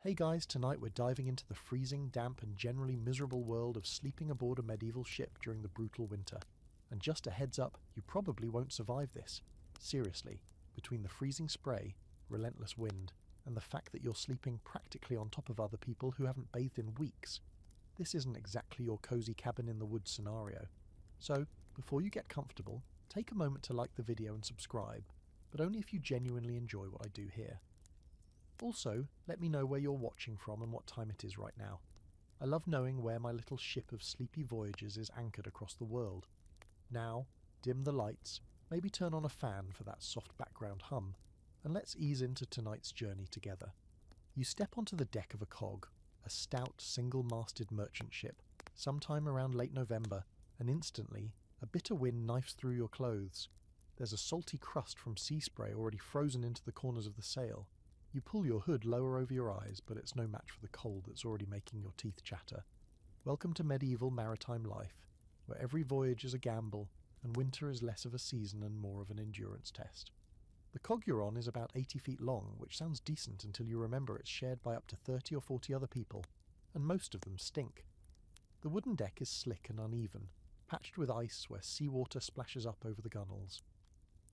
Hey guys, tonight we're diving into the freezing, damp and generally miserable world of sleeping aboard a medieval ship during the brutal winter. And just a heads up, you probably won't survive this. Seriously, between the freezing spray, relentless wind, and the fact that you're sleeping practically on top of other people who haven't bathed in weeks, this isn't exactly your cozy cabin in the woods scenario. So, before you get comfortable, take a moment to like the video and subscribe, but only if you genuinely enjoy what I do here. Also, let me know where you're watching from and what time it is right now. I love knowing where my little ship of sleepy voyagers is anchored across the world. Now, dim the lights, maybe turn on a fan for that soft background hum, and let's ease into tonight's journey together. You step onto the deck of a cog, a stout single-masted merchant ship, sometime around late November, and instantly, a bitter wind knifes through your clothes. There's a salty crust from sea spray already frozen into the corners of the sail. You pull your hood lower over your eyes, but it's no match for the cold that's already making your teeth chatter. Welcome to medieval maritime life, where every voyage is a gamble, and winter is less of a season and more of an endurance test. The cog you're on is about 80 feet long, which sounds decent until you remember it's shared by up to 30 or 40 other people, and most of them stink. The wooden deck is slick and uneven, patched with ice where seawater splashes up over the gunwales.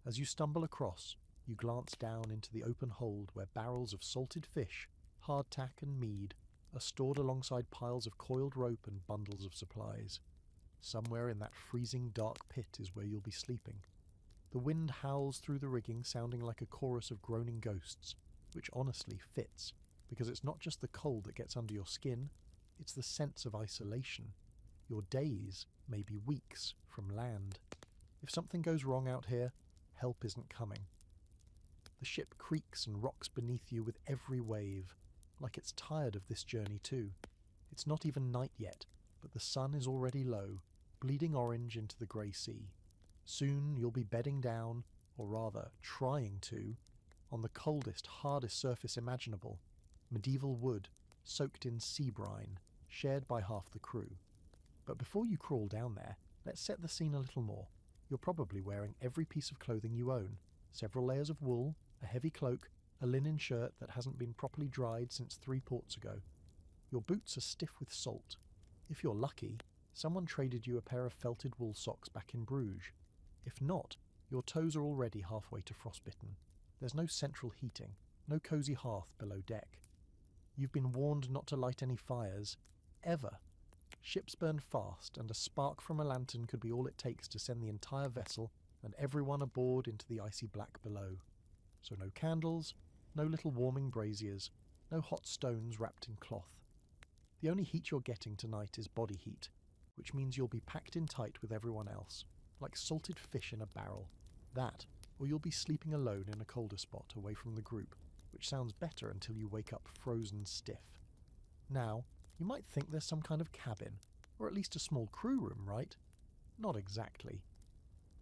As you stumble across, you glance down into the open hold where barrels of salted fish, hardtack and mead are stored alongside piles of coiled rope and bundles of supplies. Somewhere in that freezing dark pit is where you'll be sleeping. The wind howls through the rigging sounding like a chorus of groaning ghosts, which honestly fits, because it's not just the cold that gets under your skin, it's the sense of isolation. Your days may be weeks from land. If something goes wrong out here, help isn't coming. The ship creaks and rocks beneath you with every wave, like it's tired of this journey too. It's not even night yet, but the sun is already low, bleeding orange into the grey sea. Soon you'll be bedding down, or rather trying to, on the coldest, hardest surface imaginable, medieval wood, soaked in sea brine, shared by half the crew. But before you crawl down there, let's set the scene a little more. You're probably wearing every piece of clothing you own, several layers of wool, a heavy cloak, a linen shirt that hasn't been properly dried since 3 ports ago. Your boots are stiff with salt. If you're lucky, someone traded you a pair of felted wool socks back in Bruges. If not, your toes are already halfway to frostbitten. There's no central heating, no cosy hearth below deck. You've been warned not to light any fires, ever. Ships burn fast, and a spark from a lantern could be all it takes to send the entire vessel and everyone aboard into the icy black below. So no candles, no little warming braziers, no hot stones wrapped in cloth. The only heat you're getting tonight is body heat, which means you'll be packed in tight with everyone else, like salted fish in a barrel. That, or you'll be sleeping alone in a colder spot away from the group, which sounds better until you wake up frozen stiff. Now, you might think there's some kind of cabin, or at least a small crew room, right? Not exactly.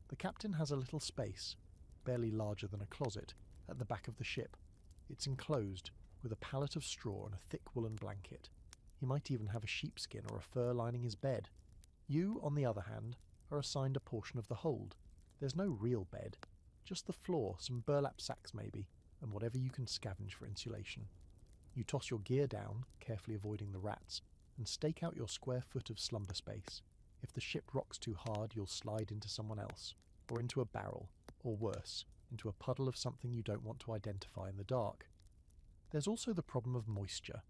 The captain has a little space, barely larger than a closet, at the back of the ship. It's enclosed, with a pallet of straw and a thick woolen blanket. He might even have a sheepskin or a fur lining his bed. You, on the other hand, are assigned a portion of the hold. There's no real bed, just the floor, some burlap sacks maybe, and whatever you can scavenge for insulation. You toss your gear down, carefully avoiding the rats, and stake out your square foot of slumber space. If the ship rocks too hard, you'll slide into someone else, or into a barrel, or worse, into a puddle of something you don't want to identify in the dark. There's also the problem of moisture.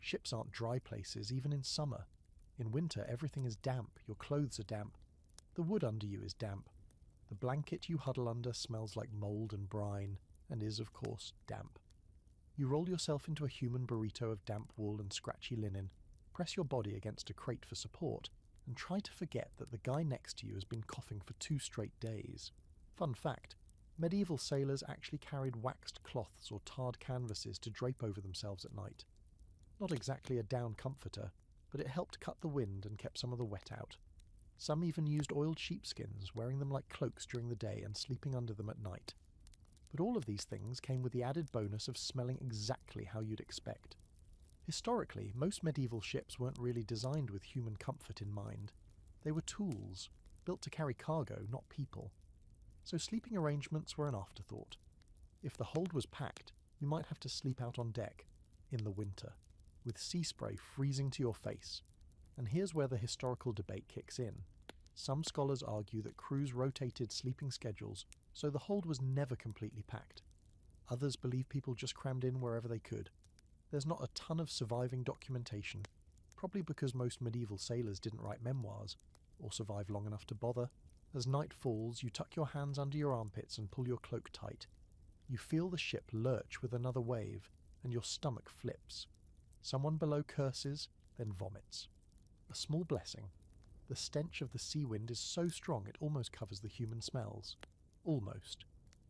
Ships aren't dry places, even in summer. In winter, everything is damp, your clothes are damp. The wood under you is damp. The blanket you huddle under smells like mould and brine, and is, of course, damp. You roll yourself into a human burrito of damp wool and scratchy linen, press your body against a crate for support, and try to forget that the guy next to you has been coughing for 2 straight days. Fun fact, medieval sailors actually carried waxed cloths or tarred canvases to drape over themselves at night. Not exactly a down comforter, but it helped cut the wind and kept some of the wet out. Some even used oiled sheepskins, wearing them like cloaks during the day and sleeping under them at night. But all of these things came with the added bonus of smelling exactly how you'd expect. Historically, most medieval ships weren't really designed with human comfort in mind. They were tools, built to carry cargo, not people. So sleeping arrangements were an afterthought. If the hold was packed, you might have to sleep out on deck, in the winter, with sea spray freezing to your face. And here's where the historical debate kicks in. Some scholars argue that crews rotated sleeping schedules, so the hold was never completely packed. Others believe people just crammed in wherever they could. There's not a ton of surviving documentation, probably because most medieval sailors didn't write memoirs, or survive long enough to bother. As night falls, you tuck your hands under your armpits and pull your cloak tight. You feel the ship lurch with another wave, and your stomach flips. Someone below curses, then vomits. A small blessing. The stench of the sea wind is so strong it almost covers the human smells. Almost.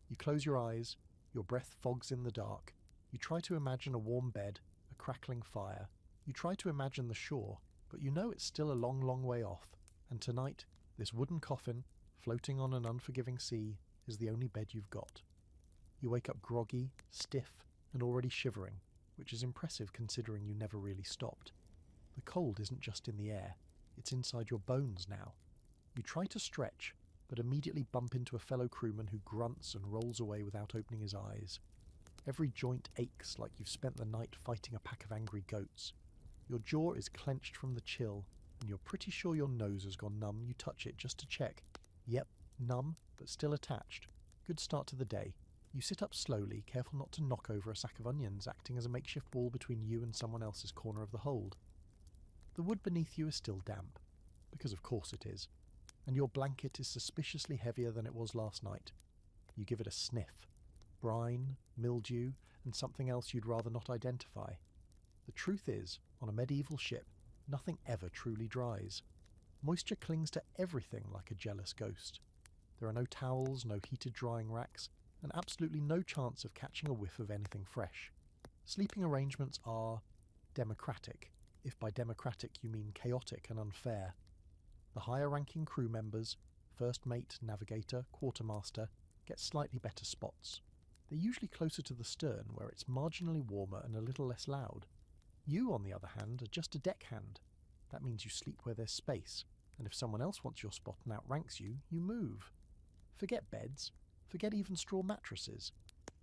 You close your eyes, your breath fogs in the dark. You try to imagine a warm bed, a crackling fire. You try to imagine the shore, but you know it's still a long, long way off. And tonight, this wooden coffin, floating on an unforgiving sea, is the only bed you've got. You wake up groggy, stiff, and already shivering, which is impressive considering you never really stopped. The cold isn't just in the air, it's inside your bones now. You try to stretch, but immediately bump into a fellow crewman who grunts and rolls away without opening his eyes. Every joint aches like you've spent the night fighting a pack of angry goats. Your jaw is clenched from the chill, and you're pretty sure your nose has gone numb. You touch it just to check. Yep, numb, but still attached. Good start to the day. You sit up slowly, careful not to knock over a sack of onions, acting as a makeshift wall between you and someone else's corner of the hold. The wood beneath you is still damp, because of course it is, and your blanket is suspiciously heavier than it was last night. You give it a sniff. Brine, mildew, and something else you'd rather not identify. The truth is, on a medieval ship, nothing ever truly dries. Moisture clings to everything like a jealous ghost. There are no towels, no heated drying racks, and absolutely no chance of catching a whiff of anything fresh. Sleeping arrangements are democratic, if by democratic you mean chaotic and unfair. The higher-ranking crew members, first mate, navigator, quartermaster, get slightly better spots. They're usually closer to the stern, where it's marginally warmer and a little less loud. You, on the other hand, are just a deckhand. That means you sleep where there's space, and if someone else wants your spot and outranks you, you move. Forget beds. Forget even straw mattresses.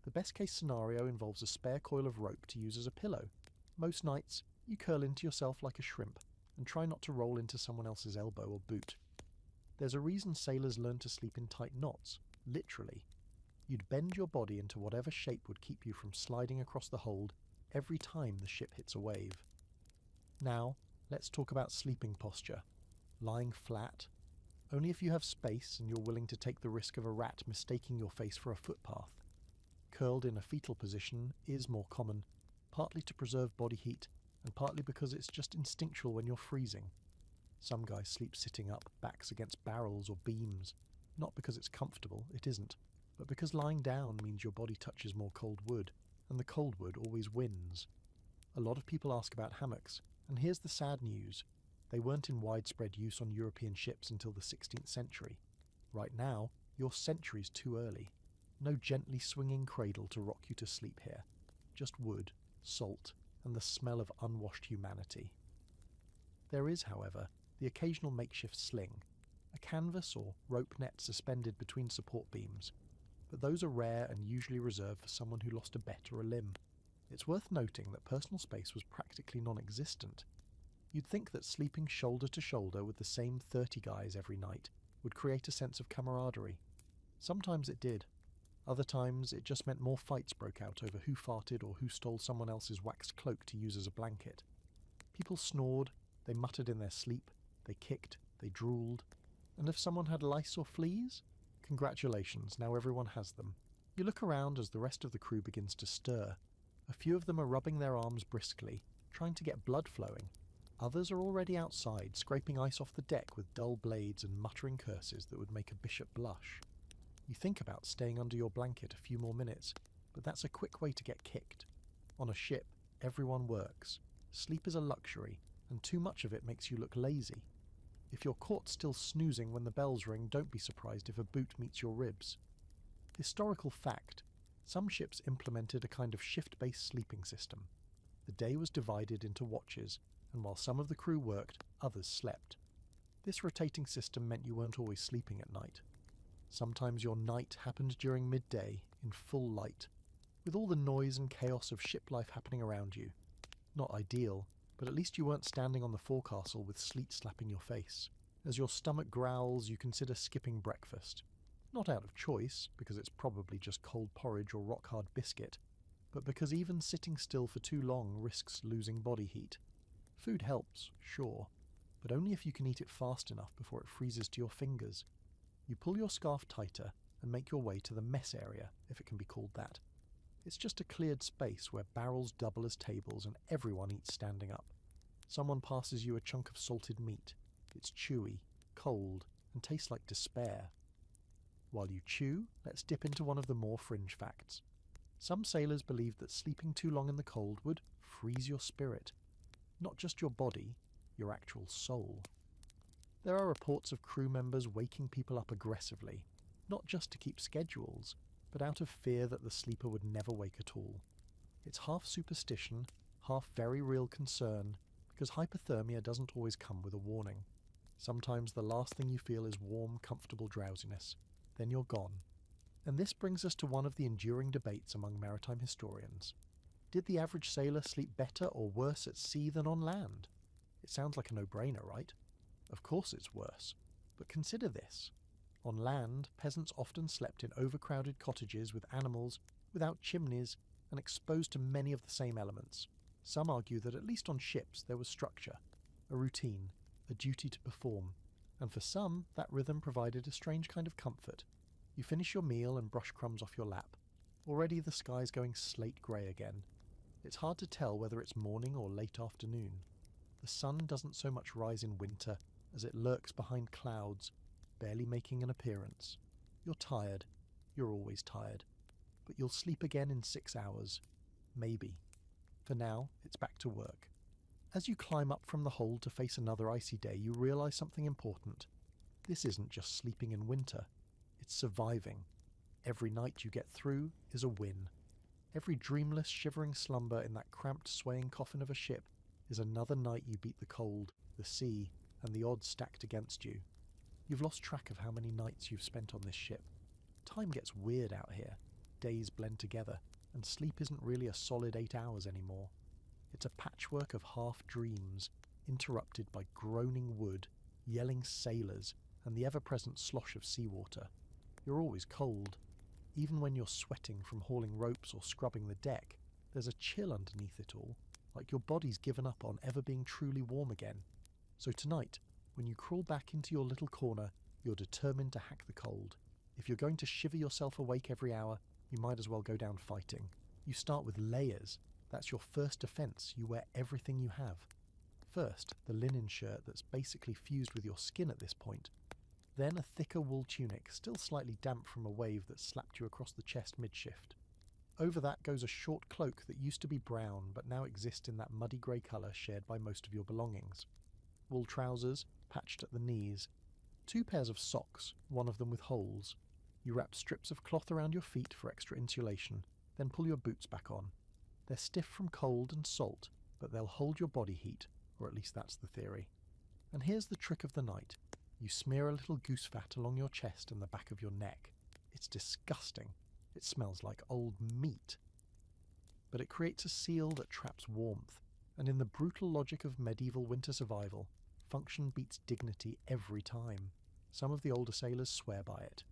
The best-case scenario involves a spare coil of rope to use as a pillow. Most nights, you curl into yourself like a shrimp, and try not to roll into someone else's elbow or boot. There's a reason sailors learn to sleep in tight knots, literally. You'd bend your body into whatever shape would keep you from sliding across the hold every time the ship hits a wave. Now, let's talk about sleeping posture. Lying flat. Only if you have space and you're willing to take the risk of a rat mistaking your face for a footpath. Curled in a fetal position is more common, partly to preserve body heat, and partly because it's just instinctual when you're freezing. Some guys sleep sitting up, backs against barrels or beams, not because it's comfortable, it isn't, but because lying down means your body touches more cold wood, and the cold wood always wins. A lot of people ask about hammocks, and here's the sad news. They weren't in widespread use on European ships until the 16th century. Right now, you're centuries too early. No gently swinging cradle to rock you to sleep here. Just wood, salt, and the smell of unwashed humanity. There is, however, the occasional makeshift sling, a canvas or rope net suspended between support beams, but those are rare and usually reserved for someone who lost a bet or a limb. It's worth noting that personal space was practically non-existent. You'd think that sleeping shoulder to shoulder with the same 30 guys every night would create a sense of camaraderie. Sometimes it did. Other times it just meant more fights broke out over who farted or who stole someone else's waxed cloak to use as a blanket. People snored, they muttered in their sleep, they kicked, they drooled. And if someone had lice or fleas? Congratulations, now everyone has them. You look around as the rest of the crew begins to stir. A few of them are rubbing their arms briskly, trying to get blood flowing. Others are already outside, scraping ice off the deck with dull blades and muttering curses that would make a bishop blush. You think about staying under your blanket a few more minutes, but that's a quick way to get kicked. On a ship, everyone works. Sleep is a luxury, and too much of it makes you look lazy. If you're caught still snoozing when the bells ring, don't be surprised if a boot meets your ribs. Historical fact: some ships implemented a kind of shift-based sleeping system. The day was divided into watches, and while some of the crew worked, others slept. This rotating system meant you weren't always sleeping at night. Sometimes your night happened during midday, in full light, with all the noise and chaos of ship life happening around you. Not ideal, but at least you weren't standing on the forecastle with sleet slapping your face. As your stomach growls, you consider skipping breakfast. Not out of choice, because it's probably just cold porridge or rock-hard biscuit, but because even sitting still for too long risks losing body heat. Food helps, sure, but only if you can eat it fast enough before it freezes to your fingers. You pull your scarf tighter and make your way to the mess area, if it can be called that. It's just a cleared space where barrels double as tables and everyone eats standing up. Someone passes you a chunk of salted meat. It's chewy, cold, and tastes like despair. While you chew, let's dip into one of the more fringe facts. Some sailors believed that sleeping too long in the cold would freeze your spirit. Not just your body, your actual soul. There are reports of crew members waking people up aggressively, not just to keep schedules, but out of fear that the sleeper would never wake at all. It's half superstition, half very real concern, because hypothermia doesn't always come with a warning. Sometimes the last thing you feel is warm, comfortable drowsiness. Then you're gone. And this brings us to one of the enduring debates among maritime historians. Did the average sailor sleep better or worse at sea than on land? It sounds like a no-brainer, right? Of course it's worse. But consider this. On land, peasants often slept in overcrowded cottages with animals, without chimneys, and exposed to many of the same elements. Some argue that at least on ships there was structure, a routine, a duty to perform, and for some that rhythm provided a strange kind of comfort. You finish your meal and brush crumbs off your lap. Already the sky's going slate grey again. It's hard to tell whether it's morning or late afternoon. The sun doesn't so much rise in winter as it lurks behind clouds, barely making an appearance. You're tired. You're always tired. But you'll sleep again in 6 hours. Maybe. For now, it's back to work. As you climb up from the hold to face another icy day, you realise something important. This isn't just sleeping in winter. It's surviving. Every night you get through is a win. Every dreamless, shivering slumber in that cramped, swaying coffin of a ship is another night you beat the cold, the sea, and the odds stacked against you. You've lost track of how many nights you've spent on this ship. Time gets weird out here. Days blend together, and sleep isn't really a solid 8 hours anymore. It's a patchwork of half-dreams, interrupted by groaning wood, yelling sailors, and the ever-present slosh of seawater. You're always cold. Even when you're sweating from hauling ropes or scrubbing the deck, there's a chill underneath it all, like your body's given up on ever being truly warm again. So tonight, when you crawl back into your little corner, you're determined to hack the cold. If you're going to shiver yourself awake every hour, you might as well go down fighting. You start with layers. That's your first defense. You wear everything you have. First, the linen shirt that's basically fused with your skin at this point. Then a thicker wool tunic, still slightly damp from a wave that slapped you across the chest mid-shift. Over that goes a short cloak that used to be brown but now exists in that muddy grey colour shared by most of your belongings. Wool trousers, patched at the knees. 2 pairs of socks, one of them with holes. You wrap strips of cloth around your feet for extra insulation, then pull your boots back on. They're stiff from cold and salt, but they'll hold your body heat, or at least that's the theory. And here's the trick of the night. You smear a little goose fat along your chest and the back of your neck. It's disgusting. It smells like old meat. But it creates a seal that traps warmth, and in the brutal logic of medieval winter survival, function beats dignity every time. Some of the older sailors swear by it.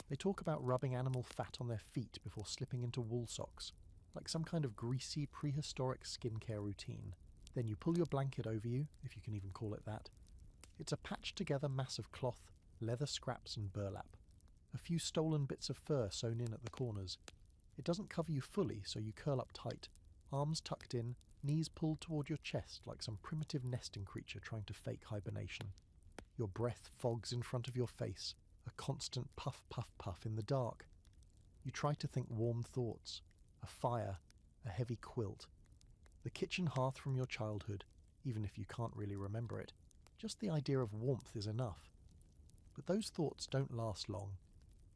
They talk about rubbing animal fat on their feet before slipping into wool socks, like some kind of greasy prehistoric skincare routine. Then you pull your blanket over you, if you can even call it that. It's a patched-together mass of cloth, leather scraps and burlap. A few stolen bits of fur sewn in at the corners. It doesn't cover you fully, so you curl up tight, arms tucked in, knees pulled toward your chest like some primitive nesting creature trying to fake hibernation. Your breath fogs in front of your face, a constant puff, puff, puff in the dark. You try to think warm thoughts, a fire, a heavy quilt, the kitchen hearth from your childhood, even if you can't really remember it. Just the idea of warmth is enough. But those thoughts don't last long.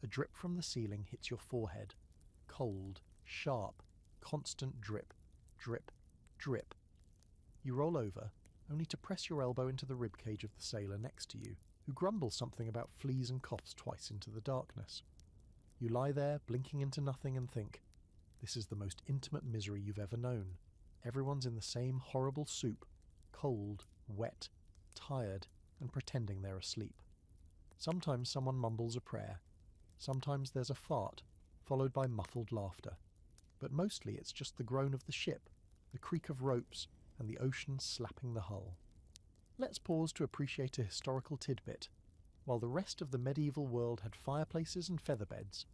A drip from the ceiling hits your forehead. Cold, sharp, constant drip, drip, drip. You roll over, only to press your elbow into the ribcage of the sailor next to you, who grumbles something about fleas and coughs twice into the darkness. You lie there, blinking into nothing, and think, this is the most intimate misery you've ever known. Everyone's in the same horrible soup, cold, wet, tired, and pretending they're asleep. Sometimes someone mumbles a prayer. Sometimes there's a fart, followed by muffled laughter. But mostly it's just the groan of the ship, the creak of ropes, and the ocean slapping the hull. Let's pause to appreciate a historical tidbit. While the rest of the medieval world had fireplaces and featherbeds,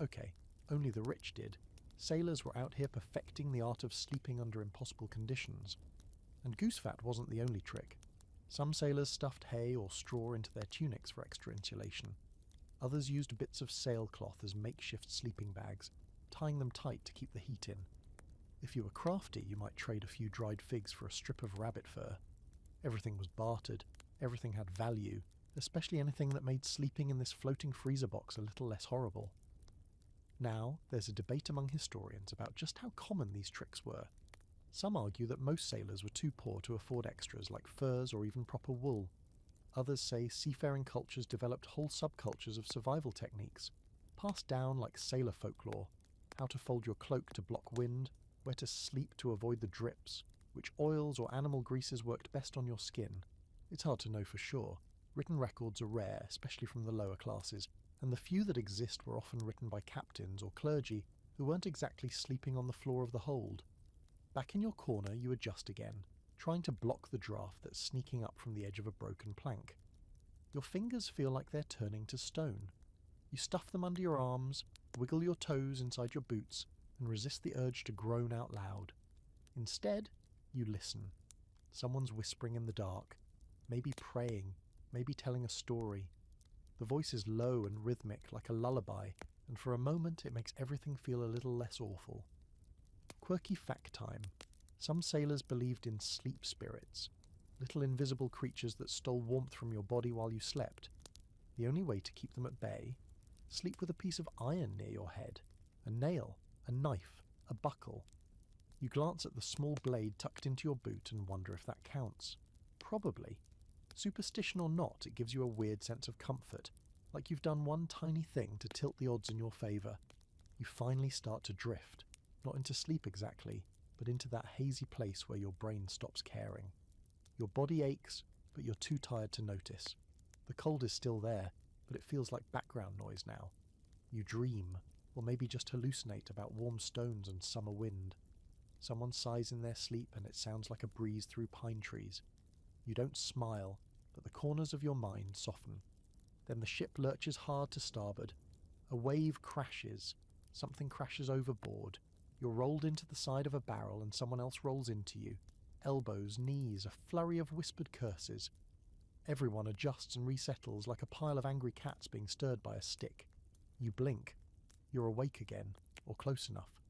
okay, only the rich did, sailors were out here perfecting the art of sleeping under impossible conditions. And goose fat wasn't the only trick. Some sailors stuffed hay or straw into their tunics for extra insulation. Others used bits of sailcloth as makeshift sleeping bags, tying them tight to keep the heat in. If you were crafty, you might trade a few dried figs for a strip of rabbit fur. Everything was bartered, everything had value, especially anything that made sleeping in this floating freezer box a little less horrible. Now, there's a debate among historians about just how common these tricks were. Some argue that most sailors were too poor to afford extras like furs or even proper wool. Others say seafaring cultures developed whole subcultures of survival techniques, passed down like sailor folklore: how to fold your cloak to block wind, where to sleep to avoid the drips, which oils or animal greases worked best on your skin. It's hard to know for sure. Written records are rare, especially from the lower classes, and the few that exist were often written by captains or clergy who weren't exactly sleeping on the floor of the hold. Back in your corner you adjust again, trying to block the draft that's sneaking up from the edge of a broken plank. Your fingers feel like they're turning to stone. You stuff them under your arms, wiggle your toes inside your boots, and resist the urge to groan out loud. Instead, you listen. Someone's whispering in the dark, maybe praying, maybe telling a story. The voice is low and rhythmic, like a lullaby, and for a moment it makes everything feel a little less awful. Quirky fact time. Some sailors believed in sleep spirits, little invisible creatures that stole warmth from your body while you slept. The only way to keep them at bay? Sleep with a piece of iron near your head, a nail, a knife, a buckle. You glance at the small blade tucked into your boot and wonder if that counts. Probably. Superstition or not, it gives you a weird sense of comfort, like you've done one tiny thing to tilt the odds in your favour. You finally start to drift, not into sleep exactly, but into that hazy place where your brain stops caring. Your body aches, but you're too tired to notice. The cold is still there, but it feels like background noise now. You dream, or maybe just hallucinate about warm stones and summer wind. Someone sighs in their sleep and it sounds like a breeze through pine trees. You don't smile, but the corners of your mind soften. Then the ship lurches hard to starboard. A wave crashes. Something crashes overboard. You're rolled into the side of a barrel and someone else rolls into you. Elbows, knees, a flurry of whispered curses. Everyone adjusts and resettles like a pile of angry cats being stirred by a stick. You blink. You're awake again, or close enough.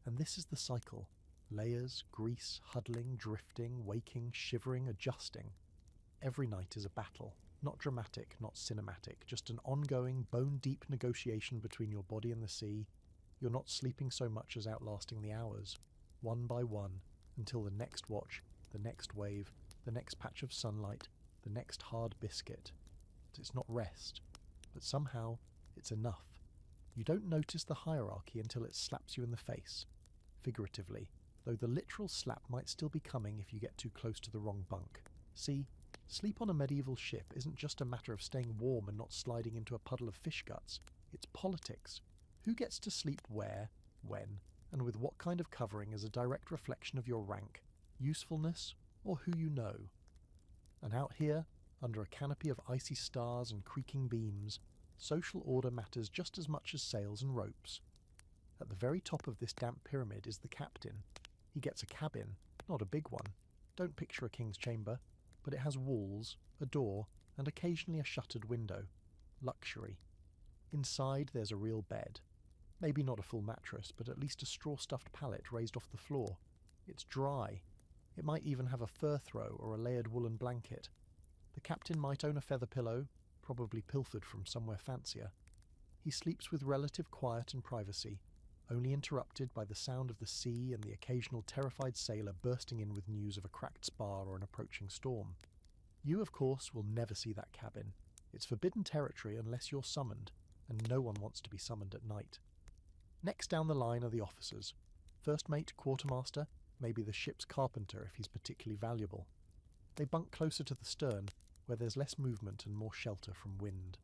And this is the cycle. Layers, grease, huddling, drifting, waking, shivering, adjusting. Every night is a battle. Not dramatic, not cinematic, just an ongoing, bone-deep negotiation between your body and the sea. You're not sleeping so much as outlasting the hours, one by one, until the next watch, the next wave, the next patch of sunlight, the next hard biscuit. It's not rest, but somehow it's enough. You don't notice the hierarchy until it slaps you in the face, figuratively, though the literal slap might still be coming if you get too close to the wrong bunk. See, sleep on a medieval ship isn't just a matter of staying warm and not sliding into a puddle of fish guts. It's politics. Who gets to sleep where, when, and with what kind of covering is a direct reflection of your rank, usefulness, or who you know. And out here, under a canopy of icy stars and creaking beams, social order matters just as much as sails and ropes. At the very top of this damp pyramid is the captain. He gets a cabin, not a big one. Don't picture a king's chamber, but it has walls, a door, and occasionally a shuttered window. Luxury. Inside there's a real bed. Maybe not a full mattress, but at least a straw-stuffed pallet raised off the floor. It's dry. It might even have a fur throw or a layered woolen blanket. The captain might own a feather pillow, probably pilfered from somewhere fancier. He sleeps with relative quiet and privacy, only interrupted by the sound of the sea and the occasional terrified sailor bursting in with news of a cracked spar or an approaching storm. You, of course, will never see that cabin. It's forbidden territory unless you're summoned, and no one wants to be summoned at night. Next down the line are the officers. First mate, quartermaster, maybe the ship's carpenter if he's particularly valuable. They bunk closer to the stern, where there's less movement and more shelter from wind.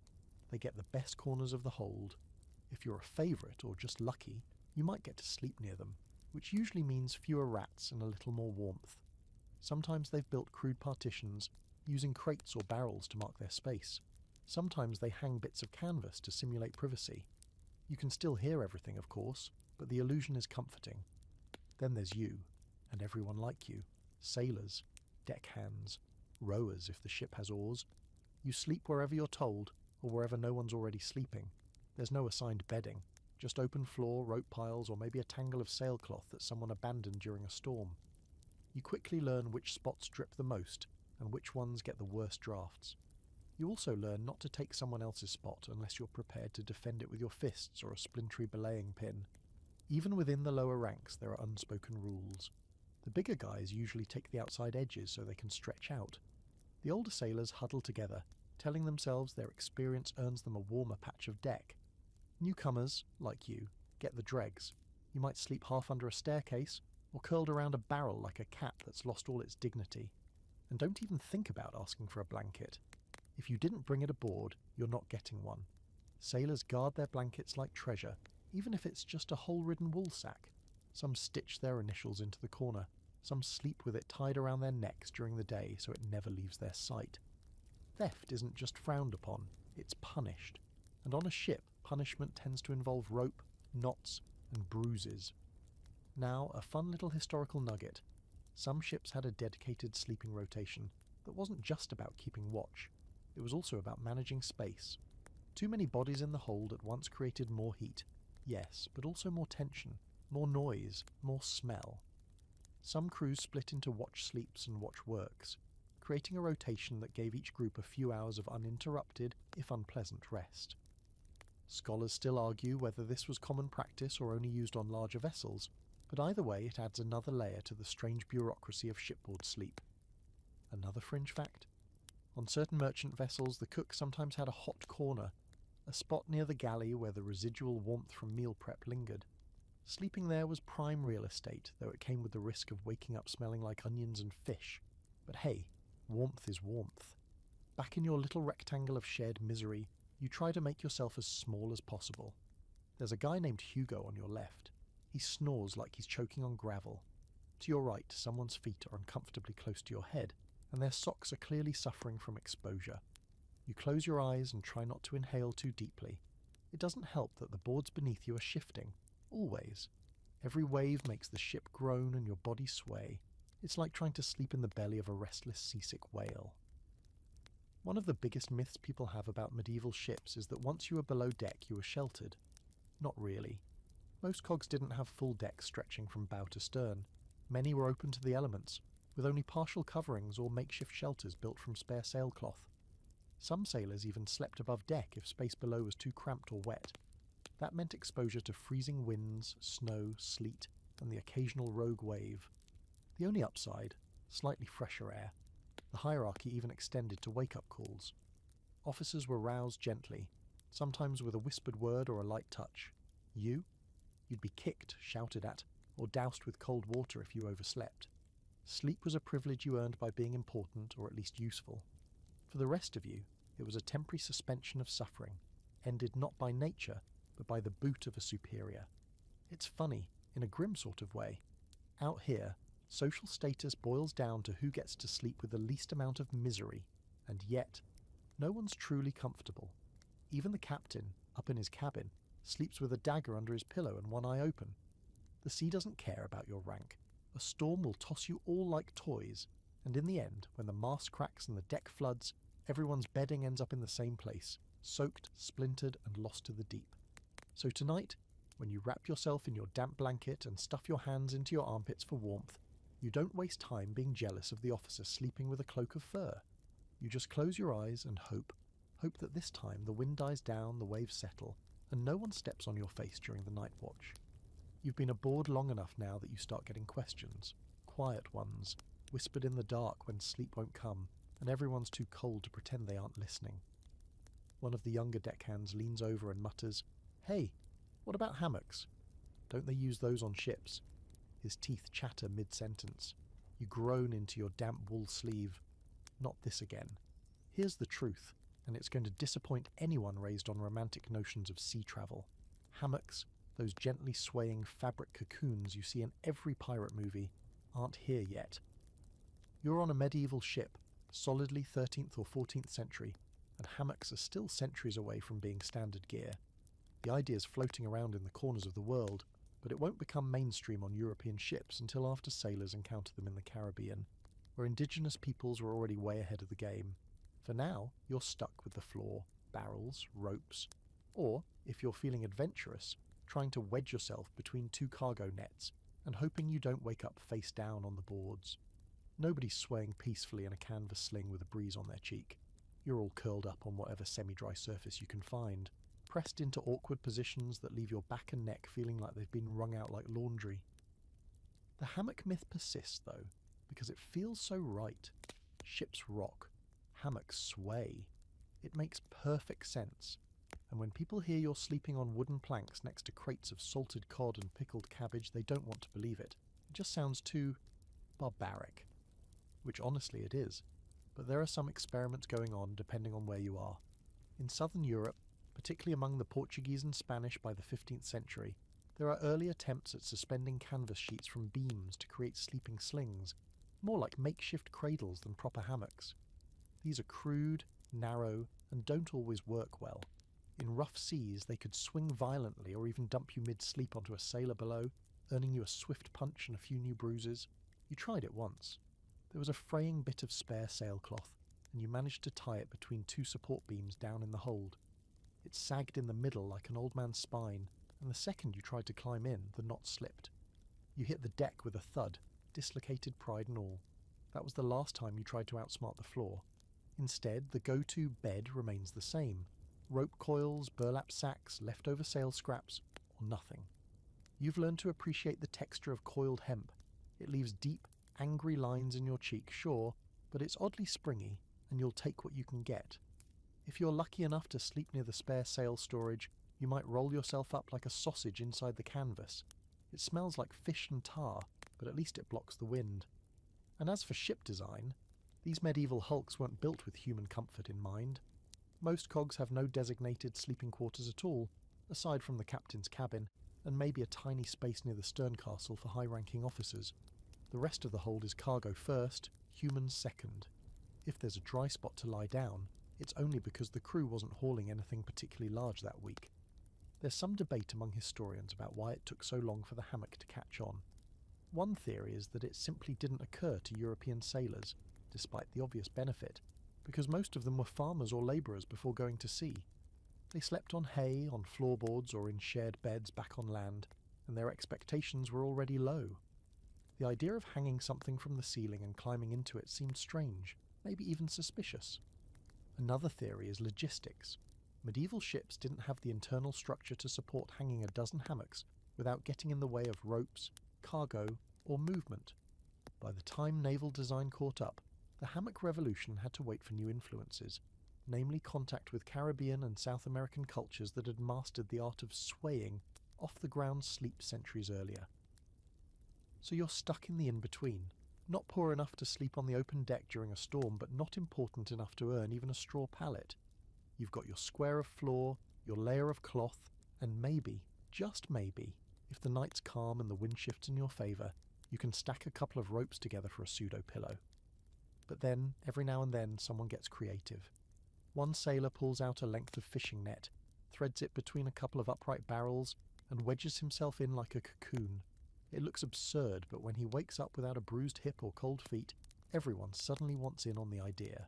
They get the best corners of the hold. If you're a favourite or just lucky, you might get to sleep near them, which usually means fewer rats and a little more warmth. Sometimes they've built crude partitions, using crates or barrels to mark their space. Sometimes they hang bits of canvas to simulate privacy. You can still hear everything, of course, but the illusion is comforting. Then there's you, and everyone like you. Sailors, deckhands, rowers if the ship has oars. You sleep wherever you're told, or wherever no one's already sleeping. There's no assigned bedding, just open floor, rope piles, or maybe a tangle of sailcloth that someone abandoned during a storm. You quickly learn which spots drip the most, and which ones get the worst drafts. You also learn not to take someone else's spot unless you're prepared to defend it with your fists or a splintery belaying pin. Even within the lower ranks there are unspoken rules. The bigger guys usually take the outside edges so they can stretch out. The older sailors huddle together, telling themselves their experience earns them a warmer patch of deck. Newcomers, like you, get the dregs. You might sleep half under a staircase, or curled around a barrel like a cat that's lost all its dignity. And don't even think about asking for a blanket. If you didn't bring it aboard, you're not getting one. Sailors guard their blankets like treasure, even if it's just a hole-ridden wool sack. Some stitch their initials into the corner. Some sleep with it tied around their necks during the day so it never leaves their sight. Theft isn't just frowned upon, it's punished. And on a ship, punishment tends to involve rope, knots, and bruises. Now, a fun little historical nugget. Some ships had a dedicated sleeping rotation that wasn't just about keeping watch. It was also about managing space. Too many bodies in the hold at once created more heat, yes, but also more tension, more noise, more smell. Some crews split into watch sleeps and watch works, creating a rotation that gave each group a few hours of uninterrupted, if unpleasant, rest. Scholars still argue whether this was common practice or only used on larger vessels, but either way it adds another layer to the strange bureaucracy of shipboard sleep. Another fringe fact? On certain merchant vessels, the cook sometimes had a hot corner, a spot near the galley where the residual warmth from meal prep lingered. Sleeping there was prime real estate, though it came with the risk of waking up smelling like onions and fish. But hey, warmth is warmth. Back in your little rectangle of shared misery, you try to make yourself as small as possible. There's a guy named Hugo on your left. He snores like he's choking on gravel. To your right, someone's feet are uncomfortably close to your head, and their socks are clearly suffering from exposure. You close your eyes and try not to inhale too deeply. It doesn't help that the boards beneath you are shifting, always. Every wave makes the ship groan and your body sway. It's like trying to sleep in the belly of a restless, seasick whale. One of the biggest myths people have about medieval ships is that once you were below deck you were sheltered. Not really. Most cogs didn't have full decks stretching from bow to stern. Many were open to the elements, with only partial coverings or makeshift shelters built from spare sailcloth. Some sailors even slept above deck if space below was too cramped or wet. That meant exposure to freezing winds, snow, sleet, and the occasional rogue wave. The only upside, slightly fresher air. The hierarchy even extended to wake-up calls. Officers were roused gently, sometimes with a whispered word or a light touch. You? You'd be kicked, shouted at, or doused with cold water if you overslept. Sleep was a privilege you earned by being important or at least useful. For the rest of you, it was a temporary suspension of suffering, ended not by nature, but by the boot of a superior. It's funny, in a grim sort of way. Out here, social status boils down to who gets to sleep with the least amount of misery, and yet, no one's truly comfortable. Even the captain, up in his cabin, sleeps with a dagger under his pillow and one eye open. The sea doesn't care about your rank. A storm will toss you all like toys, and in the end, when the mast cracks and the deck floods, everyone's bedding ends up in the same place, soaked, splintered, and lost to the deep. So tonight, when you wrap yourself in your damp blanket and stuff your hands into your armpits for warmth, you don't waste time being jealous of the officer sleeping with a cloak of fur. You just close your eyes and hope that this time the wind dies down, the waves settle, and no one steps on your face during the night watch. You've been aboard long enough now that you start getting questions, quiet ones, whispered in the dark when sleep won't come, and everyone's too cold to pretend they aren't listening. One of the younger deckhands leans over and mutters, "Hey, what about hammocks? Don't they use those on ships?" His teeth chatter mid-sentence. You groan into your damp wool sleeve. Not this again. Here's the truth, and it's going to disappoint anyone raised on romantic notions of sea travel. Hammocks, those gently swaying fabric cocoons you see in every pirate movie, aren't here yet. You're on a medieval ship, solidly 13th or 14th century, and hammocks are still centuries away from being standard gear. The idea's floating around in the corners of the world, but it won't become mainstream on European ships until after sailors encounter them in the Caribbean, where indigenous peoples were already way ahead of the game. For now, you're stuck with the floor, barrels, ropes, or, if you're feeling adventurous, trying to wedge yourself between two cargo nets and hoping you don't wake up face down on the boards. Nobody's swaying peacefully in a canvas sling with a breeze on their cheek. You're all curled up on whatever semi-dry surface you can find, pressed into awkward positions that leave your back and neck feeling like they've been wrung out like laundry. The hammock myth persists, though, because it feels so right. Ships rock. Hammocks sway. It makes perfect sense. And when people hear you're sleeping on wooden planks next to crates of salted cod and pickled cabbage, they don't want to believe it. It just sounds too barbaric. Which honestly it is. But there are some experiments going on depending on where you are. In southern Europe, particularly among the Portuguese and Spanish by the 15th century, there are early attempts at suspending canvas sheets from beams to create sleeping slings, more like makeshift cradles than proper hammocks. These are crude, narrow, and don't always work well. In rough seas, they could swing violently or even dump you mid-sleep onto a sailor below, earning you a swift punch and a few new bruises. You tried it once. There was a fraying bit of spare sailcloth, and you managed to tie it between two support beams down in the hold. It sagged in the middle like an old man's spine, and the second you tried to climb in, the knot slipped. You hit the deck with a thud, dislocated pride and all. That was the last time you tried to outsmart the floor. Instead, the go-to bed remains the same. Rope coils, burlap sacks, leftover sail scraps, or nothing. You've learned to appreciate the texture of coiled hemp. It leaves deep, angry lines in your cheek, sure, but it's oddly springy, and you'll take what you can get. If you're lucky enough to sleep near the spare sail storage, you might roll yourself up like a sausage inside the canvas. It smells like fish and tar, but at least it blocks the wind. And as for ship design, these medieval hulks weren't built with human comfort in mind. Most cogs have no designated sleeping quarters at all, aside from the captain's cabin, and maybe a tiny space near the stern castle for high-ranking officers. The rest of the hold is cargo first, humans second. If there's a dry spot to lie down, it's only because the crew wasn't hauling anything particularly large that week. There's some debate among historians about why it took so long for the hammock to catch on. One theory is that it simply didn't occur to European sailors, despite the obvious benefit, because most of them were farmers or labourers before going to sea. They slept on hay, on floorboards, or in shared beds back on land, and their expectations were already low. The idea of hanging something from the ceiling and climbing into it seemed strange, maybe even suspicious. Another theory is logistics. Medieval ships didn't have the internal structure to support hanging a dozen hammocks without getting in the way of ropes, cargo, or movement. By the time naval design caught up, the hammock revolution had to wait for new influences, namely contact with Caribbean and South American cultures that had mastered the art of swaying off-the-ground sleep centuries earlier. So you're stuck in the in-between, not poor enough to sleep on the open deck during a storm, but not important enough to earn even a straw pallet. You've got your square of floor, your layer of cloth, and maybe, just maybe, if the night's calm and the wind shifts in your favour, you can stack a couple of ropes together for a pseudo-pillow. But then, every now and then, someone gets creative. One sailor pulls out a length of fishing net, threads it between a couple of upright barrels, and wedges himself in like a cocoon. It looks absurd, but when he wakes up without a bruised hip or cold feet, everyone suddenly wants in on the idea.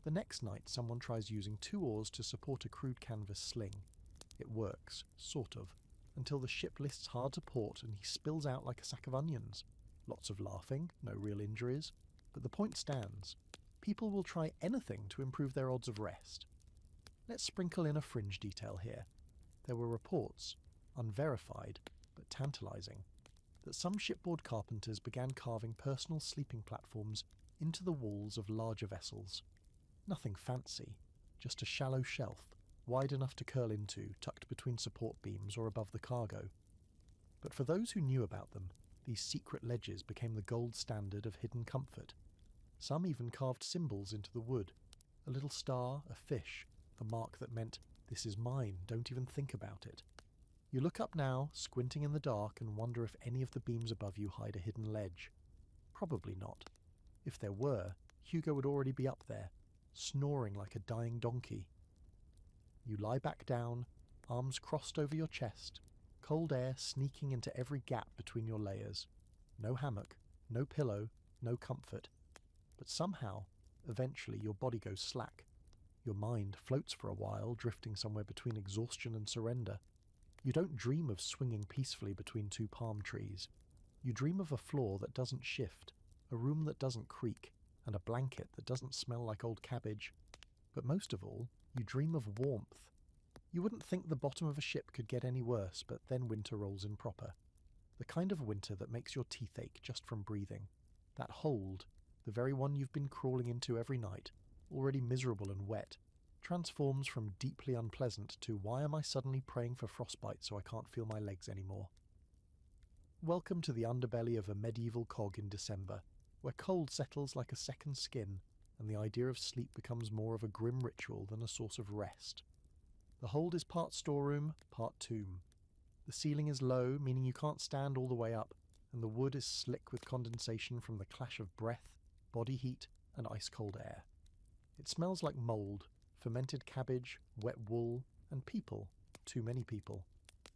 The next night, someone tries using 2 oars to support a crude canvas sling. It works, sort of, until the ship lists hard to port and he spills out like a sack of onions. Lots of laughing, no real injuries, but the point stands. People will try anything to improve their odds of rest. Let's sprinkle in a fringe detail here. There were reports, unverified, but tantalising, that some shipboard carpenters began carving personal sleeping platforms into the walls of larger vessels. Nothing fancy, just a shallow shelf, wide enough to curl into, tucked between support beams or above the cargo. But for those who knew about them, these secret ledges became the gold standard of hidden comfort. Some even carved symbols into the wood. A little star, a fish, a mark that meant, "This is mine, don't even think about it." You look up now, squinting in the dark, and wonder if any of the beams above you hide a hidden ledge. Probably not. If there were, Hugo would already be up there, snoring like a dying donkey. You lie back down, arms crossed over your chest, cold air sneaking into every gap between your layers. No hammock, no pillow, no comfort. But somehow, eventually your body goes slack. Your mind floats for a while, drifting somewhere between exhaustion and surrender. You don't dream of swinging peacefully between two palm trees. You dream of a floor that doesn't shift, a room that doesn't creak, and a blanket that doesn't smell like old cabbage. But most of all, you dream of warmth. You wouldn't think the bottom of a ship could get any worse, but then winter rolls in proper. The kind of winter that makes your teeth ache just from breathing. That hold, the very one you've been crawling into every night, already miserable and wet, transforms from deeply unpleasant to why am I suddenly praying for frostbite so I can't feel my legs anymore? Welcome to the underbelly of a medieval cog in December, where cold settles like a second skin, and the idea of sleep becomes more of a grim ritual than a source of rest. The hold is part storeroom, part tomb. The ceiling is low, meaning you can't stand all the way up, and the wood is slick with condensation from the clash of breath, body heat, and ice-cold air. It smells like mould, fermented cabbage, wet wool, and people. Too many people.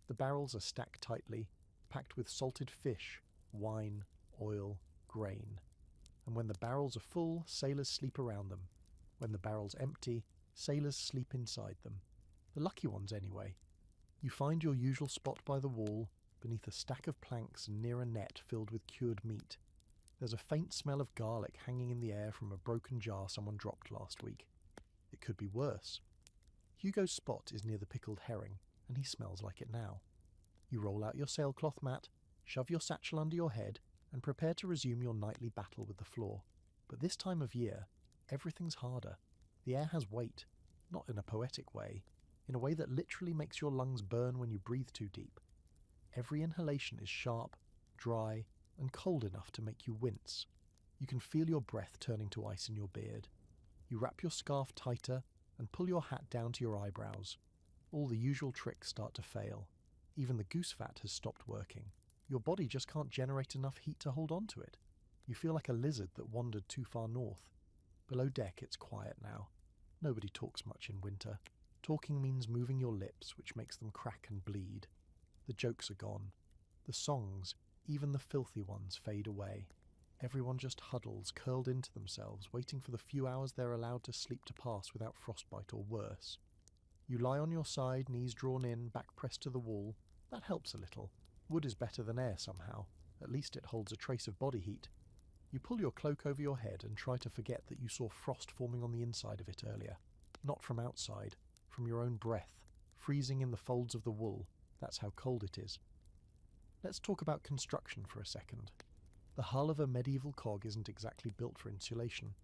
The barrels are stacked tightly, packed with salted fish, wine, oil, grain. And when the barrels are full, sailors sleep around them. When the barrels empty, sailors sleep inside them. The lucky ones, anyway. You find your usual spot by the wall, beneath a stack of planks and near a net filled with cured meat. There's a faint smell of garlic hanging in the air from a broken jar someone dropped last week. It could be worse. Hugo's spot is near the pickled herring, and he smells like it now. You roll out your sailcloth mat, shove your satchel under your head, and prepare to resume your nightly battle with the floor. But this time of year, everything's harder. The air has weight, not in a poetic way, in a way that literally makes your lungs burn when you breathe too deep. Every inhalation is sharp, dry, and cold enough to make you wince. You can feel your breath turning to ice in your beard. You wrap your scarf tighter and pull your hat down to your eyebrows. All the usual tricks start to fail. Even the goose fat has stopped working. Your body just can't generate enough heat to hold on to it. You feel like a lizard that wandered too far north. Below deck it's quiet now. Nobody talks much in winter. Talking means moving your lips, which makes them crack and bleed. The jokes are gone. The songs, even the filthy ones, fade away. Everyone just huddles, curled into themselves, waiting for the few hours they're allowed to sleep to pass without frostbite or worse. You lie on your side, knees drawn in, back pressed to the wall. That helps a little. Wood is better than air somehow. At least it holds a trace of body heat. You pull your cloak over your head and try to forget that you saw frost forming on the inside of it earlier. Not from outside, from your own breath, freezing in the folds of the wool. That's how cold it is. Let's talk about construction for a second. The hull of a medieval cog isn't exactly built for insulation.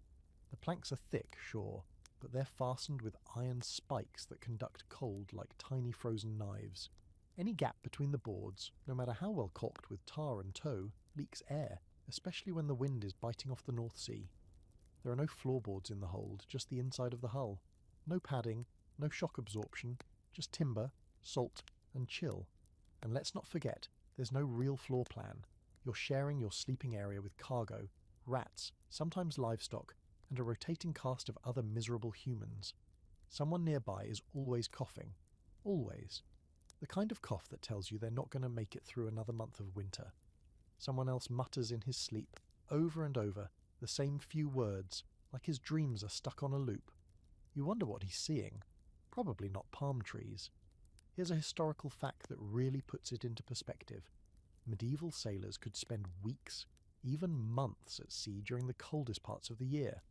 The planks are thick, sure, but they're fastened with iron spikes that conduct cold like tiny frozen knives. Any gap between the boards, no matter how well caulked with tar and tow, leaks air, especially when the wind is biting off the North Sea. There are no floorboards in the hold, just the inside of the hull. No padding, no shock absorption, just timber, salt, and chill. And let's not forget, there's no real floor plan. You're sharing your sleeping area with cargo, rats, sometimes livestock, and a rotating cast of other miserable humans. Someone nearby is always coughing. Always. The kind of cough that tells you they're not going to make it through another month of winter. Someone else mutters in his sleep, over and over, the same few words, like his dreams are stuck on a loop. You wonder what he's seeing. Probably not palm trees. Here's a historical fact that really puts it into perspective. Medieval sailors could spend weeks, even months at sea during the coldest parts of the year.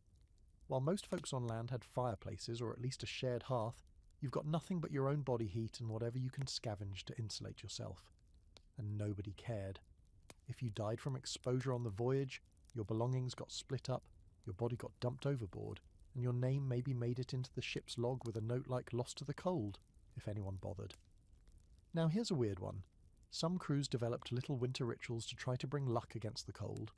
While most folks on land had fireplaces or at least a shared hearth, you've got nothing but your own body heat and whatever you can scavenge to insulate yourself. And nobody cared. If you died from exposure on the voyage, your belongings got split up, your body got dumped overboard, and your name maybe made it into the ship's log with a note like "lost to the cold," if anyone bothered. Now here's a weird one. Some crews developed little winter rituals to try to bring luck against the cold,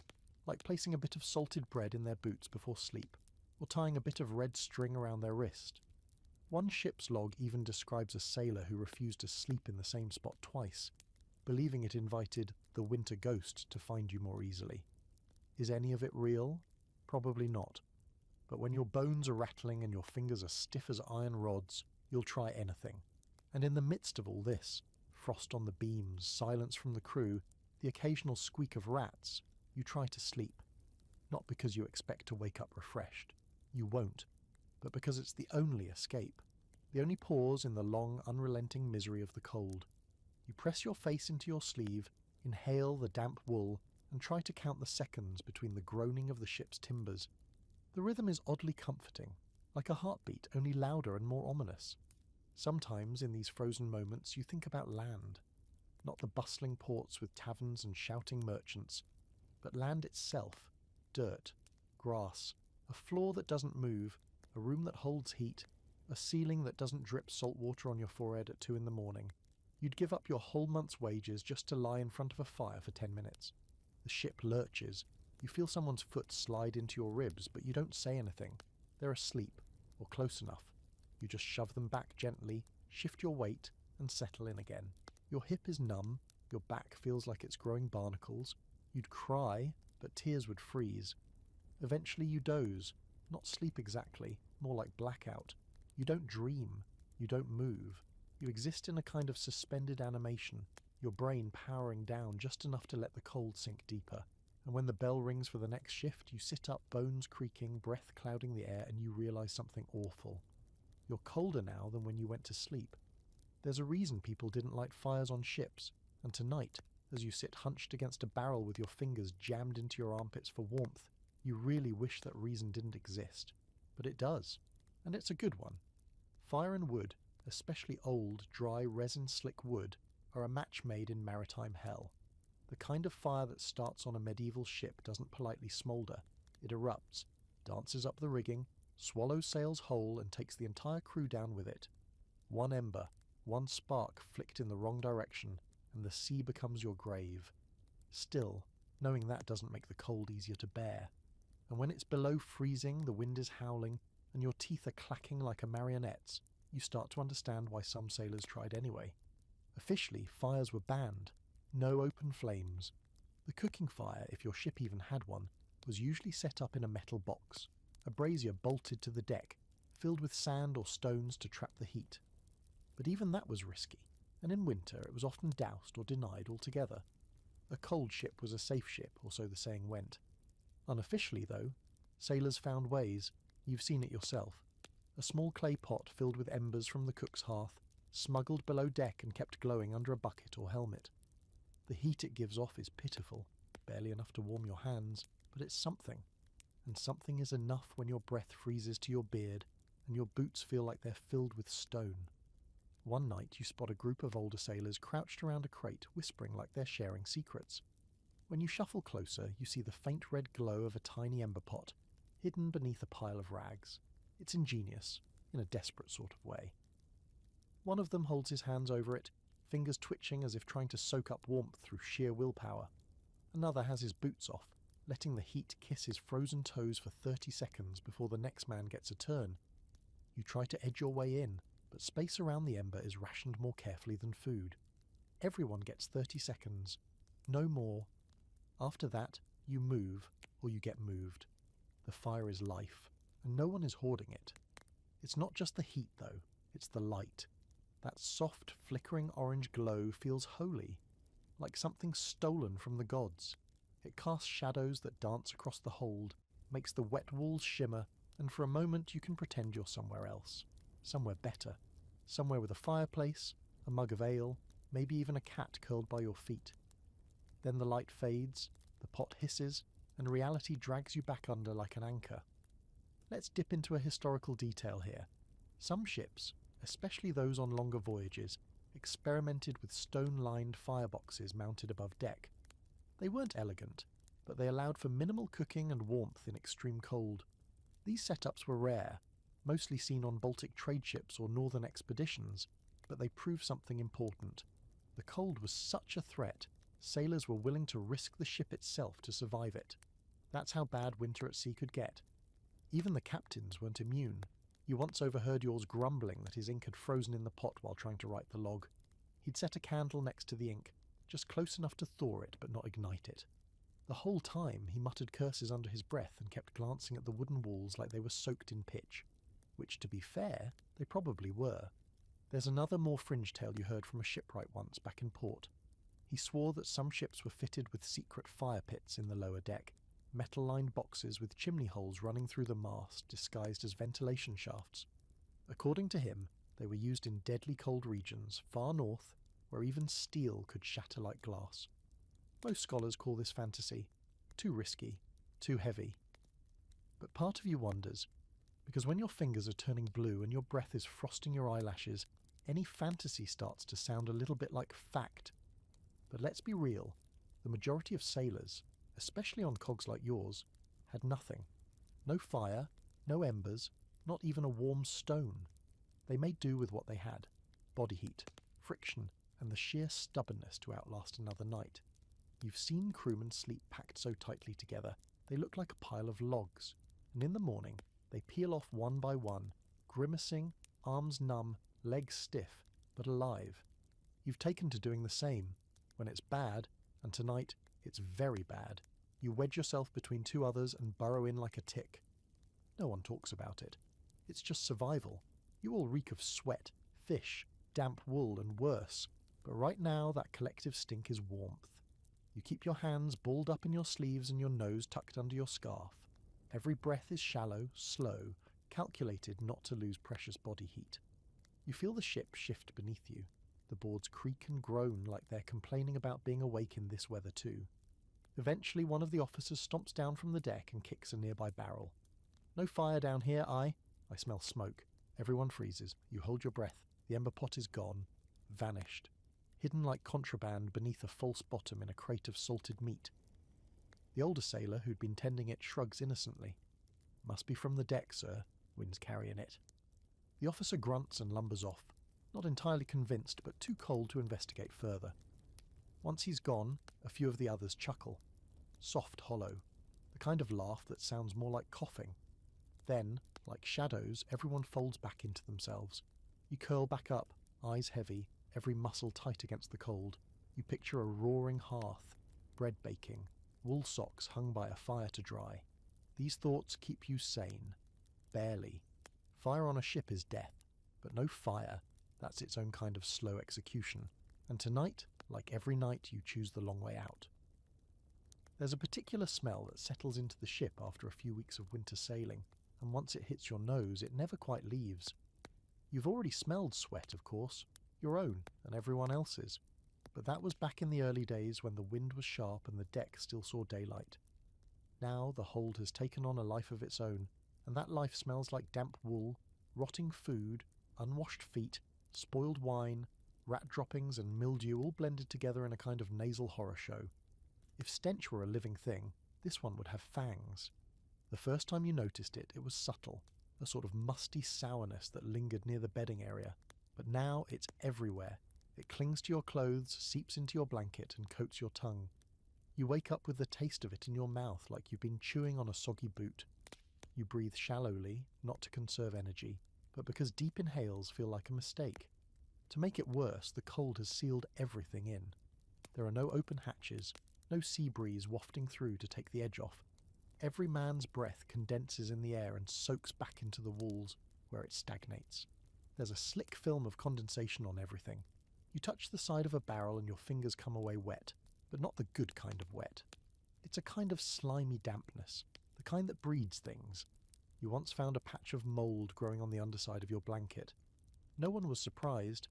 like placing a bit of salted bread in their boots before sleep, or tying a bit of red string around their wrist. One ship's log even describes a sailor who refused to sleep in the same spot twice, believing it invited the winter ghost to find you more easily. Is any of it real? Probably not. But when your bones are rattling and your fingers are stiff as iron rods, you'll try anything. And in the midst of all this, frost on the beams, silence from the crew, the occasional squeak of rats, you try to sleep. Not because you expect to wake up refreshed. You won't. But because it's the only escape. The only pause in the long, unrelenting misery of the cold. You press your face into your sleeve, inhale the damp wool, and try to count the seconds between the groaning of the ship's timbers. The rhythm is oddly comforting, like a heartbeat, only louder and more ominous. Sometimes, in these frozen moments, you think about land. Not the bustling ports with taverns and shouting merchants, but land itself. Dirt, grass, a floor that doesn't move, a room that holds heat, a ceiling that doesn't drip salt water on your forehead at 2 a.m. You'd give up your whole month's wages just to lie in front of a fire for 10 minutes. The ship lurches. You feel someone's foot slide into your ribs, but you don't say anything. They're asleep, or close enough. You just shove them back gently, shift your weight, and settle in again. Your hip is numb, your back feels like it's growing barnacles. You'd cry, but tears would freeze. Eventually you doze, not sleep exactly, more like blackout. You don't dream, you don't move. You exist in a kind of suspended animation, your brain powering down just enough to let the cold sink deeper. And when the bell rings for the next shift, you sit up, bones creaking, breath clouding the air, and you realize something awful. You're colder now than when you went to sleep. There's a reason people didn't light fires on ships, and tonight, as you sit hunched against a barrel with your fingers jammed into your armpits for warmth, you really wish that reason didn't exist. But it does, and it's a good one. Fire and wood, especially old, dry, resin-slick wood, are a match made in maritime hell. The kind of fire that starts on a medieval ship doesn't politely smoulder. It erupts, dances up the rigging, swallows sails whole, and takes the entire crew down with it. One ember, one spark flicked in the wrong direction, and the sea becomes your grave. Still, knowing that doesn't make the cold easier to bear. And when it's below freezing, the wind is howling, and your teeth are clacking like a marionette's, you start to understand why some sailors tried anyway. Officially, fires were banned. No open flames. The cooking fire, if your ship even had one, was usually set up in a metal box, a brazier bolted to the deck, filled with sand or stones to trap the heat. But even that was risky, and in winter it was often doused or denied altogether. A cold ship was a safe ship, or so the saying went. Unofficially, though, sailors found ways. You've seen it yourself. A small clay pot filled with embers from the cook's hearth, smuggled below deck and kept glowing under a bucket or helmet. The heat it gives off is pitiful, barely enough to warm your hands, but it's something. And something is enough when your breath freezes to your beard and your boots feel like they're filled with stone. One night you spot a group of older sailors crouched around a crate, whispering like they're sharing secrets. When you shuffle closer, you see the faint red glow of a tiny ember pot, hidden beneath a pile of rags. It's ingenious, in a desperate sort of way. One of them holds his hands over it, fingers twitching as if trying to soak up warmth through sheer willpower. Another has his boots off, letting the heat kiss his frozen toes for 30 seconds before the next man gets a turn. You try to edge your way in, but space around the ember is rationed more carefully than food. Everyone gets 30 seconds, no more. After that, you move, or you get moved. The fire is life, and no one is hoarding it. It's not just the heat, though, it's the light. That soft, flickering orange glow feels holy, like something stolen from the gods. It casts shadows that dance across the hold, makes the wet walls shimmer, and for a moment you can pretend you're somewhere else. Somewhere better. Somewhere with a fireplace, a mug of ale, maybe even a cat curled by your feet. Then the light fades, the pot hisses, and reality drags you back under like an anchor. Let's dip into a historical detail here. Some ships, especially those on longer voyages, experimented with stone-lined fireboxes mounted above deck. They weren't elegant, but they allowed for minimal cooking and warmth in extreme cold. These setups were rare, mostly seen on Baltic trade ships or northern expeditions, but they prove something important. The cold was such a threat, sailors were willing to risk the ship itself to survive it. That's how bad winter at sea could get. Even the captains weren't immune. You once overheard yours grumbling that his ink had frozen in the pot while trying to write the log. He'd set a candle next to the ink, just close enough to thaw it but not ignite it. The whole time he muttered curses under his breath and kept glancing at the wooden walls like they were soaked in pitch. Which, to be fair, they probably were. There's another more fringe tale you heard from a shipwright once back in port. He swore that some ships were fitted with secret fire pits in the lower deck, metal-lined boxes with chimney holes running through the mast disguised as ventilation shafts. According to him, they were used in deadly cold regions far north, where even steel could shatter like glass. Most scholars call this fantasy. Too risky, too heavy. But part of you wonders, because when your fingers are turning blue and your breath is frosting your eyelashes, any fantasy starts to sound a little bit like fact. But let's be real, the majority of sailors, especially on cogs like yours, had nothing. No fire, no embers, not even a warm stone. They made do with what they had: body heat, friction, and the sheer stubbornness to outlast another night. You've seen crewmen sleep packed so tightly together, they look like a pile of logs, and in the morning they peel off one by one, grimacing, arms numb, legs stiff, but alive. You've taken to doing the same. When it's bad, and tonight it's very bad, you wedge yourself between two others and burrow in like a tick. No one talks about it. It's just survival. You all reek of sweat, fish, damp wool, and worse, but right now that collective stink is warmth. You keep your hands balled up in your sleeves and your nose tucked under your scarf. Every breath is shallow, slow, calculated not to lose precious body heat. You feel the ship shift beneath you. The boards creak and groan like they're complaining about being awake in this weather too. Eventually one of the officers stomps down from the deck and kicks a nearby barrel. No fire down here, I smell smoke. Everyone freezes. You hold your breath. The ember pot is gone. Vanished. Hidden like contraband beneath a false bottom in a crate of salted meat. The older sailor who'd been tending it shrugs innocently. Must be from the deck, sir. Wind's carrying it. The officer grunts and lumbers off, not entirely convinced but too cold to investigate further. Once he's gone, a few of the others chuckle. Soft, hollow. The kind of laugh that sounds more like coughing. Then, like shadows, everyone folds back into themselves. You curl back up, eyes heavy, every muscle tight against the cold. You picture a roaring hearth, bread baking, wool socks hung by a fire to dry. These thoughts keep you sane. Barely. Fire on a ship is death, but no fire. That's its own kind of slow execution. And tonight, like every night, you choose the long way out. There's a particular smell that settles into the ship after a few weeks of winter sailing, and once it hits your nose, it never quite leaves. You've already smelled sweat, of course, your own and everyone else's, but that was back in the early days when the wind was sharp and the deck still saw daylight. Now the hold has taken on a life of its own, and that life smells like damp wool, rotting food, unwashed feet, spoiled wine, rat droppings and mildew all blended together in a kind of nasal horror show. If stench were a living thing, this one would have fangs. The first time you noticed it, it was subtle, a sort of musty sourness that lingered near the bedding area, but now it's everywhere. It clings to your clothes, seeps into your blanket, and coats your tongue. You wake up with the taste of it in your mouth like you've been chewing on a soggy boot. You breathe shallowly, not to conserve energy, but because deep inhales feel like a mistake. To make it worse, the cold has sealed everything in. There are no open hatches, no sea breeze wafting through to take the edge off. Every man's breath condenses in the air and soaks back into the walls, where it stagnates. There's a slick film of condensation on everything. You touch the side of a barrel and your fingers come away wet, but not the good kind of wet. It's a kind of slimy dampness, the kind that breeds things. You once found a patch of mould growing on the underside of your blanket. No one was surprised.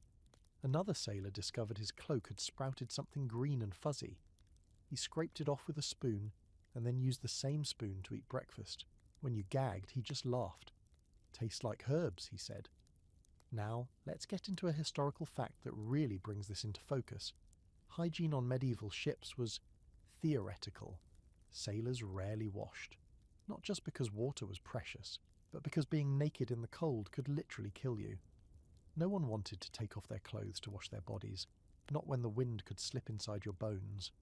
Another sailor discovered his cloak had sprouted something green and fuzzy. He scraped it off with a spoon, and then used the same spoon to eat breakfast. When you gagged, he just laughed. "Tastes like herbs," he said. Now, let's get into a historical fact that really brings this into focus. Hygiene on medieval ships was theoretical. Sailors rarely washed. Not just because water was precious, but because being naked in the cold could literally kill you. No one wanted to take off their clothes to wash their bodies. not when the wind could slip inside your bones.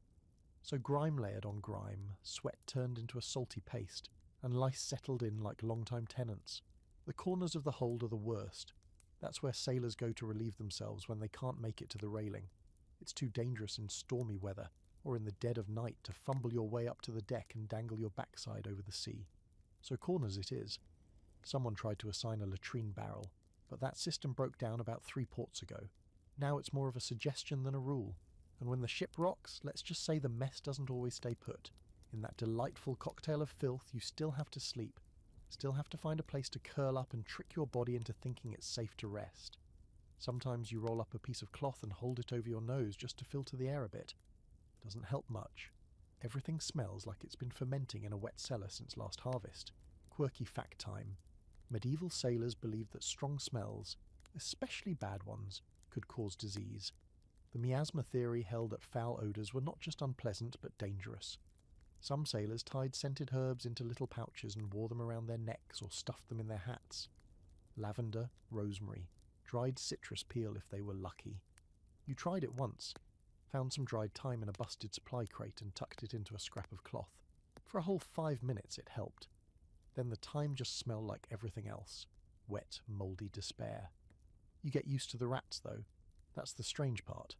So grime layered on grime, sweat turned into a salty paste, and lice settled in like long-time tenants. The corners of the hold are the worst. That's where sailors go to relieve themselves when they can't make it to the railing. It's too dangerous in stormy weather, or in the dead of night, to fumble your way up to the deck and dangle your backside over the sea. So corners it is. Someone tried to assign a latrine barrel, but that system broke down about 3 ports ago. Now it's more of a suggestion than a rule. And when the ship rocks, let's just say the mess doesn't always stay put. In that delightful cocktail of filth, you still have to sleep. Still have to find a place to curl up and trick your body into thinking it's safe to rest. Sometimes you roll up a piece of cloth and hold it over your nose just to filter the air a bit. Doesn't help much. Everything smells like it's been fermenting in a wet cellar since last harvest. Quirky fact time. Medieval sailors believed that strong smells, especially bad ones, could cause disease. The miasma theory held that foul odours were not just unpleasant but dangerous. Some sailors tied scented herbs into little pouches and wore them around their necks or stuffed them in their hats. Lavender, rosemary, dried citrus peel if they were lucky. You tried it once, found some dried thyme in a busted supply crate and tucked it into a scrap of cloth. For a whole 5 minutes it helped. Then the thyme just smelled like everything else. Wet, mouldy despair. You get used to the rats though. That's the strange part.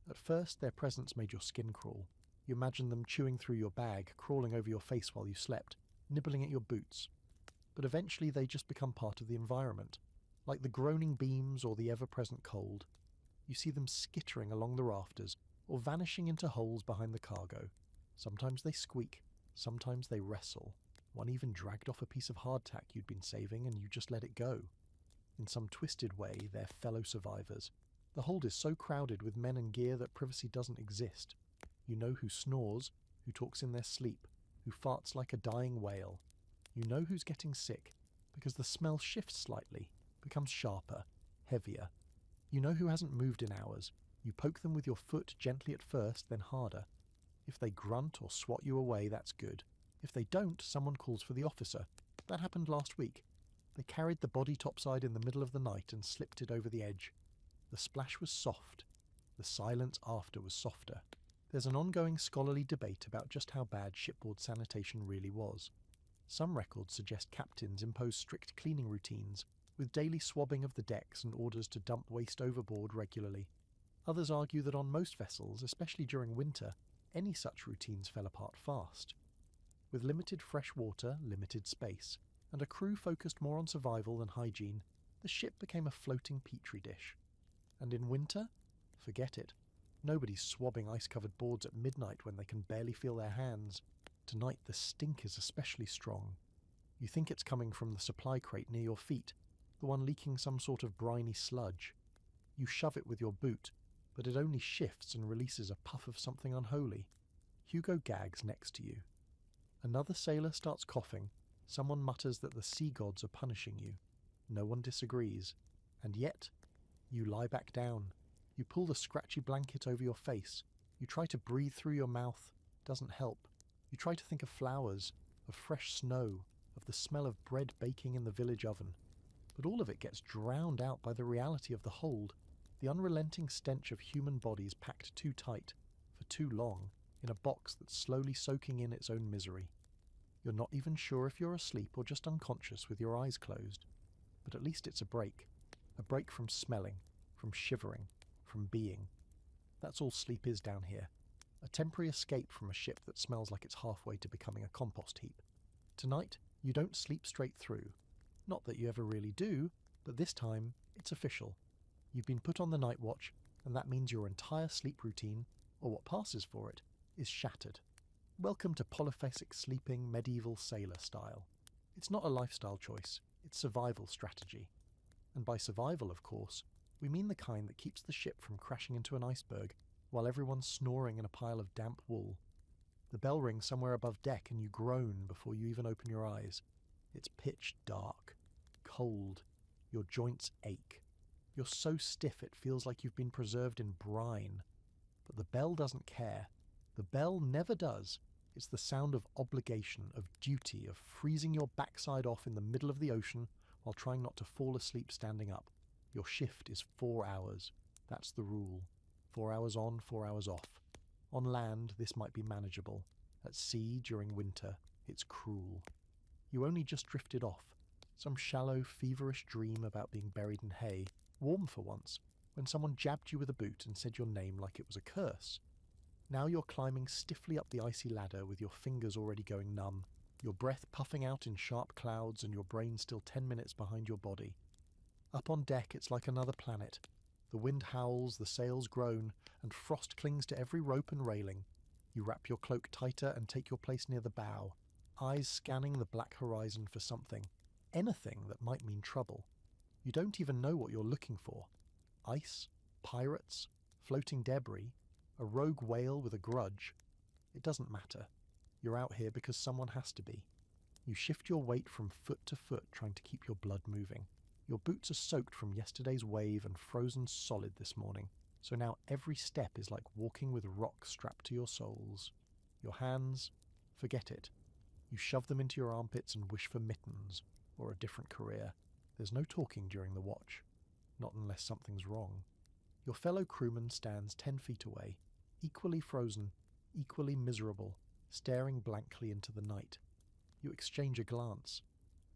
At first their presence made your skin crawl. You imagined them chewing through your bag, crawling over your face while you slept, nibbling at your boots. But eventually they just become part of the environment. Like the groaning beams or the ever-present cold. You see them skittering along the rafters, or vanishing into holes behind the cargo. Sometimes they squeak, sometimes they wrestle. One even dragged off a piece of hardtack you'd been saving and you just let it go. In some twisted way, they're fellow survivors. The hold is so crowded with men and gear that privacy doesn't exist. You know who snores, who talks in their sleep, who farts like a dying whale. You know who's getting sick, because the smell shifts slightly, becomes sharper, heavier. You know who hasn't moved in hours. You poke them with your foot gently at first, then harder. If they grunt or swat you away, that's good. If they don't, someone calls for the officer. That happened last week. They carried the body topside in the middle of the night and slipped it over the edge. The splash was soft. The silence after was softer. There's an ongoing scholarly debate about just how bad shipboard sanitation really was. Some records suggest captains impose strict cleaning routines, with daily swabbing of the decks and orders to dump waste overboard regularly. Others argue that on most vessels, especially during winter, any such routines fell apart fast. With limited fresh water, limited space, and a crew focused more on survival than hygiene, the ship became a floating petri dish. And in winter? Forget it. Nobody's swabbing ice-covered boards at midnight when they can barely feel their hands. Tonight the stink is especially strong. You think it's coming from the supply crate near your feet, the one leaking some sort of briny sludge. You shove it with your boot, but it only shifts and releases a puff of something unholy. Hugo gags next to you. Another sailor starts coughing. Someone mutters that the sea gods are punishing you. No one disagrees. And yet, you lie back down. You pull the scratchy blanket over your face. You try to breathe through your mouth. Doesn't help. You try to think of flowers, of fresh snow, of the smell of bread baking in the village oven. But all of it gets drowned out by the reality of the hold, the unrelenting stench of human bodies packed too tight, for too long, in a box that's slowly soaking in its own misery. You're not even sure if you're asleep or just unconscious with your eyes closed. But at least it's a break from smelling, from shivering, from being. That's all sleep is down here. A temporary escape from a ship that smells like it's halfway to becoming a compost heap. Tonight, you don't sleep straight through. Not that you ever really do, but this time, it's official. You've been put on the night watch, and that means your entire sleep routine, or what passes for it, is shattered. Welcome to polyphasic sleeping medieval sailor style. It's not a lifestyle choice, it's survival strategy. And by survival, of course, we mean the kind that keeps the ship from crashing into an iceberg while everyone's snoring in a pile of damp wool. The bell rings somewhere above deck and you groan before you even open your eyes. It's pitch dark, cold, your joints ache. You're so stiff it feels like you've been preserved in brine. But the bell doesn't care. The bell never does. It's the sound of obligation, of duty, of freezing your backside off in the middle of the ocean while trying not to fall asleep standing up. Your shift is 4 hours. That's the rule. 4 hours on, 4 hours off. On land, this might be manageable. At sea, during winter, it's cruel. You only just drifted off. Some shallow, feverish dream about being buried in hay, warm for once, when someone jabbed you with a boot and said your name like it was a curse. Now you're climbing stiffly up the icy ladder with your fingers already going numb, your breath puffing out in sharp clouds and your brain still 10 minutes behind your body. Up on deck, it's like another planet. The wind howls, the sails groan, and frost clings to every rope and railing. You wrap your cloak tighter and take your place near the bow, eyes scanning the black horizon for something, anything that might mean trouble. You don't even know what you're looking for. Ice? Pirates? Floating debris? A rogue whale with a grudge? It doesn't matter. You're out here because someone has to be. You shift your weight from foot to foot, trying to keep your blood moving. Your boots are soaked from yesterday's wave and frozen solid this morning, so now every step is like walking with rocks strapped to your soles. Your hands? Forget it. You shove them into your armpits and wish for mittens, or a different career. There's no talking during the watch. Not unless something's wrong. Your fellow crewman stands 10 feet away, equally frozen, equally miserable, staring blankly into the night. You exchange a glance.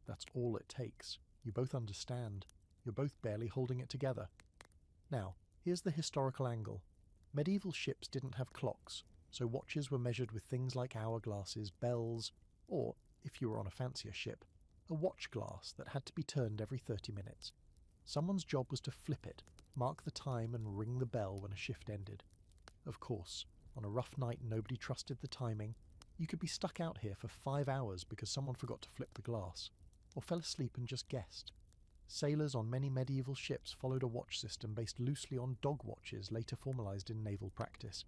That's all it takes. You both understand. You're both barely holding it together. Now, here's the historical angle. Medieval ships didn't have clocks, so watches were measured with things like hourglasses, bells, or, if you were on a fancier ship, a watch glass that had to be turned every 30 minutes. Someone's job was to flip it, mark the time and ring the bell when a shift ended. Of course, on a rough night nobody trusted the timing. You could be stuck out here for 5 hours because someone forgot to flip the glass, or fell asleep and just guessed. Sailors on many medieval ships followed a watch system based loosely on dog watches later formalized in naval practice.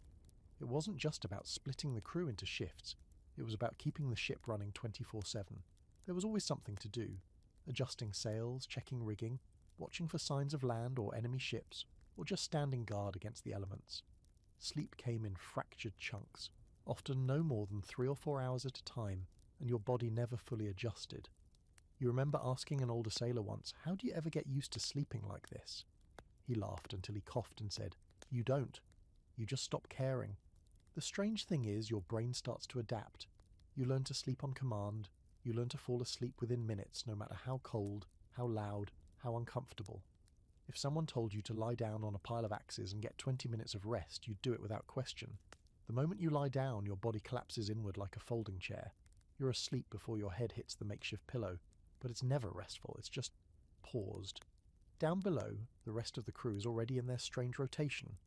It wasn't just about splitting the crew into shifts, it was about keeping the ship running 24/7. There was always something to do, adjusting sails, checking rigging, watching for signs of land or enemy ships, or just standing guard against the elements. Sleep came in fractured chunks, often no more than 3 or 4 hours at a time, and your body never fully adjusted. You remember asking an older sailor once, "How do you ever get used to sleeping like this?" He laughed until he coughed and said, "You don't. You just stop caring. The strange thing is your brain starts to adapt. You learn to sleep on command. You learn to fall asleep within minutes, no matter how cold, how loud, how uncomfortable. If someone told you to lie down on a pile of axes and get 20 minutes of rest, you'd do it without question. The moment you lie down, your body collapses inward like a folding chair. You're asleep before your head hits the makeshift pillow, but it's never restful, it's just paused. Down below, the rest of the crew is already in their strange rotation.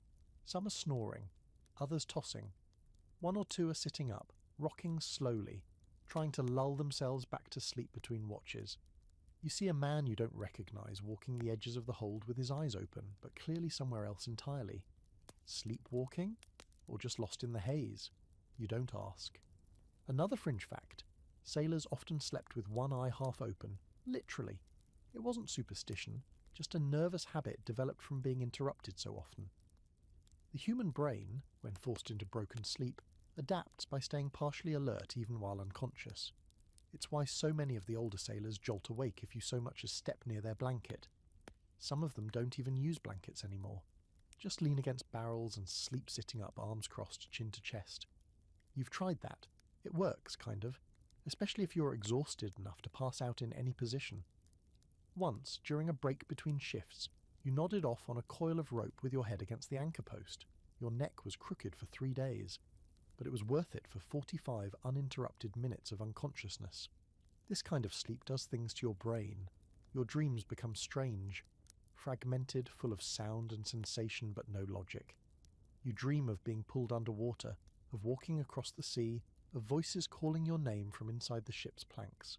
Some are snoring, others tossing. 1 or 2 are sitting up, rocking slowly, trying to lull themselves back to sleep between watches. You see a man you don't recognize walking the edges of the hold with his eyes open, but clearly somewhere else entirely. Sleepwalking? Or just lost in the haze? You don't ask. Another fringe fact. Sailors often slept with one eye half open, literally. It wasn't superstition, just a nervous habit developed from being interrupted so often. The human brain, when forced into broken sleep, adapts by staying partially alert even while unconscious. It's why so many of the older sailors jolt awake if you so much as step near their blanket. Some of them don't even use blankets anymore. Just lean against barrels and sleep sitting up, arms crossed, chin to chest. You've tried that. It works, kind of. Especially if you're exhausted enough to pass out in any position. Once, during a break between shifts, you nodded off on a coil of rope with your head against the anchor post. Your neck was crooked for 3 days, but it was worth it for 45 uninterrupted minutes of unconsciousness. This kind of sleep does things to your brain. Your dreams become strange, fragmented, full of sound and sensation but no logic. You dream of being pulled underwater, of walking across the sea, of voices calling your name from inside the ship's planks.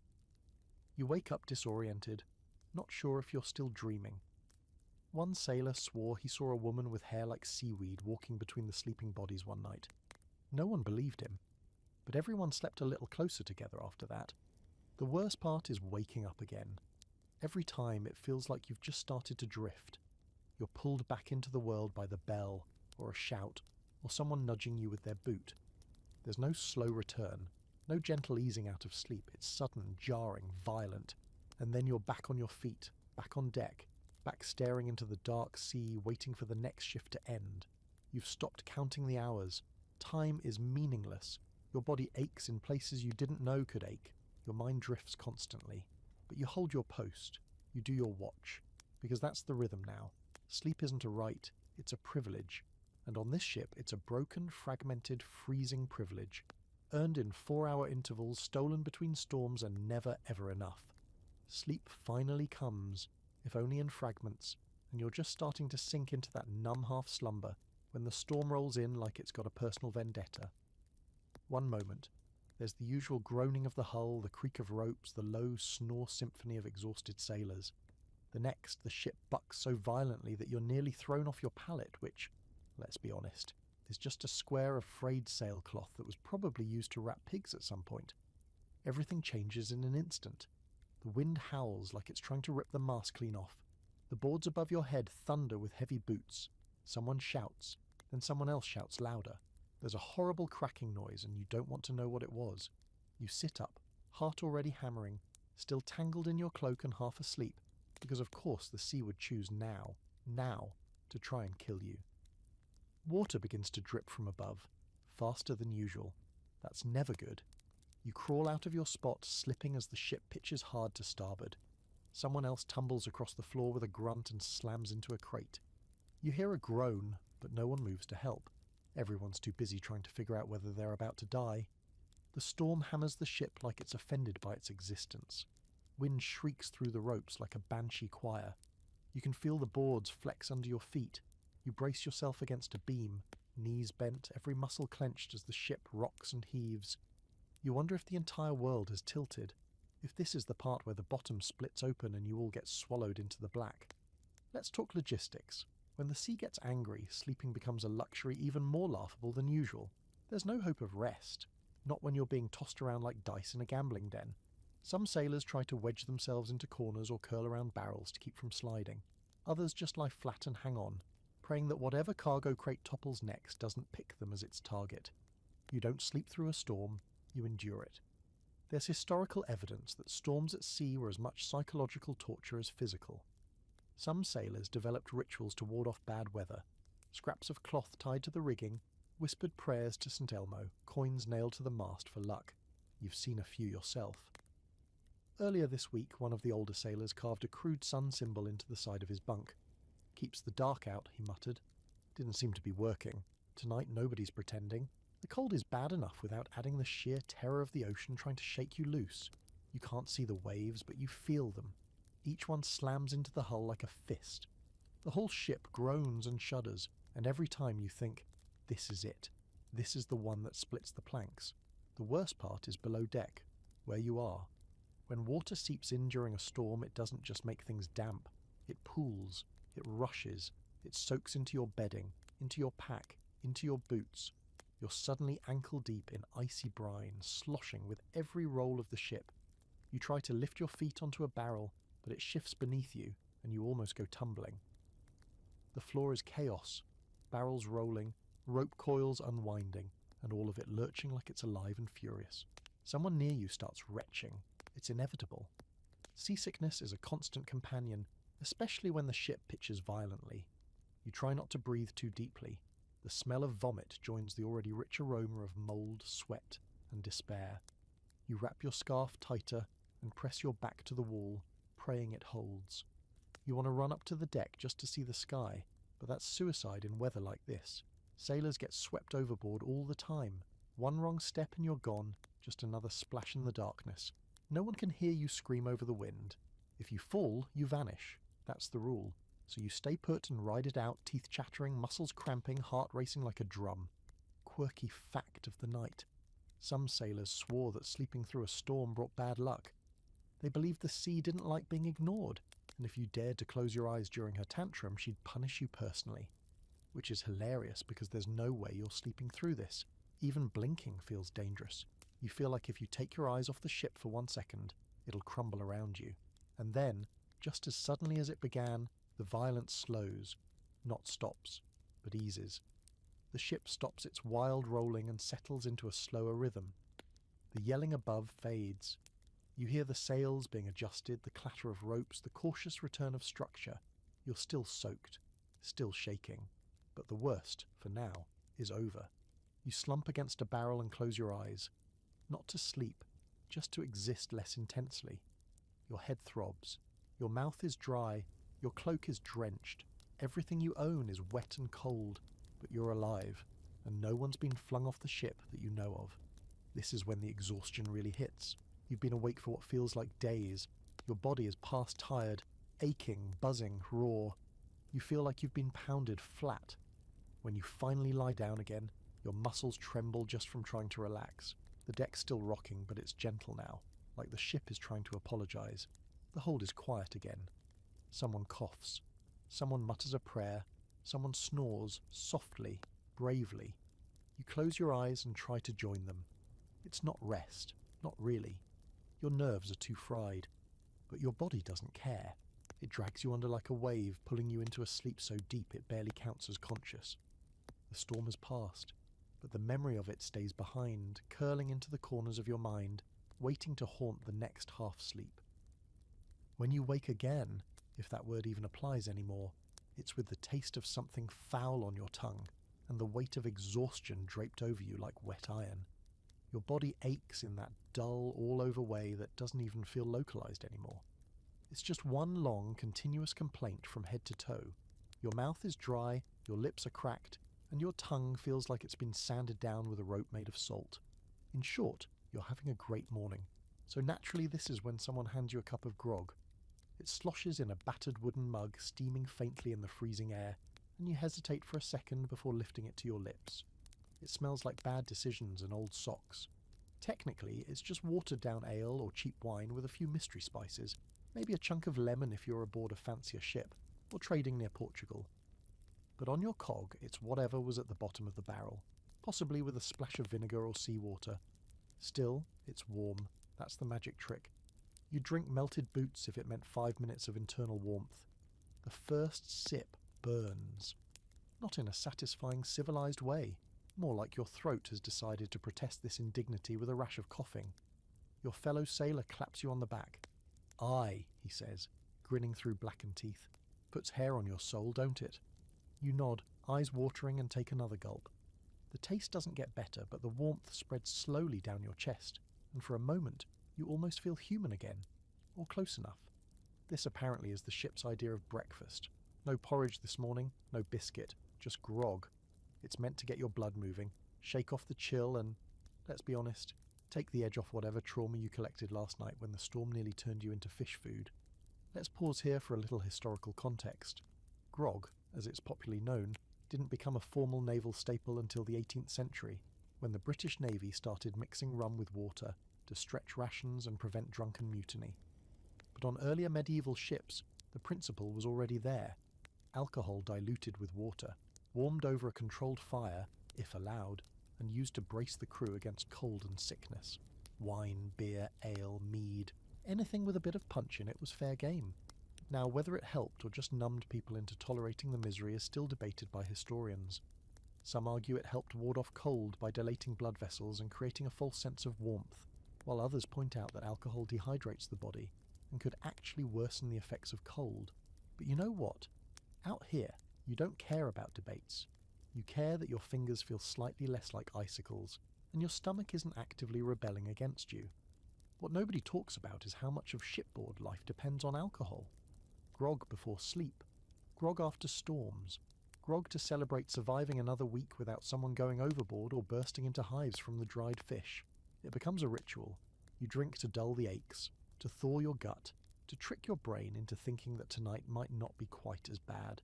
You wake up disoriented, not sure if you're still dreaming. One sailor swore he saw a woman with hair like seaweed walking between the sleeping bodies one night. No one believed him, but everyone slept a little closer together after that. The worst part is waking up again. Every time it feels like you've just started to drift. You're pulled back into the world by the bell, or a shout, or someone nudging you with their boot. There's no slow return, no gentle easing out of sleep. It's sudden, jarring, violent, and then you're back on your feet, back on deck, back staring into the dark sea, waiting for the next shift to end. You've stopped counting the hours. Time is meaningless. Your body aches in places you didn't know could ache. Your mind drifts constantly. But you hold your post. You do your watch. Because that's the rhythm now. Sleep isn't a right, it's a privilege. And on this ship, it's a broken, fragmented, freezing privilege. Earned in 4-hour intervals, stolen between storms, and never ever enough. Sleep finally comes, if only in fragments, and you're just starting to sink into that numb half-slumber when the storm rolls in like it's got a personal vendetta. One moment, there's the usual groaning of the hull, the creak of ropes, the low snore symphony of exhausted sailors. The next, the ship bucks so violently that you're nearly thrown off your pallet, which, let's be honest, is just a square of frayed sailcloth that was probably used to wrap pigs at some point. Everything changes in an instant. The wind howls like it's trying to rip the mast clean off. The boards above your head thunder with heavy boots. Someone shouts, then someone else shouts louder. There's a horrible cracking noise and you don't want to know what it was. You sit up, heart already hammering, still tangled in your cloak and half asleep, because of course the sea would choose now, to try and kill you. Water begins to drip from above, faster than usual. That's never good. You crawl out of your spot, slipping as the ship pitches hard to starboard. Someone else tumbles across the floor with a grunt and slams into a crate. You hear a groan, but no one moves to help. Everyone's too busy trying to figure out whether they're about to die. The storm hammers the ship like it's offended by its existence. Wind shrieks through the ropes like a banshee choir. You can feel the boards flex under your feet. You brace yourself against a beam, knees bent, every muscle clenched as the ship rocks and heaves. You wonder if the entire world has tilted, if this is the part where the bottom splits open and you all get swallowed into the black. Let's talk logistics. When the sea gets angry, sleeping becomes a luxury even more laughable than usual. There's no hope of rest, not when you're being tossed around like dice in a gambling den. Some sailors try to wedge themselves into corners or curl around barrels to keep from sliding. Others just lie flat and hang on, praying that whatever cargo crate topples next doesn't pick them as its target. You don't sleep through a storm, you endure it. There's historical evidence that storms at sea were as much psychological torture as physical. Some sailors developed rituals to ward off bad weather. Scraps of cloth tied to the rigging, whispered prayers to St. Elmo, coins nailed to the mast for luck. You've seen a few yourself. Earlier this week, one of the older sailors carved a crude sun symbol into the side of his bunk. "Keeps the dark out," he muttered. Didn't seem to be working. Tonight nobody's pretending. The cold is bad enough without adding the sheer terror of the ocean trying to shake you loose. You can't see the waves, but you feel them. Each one slams into the hull like a fist. The whole ship groans and shudders, and every time you think, this is it. This is the one that splits the planks. The worst part is below deck, where you are. When water seeps in during a storm, it doesn't just make things damp. It pools, it rushes, it soaks into your bedding, into your pack, into your boots. You're suddenly ankle deep in icy brine, sloshing with every roll of the ship. You try to lift your feet onto a barrel, but it shifts beneath you, and you almost go tumbling. The floor is chaos, barrels rolling, rope coils unwinding, and all of it lurching like it's alive and furious. Someone near you starts retching. It's inevitable. Seasickness is a constant companion, especially when the ship pitches violently. You try not to breathe too deeply. The smell of vomit joins the already rich aroma of mould, sweat, and despair. You wrap your scarf tighter and press your back to the wall, praying it holds. You want to run up to the deck just to see the sky, but that's suicide in weather like this. Sailors get swept overboard all the time. One wrong step and you're gone, just another splash in the darkness. No one can hear you scream over the wind. If you fall, you vanish. That's the rule. So you stay put and ride it out, teeth chattering, muscles cramping, heart racing like a drum. Quirky fact of the night. Some sailors swore that sleeping through a storm brought bad luck. They believed the sea didn't like being ignored, and if you dared to close your eyes during her tantrum, she'd punish you personally. Which is hilarious because there's no way you're sleeping through this. Even blinking feels dangerous. You feel like if you take your eyes off the ship for 1 second, it'll crumble around you. And then, just as suddenly as it began, the violence slows, not stops, but eases. The ship stops its wild rolling and settles into a slower rhythm. The yelling above fades. You hear the sails being adjusted, the clatter of ropes, the cautious return of structure. You're still soaked, still shaking. But the worst, for now, is over. You slump against a barrel and close your eyes. Not to sleep, just to exist less intensely. Your head throbs. Your mouth is dry. Your cloak is drenched. Everything you own is wet and cold, but you're alive, and no one's been flung off the ship that you know of. This is when the exhaustion really hits. You've been awake for what feels like days. Your body is past tired, aching, buzzing, raw. You feel like you've been pounded flat. When you finally lie down again, your muscles tremble just from trying to relax. The deck's still rocking, but it's gentle now, like the ship is trying to apologize. The hold is quiet again. Someone coughs. Someone mutters a prayer. Someone snores, softly, bravely. You close your eyes and try to join them. It's not rest, not really. Your nerves are too fried. But your body doesn't care. It drags you under like a wave, pulling you into a sleep so deep it barely counts as conscious. The storm has passed, but the memory of it stays behind, curling into the corners of your mind, waiting to haunt the next half-sleep. When you wake again, if that word even applies anymore, it's with the taste of something foul on your tongue, and the weight of exhaustion draped over you like wet iron. Your body aches in that dull, all-over way that doesn't even feel localized anymore. It's just one long, continuous complaint from head to toe. Your mouth is dry, your lips are cracked, and your tongue feels like it's been sanded down with a rope made of salt. In short, you're having a great morning. So naturally this is when someone hands you a cup of grog. It sloshes in a battered wooden mug, steaming faintly in the freezing air, and you hesitate for a second before lifting it to your lips. It smells like bad decisions and old socks. Technically, it's just watered-down ale or cheap wine with a few mystery spices, maybe a chunk of lemon if you're aboard a fancier ship, or trading near Portugal. But on your cog, it's whatever was at the bottom of the barrel, possibly with a splash of vinegar or seawater. Still, it's warm. That's the magic trick. You'd drink melted boots if it meant 5 minutes of internal warmth. The first sip burns. Not in a satisfying, civilized way. More like your throat has decided to protest this indignity with a rash of coughing. Your fellow sailor claps you on the back. "Aye," he says, grinning through blackened teeth. "Puts hair on your soul, don't it?" You nod, eyes watering, and take another gulp. The taste doesn't get better, but the warmth spreads slowly down your chest, and for a moment you almost feel human again, or close enough. This apparently is the ship's idea of breakfast. No porridge this morning, no biscuit, just grog. It's meant to get your blood moving, shake off the chill, and, let's be honest, take the edge off whatever trauma you collected last night when the storm nearly turned you into fish food. Let's pause here for a little historical context. Grog, as it's popularly known, didn't become a formal naval staple until the 18th century, when the British Navy started mixing rum with water to stretch rations and prevent drunken mutiny. But on earlier medieval ships, the principle was already there. Alcohol diluted with water, warmed over a controlled fire, if allowed, and used to brace the crew against cold and sickness. Wine, beer, ale, mead, anything with a bit of punch in it was fair game. Now, whether it helped or just numbed people into tolerating the misery is still debated by historians. Some argue it helped ward off cold by dilating blood vessels and creating a false sense of warmth, while others point out that alcohol dehydrates the body and could actually worsen the effects of cold. But you know what? Out here, you don't care about debates. You care that your fingers feel slightly less like icicles, and your stomach isn't actively rebelling against you. What nobody talks about is how much of shipboard life depends on alcohol. Grog before sleep, grog after storms, grog to celebrate surviving another week without someone going overboard or bursting into hives from the dried fish. It becomes a ritual. You drink to dull the aches, to thaw your gut, to trick your brain into thinking that tonight might not be quite as bad.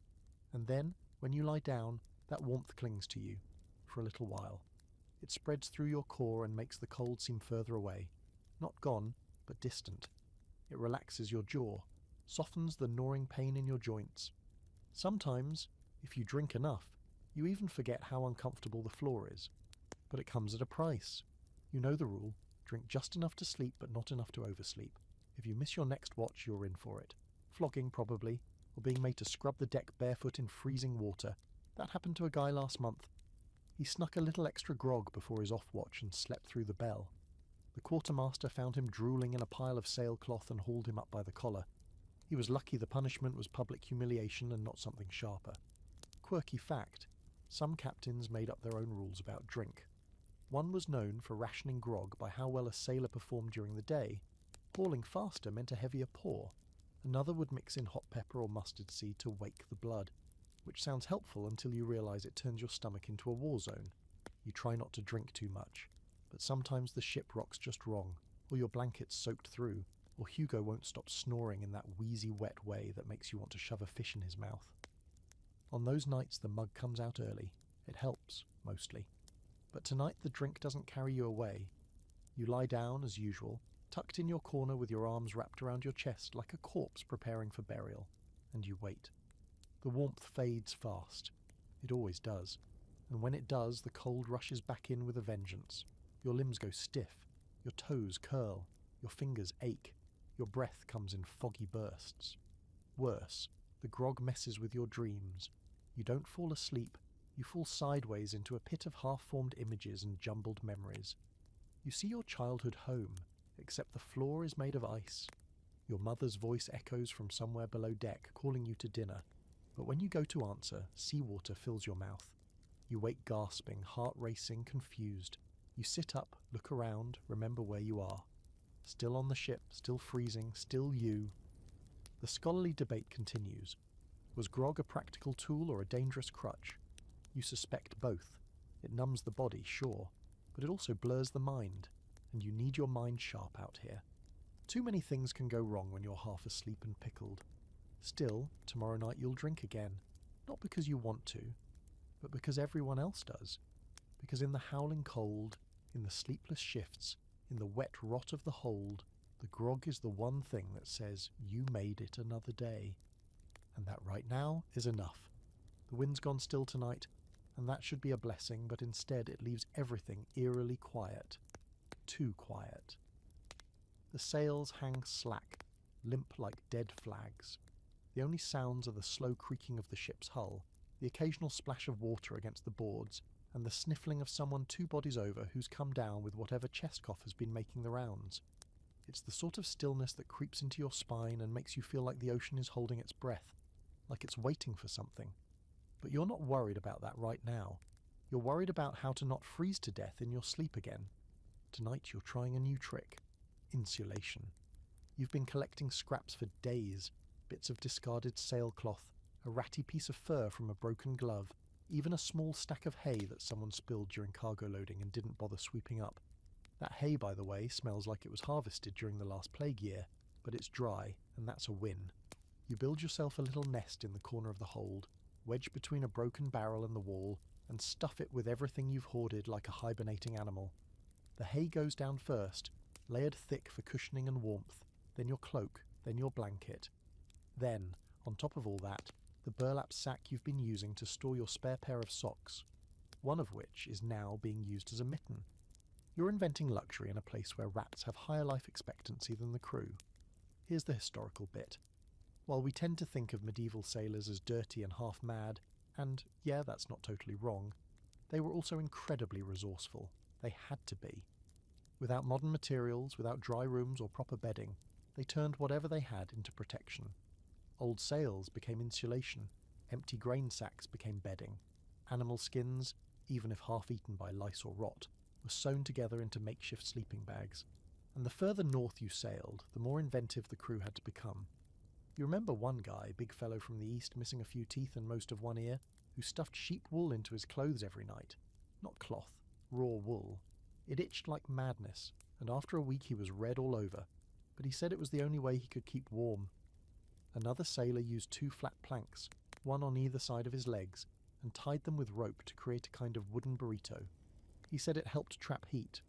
And then, when you lie down, that warmth clings to you, for a little while. It spreads through your core and makes the cold seem further away. Not gone, but distant. It relaxes your jaw, softens the gnawing pain in your joints. Sometimes, if you drink enough, you even forget how uncomfortable the floor is. But it comes at a price. You know the rule. Drink just enough to sleep, but not enough to oversleep. If you miss your next watch, you're in for it. Flogging, probably, or being made to scrub the deck barefoot in freezing water. That happened to a guy last month. He snuck a little extra grog before his off-watch and slept through the bell. The quartermaster found him drooling in a pile of sailcloth and hauled him up by the collar. He was lucky the punishment was public humiliation and not something sharper. Quirky fact, Some captains made up their own rules about drink. One was known for rationing grog by how well a sailor performed during the day. Hauling faster meant a heavier pour. Another would mix in hot pepper or mustard seed to wake the blood, which sounds helpful until you realise it turns your stomach into a war zone. You try not to drink too much, but sometimes the ship rocks just wrong, or your blanket's soaked through, or Hugo won't stop snoring in that wheezy wet way that makes you want to shove a fish in his mouth. On those nights the mug comes out early. It helps, mostly. But tonight the drink doesn't carry you away. You lie down as usual, tucked in your corner with your arms wrapped around your chest like a corpse preparing for burial, and you wait. The warmth fades fast. It always does. And when it does, the cold rushes back in with a vengeance. Your limbs go stiff, your toes curl, your fingers ache, your breath comes in foggy bursts. Worse, the grog messes with your dreams. You don't fall asleep, you fall sideways into a pit of half-formed images and jumbled memories. You see your childhood home, except the floor is made of ice. Your mother's voice echoes from somewhere below deck, calling you to dinner. But when you go to answer, seawater fills your mouth. You wake gasping, heart racing, confused. You sit up, look around, remember where you are. Still on the ship, still freezing, still you. The scholarly debate continues. Was grog a practical tool or a dangerous crutch? You suspect both. It numbs the body, sure, but it also blurs the mind, and you need your mind sharp out here. Too many things can go wrong when you're half asleep and pickled. Still, tomorrow night you'll drink again, not because you want to, but because everyone else does. Because in the howling cold, in the sleepless shifts, in the wet rot of the hold, the grog is the one thing that says you made it another day. And that right now is enough. The wind's gone still tonight, and that should be a blessing, but instead it leaves everything eerily quiet. Too quiet. The sails hang slack, limp like dead flags. The only sounds are the slow creaking of the ship's hull, the occasional splash of water against the boards, and the sniffling of someone 2 bodies over who's come down with whatever chest cough has been making the rounds. It's the sort of stillness that creeps into your spine and makes you feel like the ocean is holding its breath, like it's waiting for something. But you're not worried about that right now. You're worried about how to not freeze to death in your sleep again. Tonight you're trying a new trick. Insulation. You've been collecting scraps for days, bits of discarded sailcloth, a ratty piece of fur from a broken glove, even a small stack of hay that someone spilled during cargo loading and didn't bother sweeping up. That hay, by the way, smells like it was harvested during the last plague year, but it's dry, and that's a win. You build yourself a little nest in the corner of the hold, wedge between a broken barrel and the wall, and stuff it with everything you've hoarded like a hibernating animal. The hay goes down first, layered thick for cushioning and warmth, then your cloak, then your blanket. Then, on top of all that, the burlap sack you've been using to store your spare pair of socks, one of which is now being used as a mitten. You're inventing luxury in a place where rats have higher life expectancy than the crew. Here's the historical bit. While we tend to think of medieval sailors as dirty and half mad, and yeah, that's not totally wrong, they were also incredibly resourceful. They had to be. Without modern materials, without dry rooms or proper bedding, they turned whatever they had into protection. Old sails became insulation, empty grain sacks became bedding. Animal skins, even if half-eaten by lice or rot, were sewn together into makeshift sleeping bags. And the further north you sailed, the more inventive the crew had to become. You remember one guy, big fellow from the east missing a few teeth and most of one ear, who stuffed sheep wool into his clothes every night. Not cloth, raw wool. It itched like madness, and after a week he was red all over, but he said it was the only way he could keep warm. Another sailor used 2 flat planks, one on either side of his legs, and tied them with rope to create a kind of wooden burrito. He said it helped trap heat.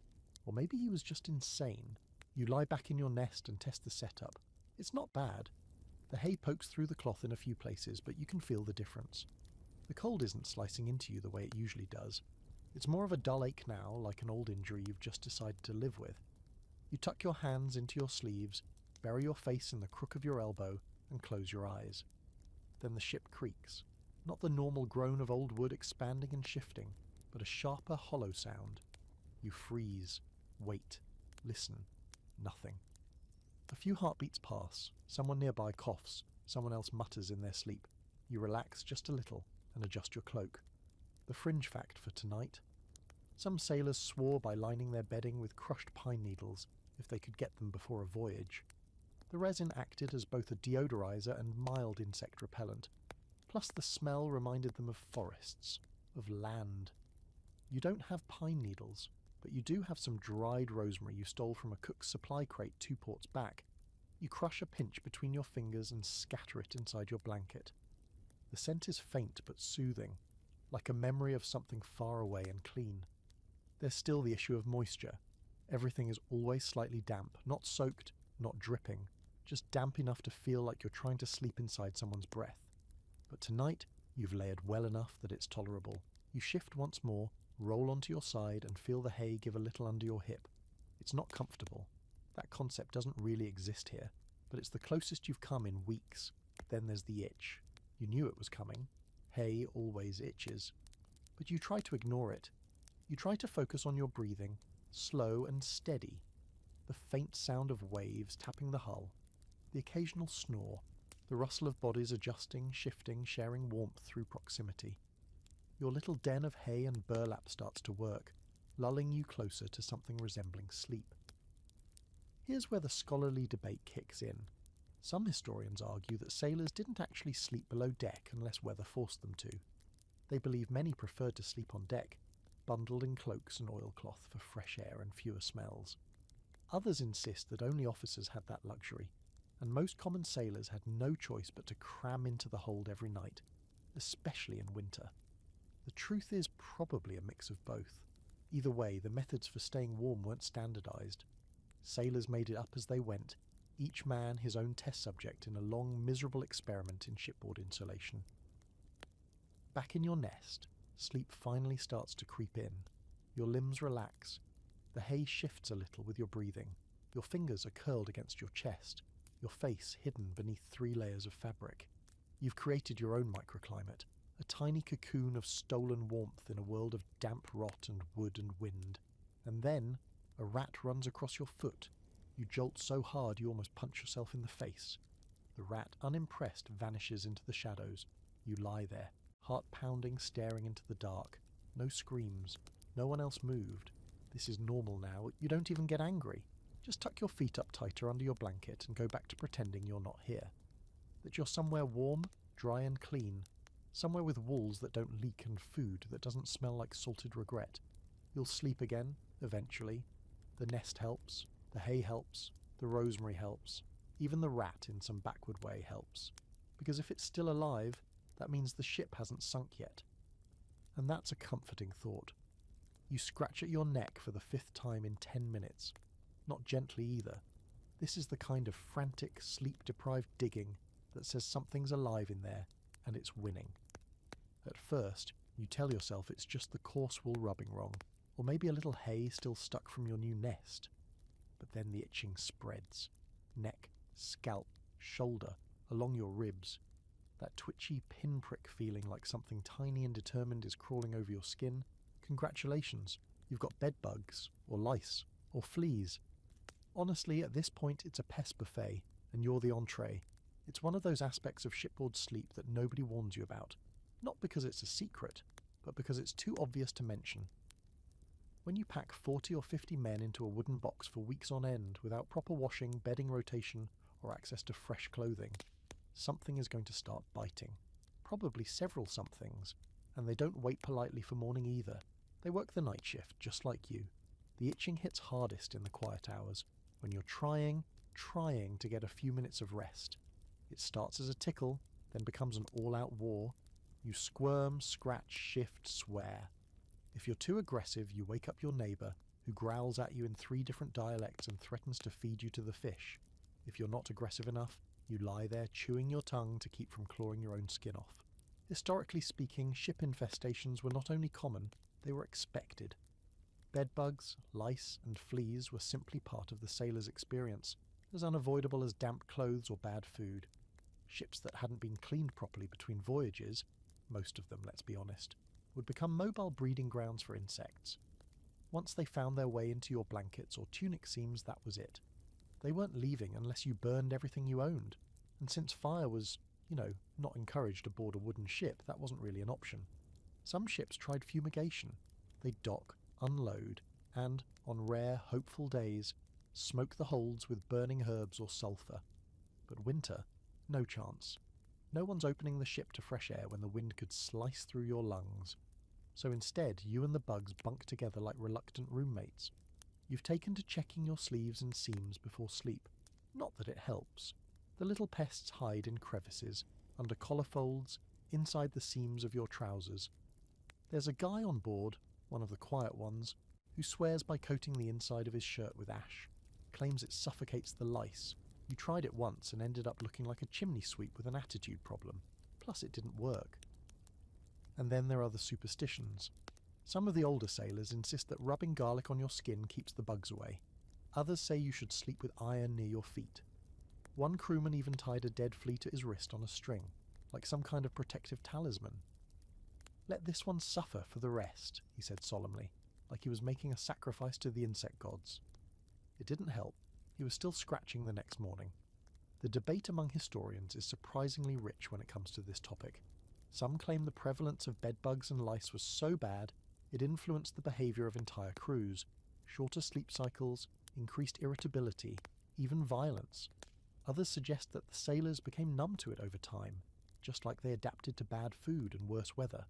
Or maybe he was just insane. You lie back in your nest and test the setup. It's not bad. The hay pokes through the cloth in a few places, but you can feel the difference. The cold isn't slicing into you the way it usually does. It's more of a dull ache now, like an old injury you've just decided to live with. You tuck your hands into your sleeves, bury your face in the crook of your elbow, and close your eyes. Then the ship creaks. Not the normal groan of old wood expanding and shifting, but a sharper, hollow sound. You freeze, wait, listen. Nothing. A few heartbeats pass. Someone nearby coughs. Someone else mutters in their sleep. You relax just a little and adjust your cloak. The fringe fact for tonight. Some sailors swore by lining their bedding with crushed pine needles if they could get them before a voyage. The resin acted as both a deodorizer and mild insect repellent, plus the smell reminded them of forests, of land. You don't have pine needles, but you do have some dried rosemary you stole from a cook's supply crate 2 ports back. You crush a pinch between your fingers and scatter it inside your blanket. The scent is faint but soothing, like a memory of something far away and clean. There's still the issue of moisture. Everything is always slightly damp, not soaked, not dripping, just damp enough to feel like you're trying to sleep inside someone's breath. But tonight, you've layered well enough that it's tolerable. You shift once more, roll onto your side and feel the hay give a little under your hip. It's not comfortable. That concept doesn't really exist here, but it's the closest you've come in weeks. Then there's the itch. You knew it was coming. Hay always itches. But you try to ignore it. You try to focus on your breathing, slow and steady. The faint sound of waves tapping the hull, the occasional snore, the rustle of bodies adjusting, shifting, sharing warmth through proximity. Your little den of hay and burlap starts to work, lulling you closer to something resembling sleep. Here's where the scholarly debate kicks in. Some historians argue that sailors didn't actually sleep below deck unless weather forced them to. They believe many preferred to sleep on deck, bundled in cloaks and oilcloth for fresh air and fewer smells. Others insist that only officers had that luxury, and most common sailors had no choice but to cram into the hold every night, especially in winter. The truth is probably a mix of both. Either way, the methods for staying warm weren't standardized. Sailors made it up as they went, each man his own test subject in a long, miserable experiment in shipboard insulation. Back in your nest, sleep finally starts to creep in. Your limbs relax. The hay shifts a little with your breathing. Your fingers are curled against your chest, your face hidden beneath 3 layers of fabric. You've created your own microclimate, a tiny cocoon of stolen warmth in a world of damp rot and wood and wind. And then, a rat runs across your foot. You jolt so hard you almost punch yourself in the face. The rat, unimpressed, vanishes into the shadows. You lie there, heart pounding, staring into the dark. No screams. No one else moved. This is normal now. You don't even get angry. Just tuck your feet up tighter under your blanket and go back to pretending you're not here. That you're somewhere warm, dry and clean. Somewhere with walls that don't leak and food that doesn't smell like salted regret. You'll sleep again, eventually. The nest helps. The hay helps. The rosemary helps. Even the rat in some backward way helps. Because if it's still alive, that means the ship hasn't sunk yet. And that's a comforting thought. You scratch at your neck for the 5th time in 10 minutes. Not gently either. This is the kind of frantic, sleep-deprived digging that says something's alive in there, and it's winning. At first, you tell yourself it's just the coarse wool rubbing wrong, or maybe a little hay still stuck from your new nest. But then the itching spreads. Neck, scalp, shoulder, along your ribs. That twitchy pinprick feeling like something tiny and determined is crawling over your skin. Congratulations, you've got bed bugs, or lice, or fleas. Honestly, at this point it's a pest buffet, and you're the entree. It's one of those aspects of shipboard sleep that nobody warns you about. Not because it's a secret, but because it's too obvious to mention. When you pack 40 or 50 men into a wooden box for weeks on end without proper washing, bedding rotation, or access to fresh clothing, something is going to start biting. Probably several somethings, and they don't wait politely for morning either. They work the night shift, just like you. The itching hits hardest in the quiet hours, when you're trying to get a few minutes of rest. It starts as a tickle, then becomes an all-out war. You squirm, scratch, shift, swear. If you're too aggressive, you wake up your neighbour, who growls at you in 3 different dialects and threatens to feed you to the fish. If you're not aggressive enough, you lie there chewing your tongue to keep from clawing your own skin off. Historically speaking, ship infestations were not only common, they were expected. Bedbugs, lice, and fleas were simply part of the sailor's experience, as unavoidable as damp clothes or bad food. Ships that hadn't been cleaned properly between voyages, most of them, let's be honest, would become mobile breeding grounds for insects. Once they found their way into your blankets or tunic seams, that was it. They weren't leaving unless you burned everything you owned, and since fire was, not encouraged aboard a wooden ship, that wasn't really an option. Some ships tried fumigation. They'd dock, unload, and, on rare, hopeful days, smoke the holds with burning herbs or sulphur. But winter, no chance. No one's opening the ship to fresh air when the wind could slice through your lungs. So instead, you and the bugs bunk together like reluctant roommates. You've taken to checking your sleeves and seams before sleep. Not that it helps. The little pests hide in crevices, under collar folds, inside the seams of your trousers. There's a guy on board, one of the quiet ones, who swears by coating the inside of his shirt with ash, claims it suffocates the lice. You tried it once and ended up looking like a chimney sweep with an attitude problem. Plus it didn't work. And then there are the superstitions. Some of the older sailors insist that rubbing garlic on your skin keeps the bugs away. Others say you should sleep with iron near your feet. One crewman even tied a dead flea to his wrist on a string, like some kind of protective talisman. "Let this one suffer for the rest," he said solemnly, like he was making a sacrifice to the insect gods. It didn't help. He was still scratching the next morning. The debate among historians is surprisingly rich when it comes to this topic. Some claim the prevalence of bedbugs and lice was so bad it influenced the behaviour of entire crews, shorter sleep cycles, increased irritability, even violence. Others suggest that the sailors became numb to it over time, just like they adapted to bad food and worse weather.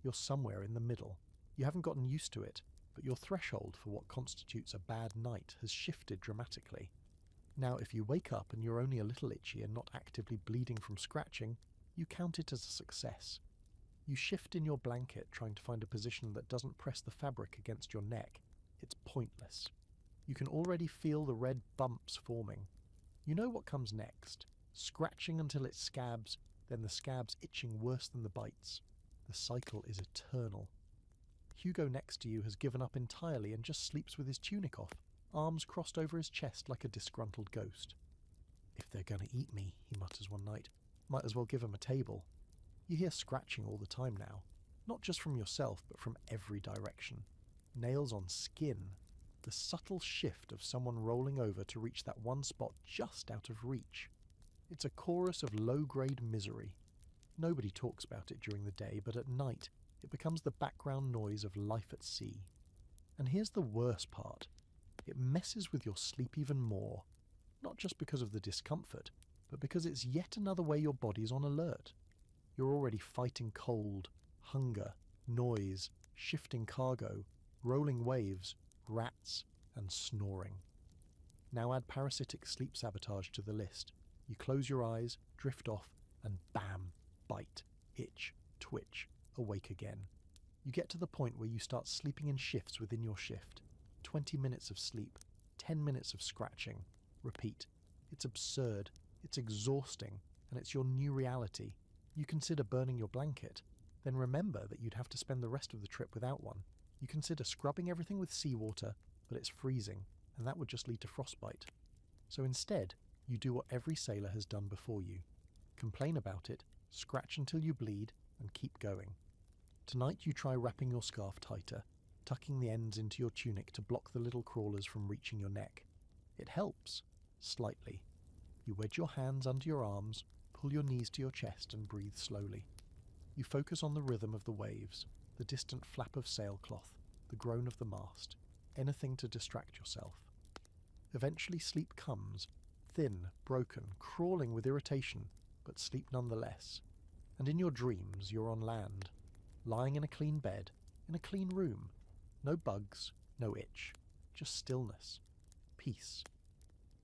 You're somewhere in the middle. You haven't gotten used to it, but your threshold for what constitutes a bad night has shifted dramatically. Now, if you wake up and you're only a little itchy and not actively bleeding from scratching, you count it as a success. You shift in your blanket trying to find a position that doesn't press the fabric against your neck. It's pointless. You can already feel the red bumps forming. You know what comes next. Scratching until it scabs, then the scabs itching worse than the bites. The cycle is eternal. Hugo next to you has given up entirely and just sleeps with his tunic off, arms crossed over his chest like a disgruntled ghost. "If they're going to eat me," he mutters one night, "might as well give 'em a table." You hear scratching all the time now, not just from yourself but from every direction. Nails on skin. The subtle shift of someone rolling over to reach that one spot just out of reach. It's a chorus of low-grade misery. Nobody talks about it during the day, but at night it becomes the background noise of life at sea. And here's the worst part. It messes with your sleep even more. Not just because of the discomfort, but because it's yet another way your body's on alert. You're already fighting cold, hunger, noise, shifting cargo, rolling waves, rats, and snoring. Now add parasitic sleep sabotage to the list. You close your eyes, drift off, and bam, bite, itch, twitch, awake again. You get to the point where you start sleeping in shifts within your shift. 20 minutes of sleep, 10 minutes of scratching. Repeat. It's absurd, it's exhausting, and it's your new reality. You consider burning your blanket, then remember that you'd have to spend the rest of the trip without one. You consider scrubbing everything with seawater, but it's freezing, and that would just lead to frostbite. So instead, you do what every sailor has done before you. Complain about it, scratch until you bleed, and keep going. Tonight you try wrapping your scarf tighter, tucking the ends into your tunic to block the little crawlers from reaching your neck. It helps, slightly. You wedge your hands under your arms, pull your knees to your chest and breathe slowly. You focus on the rhythm of the waves, the distant flap of sailcloth, the groan of the mast, anything to distract yourself. Eventually sleep comes, thin, broken, crawling with irritation, but sleep nonetheless. And in your dreams you're on land, lying in a clean bed, in a clean room. No bugs, no itch, just stillness, peace.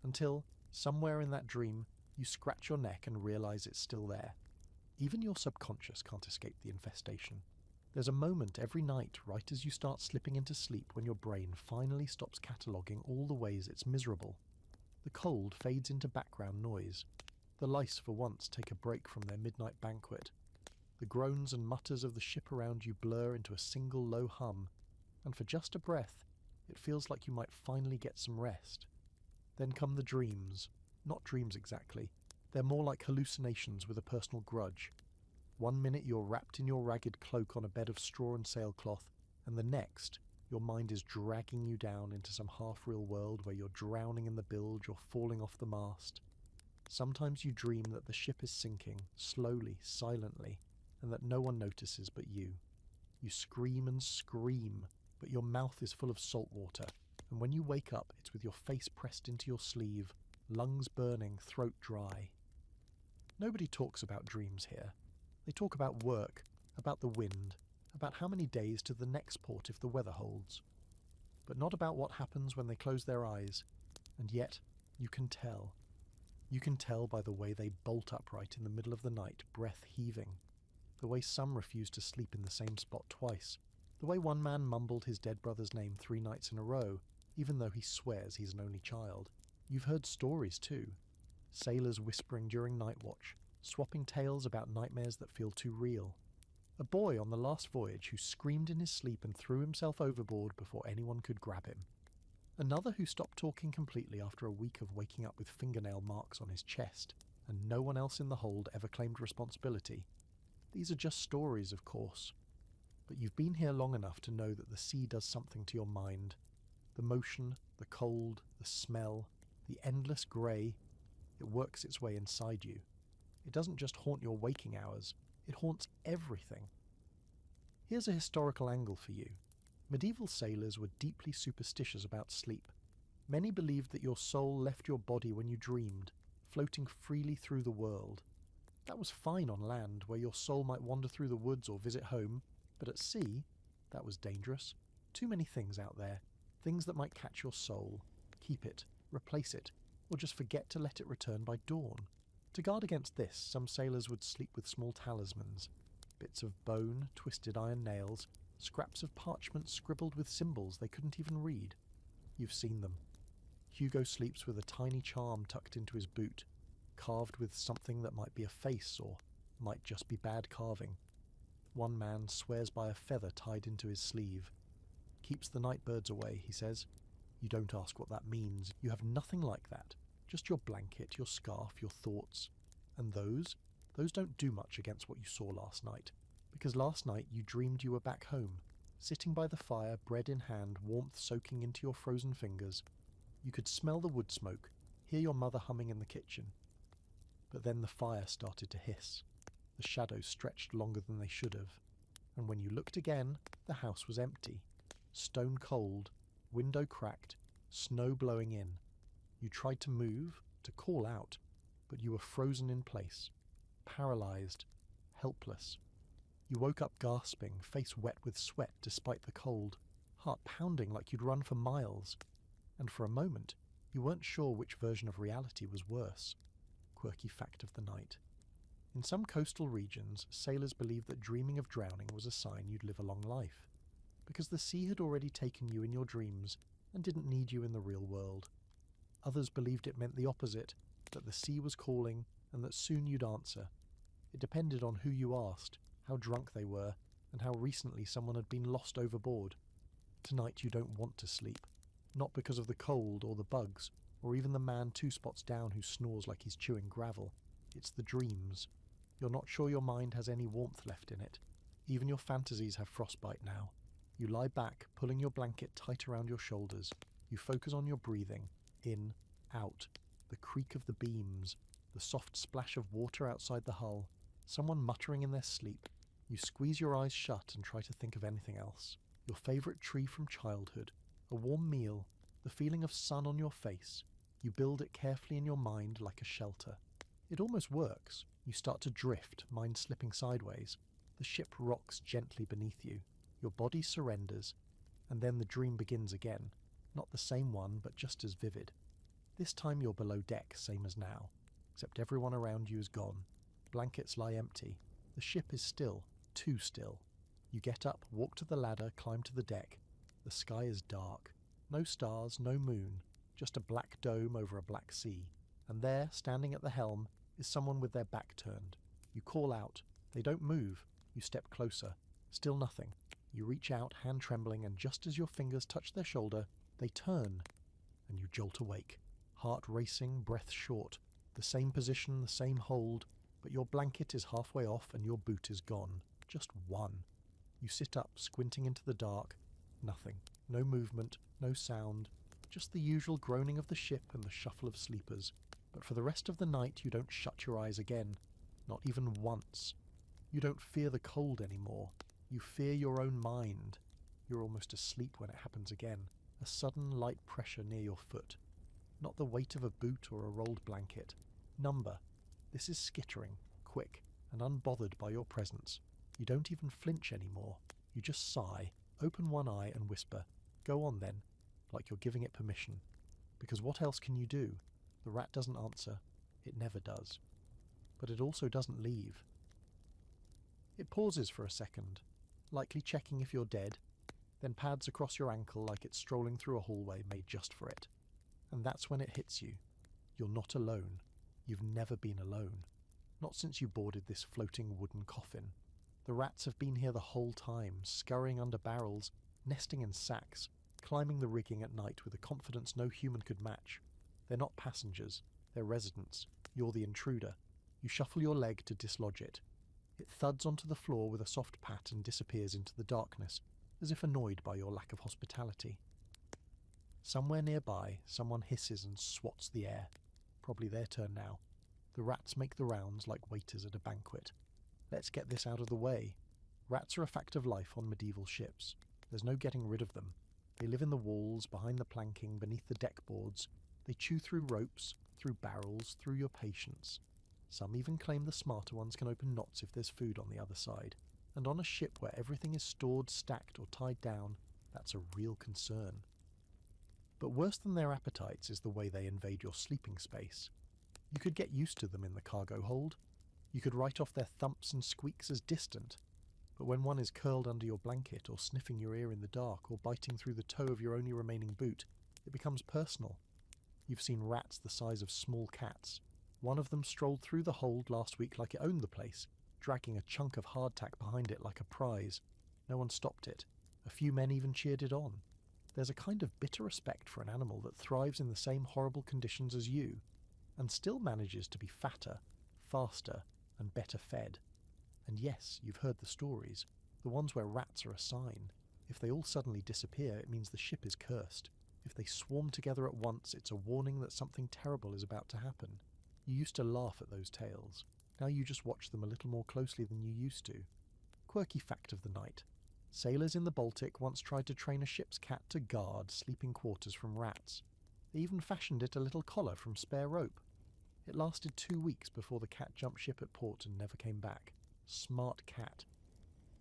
Until, somewhere in that dream, you scratch your neck and realize it's still there. Even your subconscious can't escape the infestation. There's a moment every night right as you start slipping into sleep when your brain finally stops cataloguing all the ways it's miserable. The cold fades into background noise. The lice for once take a break from their midnight banquet. The groans and mutters of the ship around you blur into a single low hum, and for just a breath, it feels like you might finally get some rest. Then come the dreams. Not dreams exactly. They're more like hallucinations with a personal grudge. One minute you're wrapped in your ragged cloak on a bed of straw and sailcloth, and the next, your mind is dragging you down into some half-real world where you're drowning in the bilge or falling off the mast. Sometimes you dream that the ship is sinking, slowly, silently, and that no one notices but you. You scream and scream, but your mouth is full of salt water, and when you wake up, it's with your face pressed into your sleeve, lungs burning, throat dry. Nobody talks about dreams here. They talk about work, about the wind, about how many days to the next port if the weather holds. But not about what happens when they close their eyes, and yet you can tell. You can tell by the way they bolt upright in the middle of the night, breath heaving, the way some refuse to sleep in the same spot twice, the way one man mumbled his dead brother's name 3 nights in a row, even though he swears he's an only child. You've heard stories too. Sailors whispering during night watch, swapping tales about nightmares that feel too real. A boy on the last voyage who screamed in his sleep and threw himself overboard before anyone could grab him. Another who stopped talking completely after a week of waking up with fingernail marks on his chest, and no one else in the hold ever claimed responsibility. These are just stories, of course. But you've been here long enough to know that the sea does something to your mind. The motion, the cold, the smell, the endless grey, it works its way inside you. It doesn't just haunt your waking hours, it haunts everything. Here's a historical angle for you. Medieval sailors were deeply superstitious about sleep. Many believed that your soul left your body when you dreamed, floating freely through the world. That was fine on land, where your soul might wander through the woods or visit home, but at sea, that was dangerous. Too many things out there, things that might catch your soul, keep it, replace it, or just forget to let it return by dawn. To guard against this, some sailors would sleep with small talismans, bits of bone, twisted iron nails, scraps of parchment scribbled with symbols they couldn't even read. You've seen them. Hugo sleeps with a tiny charm tucked into his boot, carved with something that might be a face or might just be bad carving. One man swears by a feather tied into his sleeve. Keeps the night birds away, he says. You don't ask what that means. You have nothing like that. Just your blanket, your scarf, your thoughts. And those don't do much against what you saw last night. Because last night you dreamed you were back home, sitting by the fire, bread in hand, warmth soaking into your frozen fingers. You could smell the wood smoke, hear your mother humming in the kitchen. But then the fire started to hiss. The shadows stretched longer than they should have. And when you looked again, the house was empty. Stone cold, window cracked, snow blowing in. You tried to move, to call out, but you were frozen in place, paralyzed, helpless. You woke up gasping, face wet with sweat despite the cold, heart pounding like you'd run for miles. And for a moment, you weren't sure which version of reality was worse. Quirky fact of the night. In some coastal regions, sailors believed that dreaming of drowning was a sign you'd live a long life, because the sea had already taken you in your dreams and didn't need you in the real world. Others believed it meant the opposite, that the sea was calling and that soon you'd answer. It depended on who you asked, how drunk they were, and how recently someone had been lost overboard. Tonight you don't want to sleep, not because of the cold or the bugs, or even the man 2 spots down who snores like he's chewing gravel. It's the dreams. You're not sure your mind has any warmth left in it. Even your fantasies have frostbite now. You lie back, pulling your blanket tight around your shoulders. You focus on your breathing, in, out, the creak of the beams, the soft splash of water outside the hull, someone muttering in their sleep. You squeeze your eyes shut and try to think of anything else. Your favourite tree from childhood, a warm meal, the feeling of sun on your face. You build it carefully in your mind like a shelter. It almost works. You start to drift, mind slipping sideways. The ship rocks gently beneath you. Your body surrenders, and then the dream begins again. Not the same one, but just as vivid. This time you're below deck, same as now, except everyone around you is gone. Blankets lie empty. The ship is still, too still. You get up, walk to the ladder, climb to the deck. The sky is dark. No stars, no moon, just a black dome over a black sea. And there, standing at the helm, is someone with their back turned. You call out. They don't move. You step closer. Still nothing. You reach out, hand trembling, and just as your fingers touch their shoulder, they turn, and you jolt awake. Heart racing, breath short. The same position, the same hold, but your blanket is halfway off and your boot is gone. Just one. You sit up, squinting into the dark. Nothing. No movement, no sound. Just the usual groaning of the ship and the shuffle of sleepers. But for the rest of the night you don't shut your eyes again. Not even once. You don't fear the cold anymore. You fear your own mind. You're almost asleep when it happens again. A sudden light pressure near your foot. Not the weight of a boot or a rolled blanket. Number. This is skittering, quick, and unbothered by your presence. You don't even flinch anymore. You just sigh, open one eye and whisper, "Go on then," like you're giving it permission. Because what else can you do? The rat doesn't answer. It never does. But it also doesn't leave. It pauses for a second, likely checking if you're dead, then pads across your ankle like it's strolling through a hallway made just for it. And that's when it hits you. You're not alone. You've never been alone. Not since you boarded this floating wooden coffin. The rats have been here the whole time, scurrying under barrels, nesting in sacks, climbing the rigging at night with a confidence no human could match. They're not passengers. They're residents. You're the intruder. You shuffle your leg to dislodge it. It thuds onto the floor with a soft pat and disappears into the darkness, as if annoyed by your lack of hospitality. Somewhere nearby, someone hisses and swats the air. Probably their turn now. The rats make the rounds like waiters at a banquet. Let's get this out of the way. Rats are a fact of life on medieval ships. There's no getting rid of them. They live in the walls, behind the planking, beneath the deck boards. They chew through ropes, through barrels, through your patience. Some even claim the smarter ones can open knots if there's food on the other side. And on a ship where everything is stored, stacked, or tied down, that's a real concern. But worse than their appetites is the way they invade your sleeping space. You could get used to them in the cargo hold. You could write off their thumps and squeaks as distant. But when one is curled under your blanket, or sniffing your ear in the dark, or biting through the toe of your only remaining boot, it becomes personal. You've seen rats the size of small cats. One of them strolled through the hold last week like it owned the place, dragging a chunk of hardtack behind it like a prize. No one stopped it. A few men even cheered it on. There's a kind of bitter respect for an animal that thrives in the same horrible conditions as you, and still manages to be fatter, faster, and better fed. And yes, you've heard the stories, the ones where rats are a sign. If they all suddenly disappear, it means the ship is cursed. If they swarm together at once, it's a warning that something terrible is about to happen. You used to laugh at those tales. Now you just watch them a little more closely than you used to. Quirky fact of the night. Sailors in the Baltic once tried to train a ship's cat to guard sleeping quarters from rats. They even fashioned it a little collar from spare rope. It lasted 2 weeks before the cat jumped ship at port and never came back. Smart cat.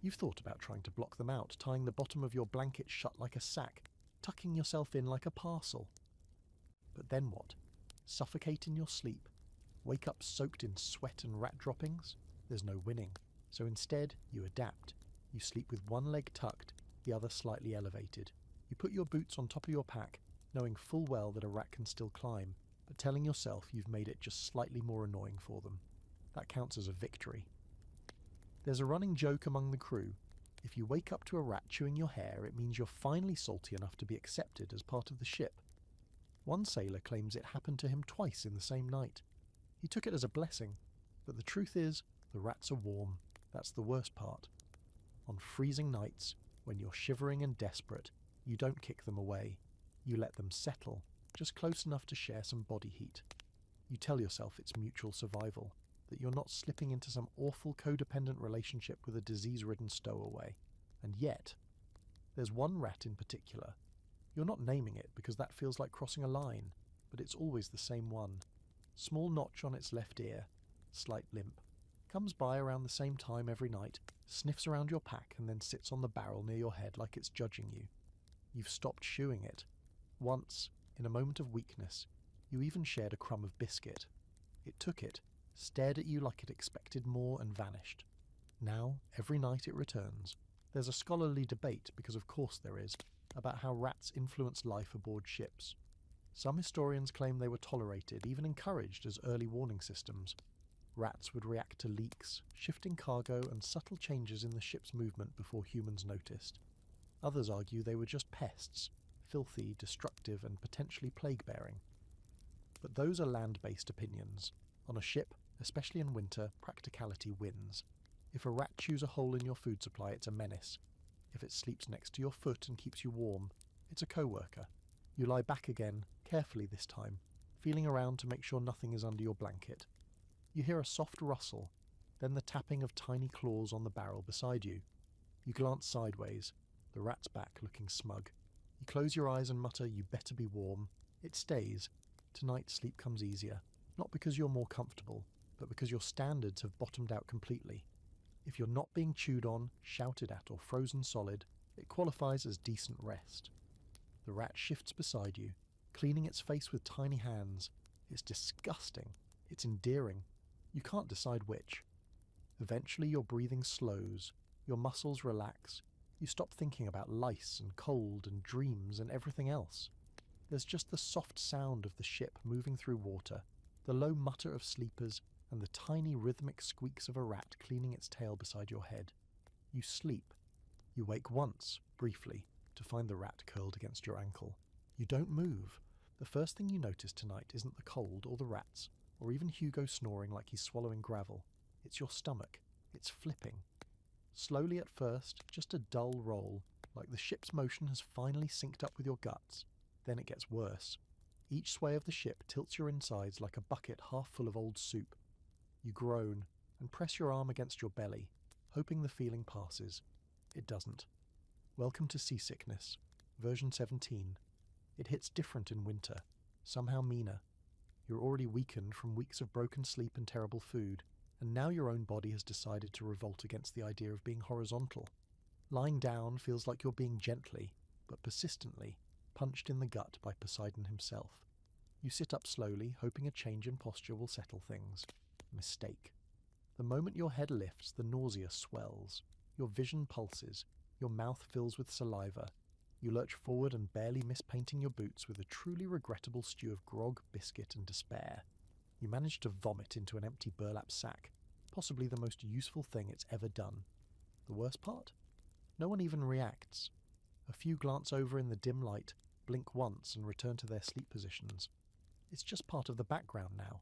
You've thought about trying to block them out, tying the bottom of your blanket shut like a sack, tucking yourself in like a parcel. But then what? Suffocate in your sleep? Wake up soaked in sweat and rat droppings? There's no winning. So instead, you adapt. You sleep with one leg tucked, the other slightly elevated. You put your boots on top of your pack, knowing full well that a rat can still climb, but telling yourself you've made it just slightly more annoying for them. That counts as a victory. There's a running joke among the crew. If you wake up to a rat chewing your hair, it means you're finally salty enough to be accepted as part of the ship. One sailor claims it happened to him twice in the same night. He took it as a blessing, but the truth is, the rats are warm. That's the worst part. On freezing nights, when you're shivering and desperate, you don't kick them away. You let them settle, just close enough to share some body heat. You tell yourself it's mutual survival, that you're not slipping into some awful codependent relationship with a disease-ridden stowaway. And yet, there's one rat in particular. You're not naming it because that feels like crossing a line, but it's always the same one. Small notch on its left ear, slight limp. Comes by around the same time every night, sniffs around your pack and then sits on the barrel near your head like it's judging you. You've stopped chewing it. Once, in a moment of weakness, you even shared a crumb of biscuit. It took it, stared at you like it expected more and vanished. Now, every night it returns. There's a scholarly debate, because of course there is, about how rats influence life aboard ships. Some historians claim they were tolerated, even encouraged as early warning systems. Rats would react to leaks, shifting cargo and subtle changes in the ship's movement before humans noticed. Others argue they were just pests, filthy, destructive and potentially plague-bearing. But those are land-based opinions. On a ship, especially in winter, practicality wins. If a rat chews a hole in your food supply, it's a menace. If it sleeps next to your foot and keeps you warm, it's a co-worker. You lie back again, carefully this time, feeling around to make sure nothing is under your blanket. You hear a soft rustle, then the tapping of tiny claws on the barrel beside you. You glance sideways, the rat's back looking smug. You close your eyes and mutter, "You better be warm." It stays. Tonight sleep comes easier, not because you're more comfortable, but because your standards have bottomed out completely. If you're not being chewed on, shouted at, or frozen solid, it qualifies as decent rest. The rat shifts beside you, cleaning its face with tiny hands. It's disgusting. It's endearing. You can't decide which. Eventually your breathing slows, your muscles relax, you stop thinking about lice and cold and dreams and everything else. There's just the soft sound of the ship moving through water, the low mutter of sleepers, and the tiny rhythmic squeaks of a rat cleaning its tail beside your head. You sleep. You wake once, briefly, to find the rat curled against your ankle. You don't move. The first thing you notice tonight isn't the cold or the rats, or even Hugo snoring like he's swallowing gravel. It's your stomach. It's flipping. Slowly at first, just a dull roll, like the ship's motion has finally synced up with your guts. Then it gets worse. Each sway of the ship tilts your insides like a bucket half full of old soup. You groan and press your arm against your belly, hoping the feeling passes. It doesn't. Welcome to seasickness, version 17. It hits different in winter, somehow meaner. You're already weakened from weeks of broken sleep and terrible food, and now your own body has decided to revolt against the idea of being horizontal. Lying down feels like you're being gently, but persistently, punched in the gut by Poseidon himself. You sit up slowly, hoping a change in posture will settle things. Mistake. The moment your head lifts, the nausea swells. Your vision pulses. Your mouth fills with saliva. You lurch forward and barely miss painting your boots with a truly regrettable stew of grog, biscuit, and despair. You manage to vomit into an empty burlap sack, possibly the most useful thing it's ever done. The worst part? No one even reacts. A few glance over in the dim light, blink once and return to their sleep positions. It's just part of the background now.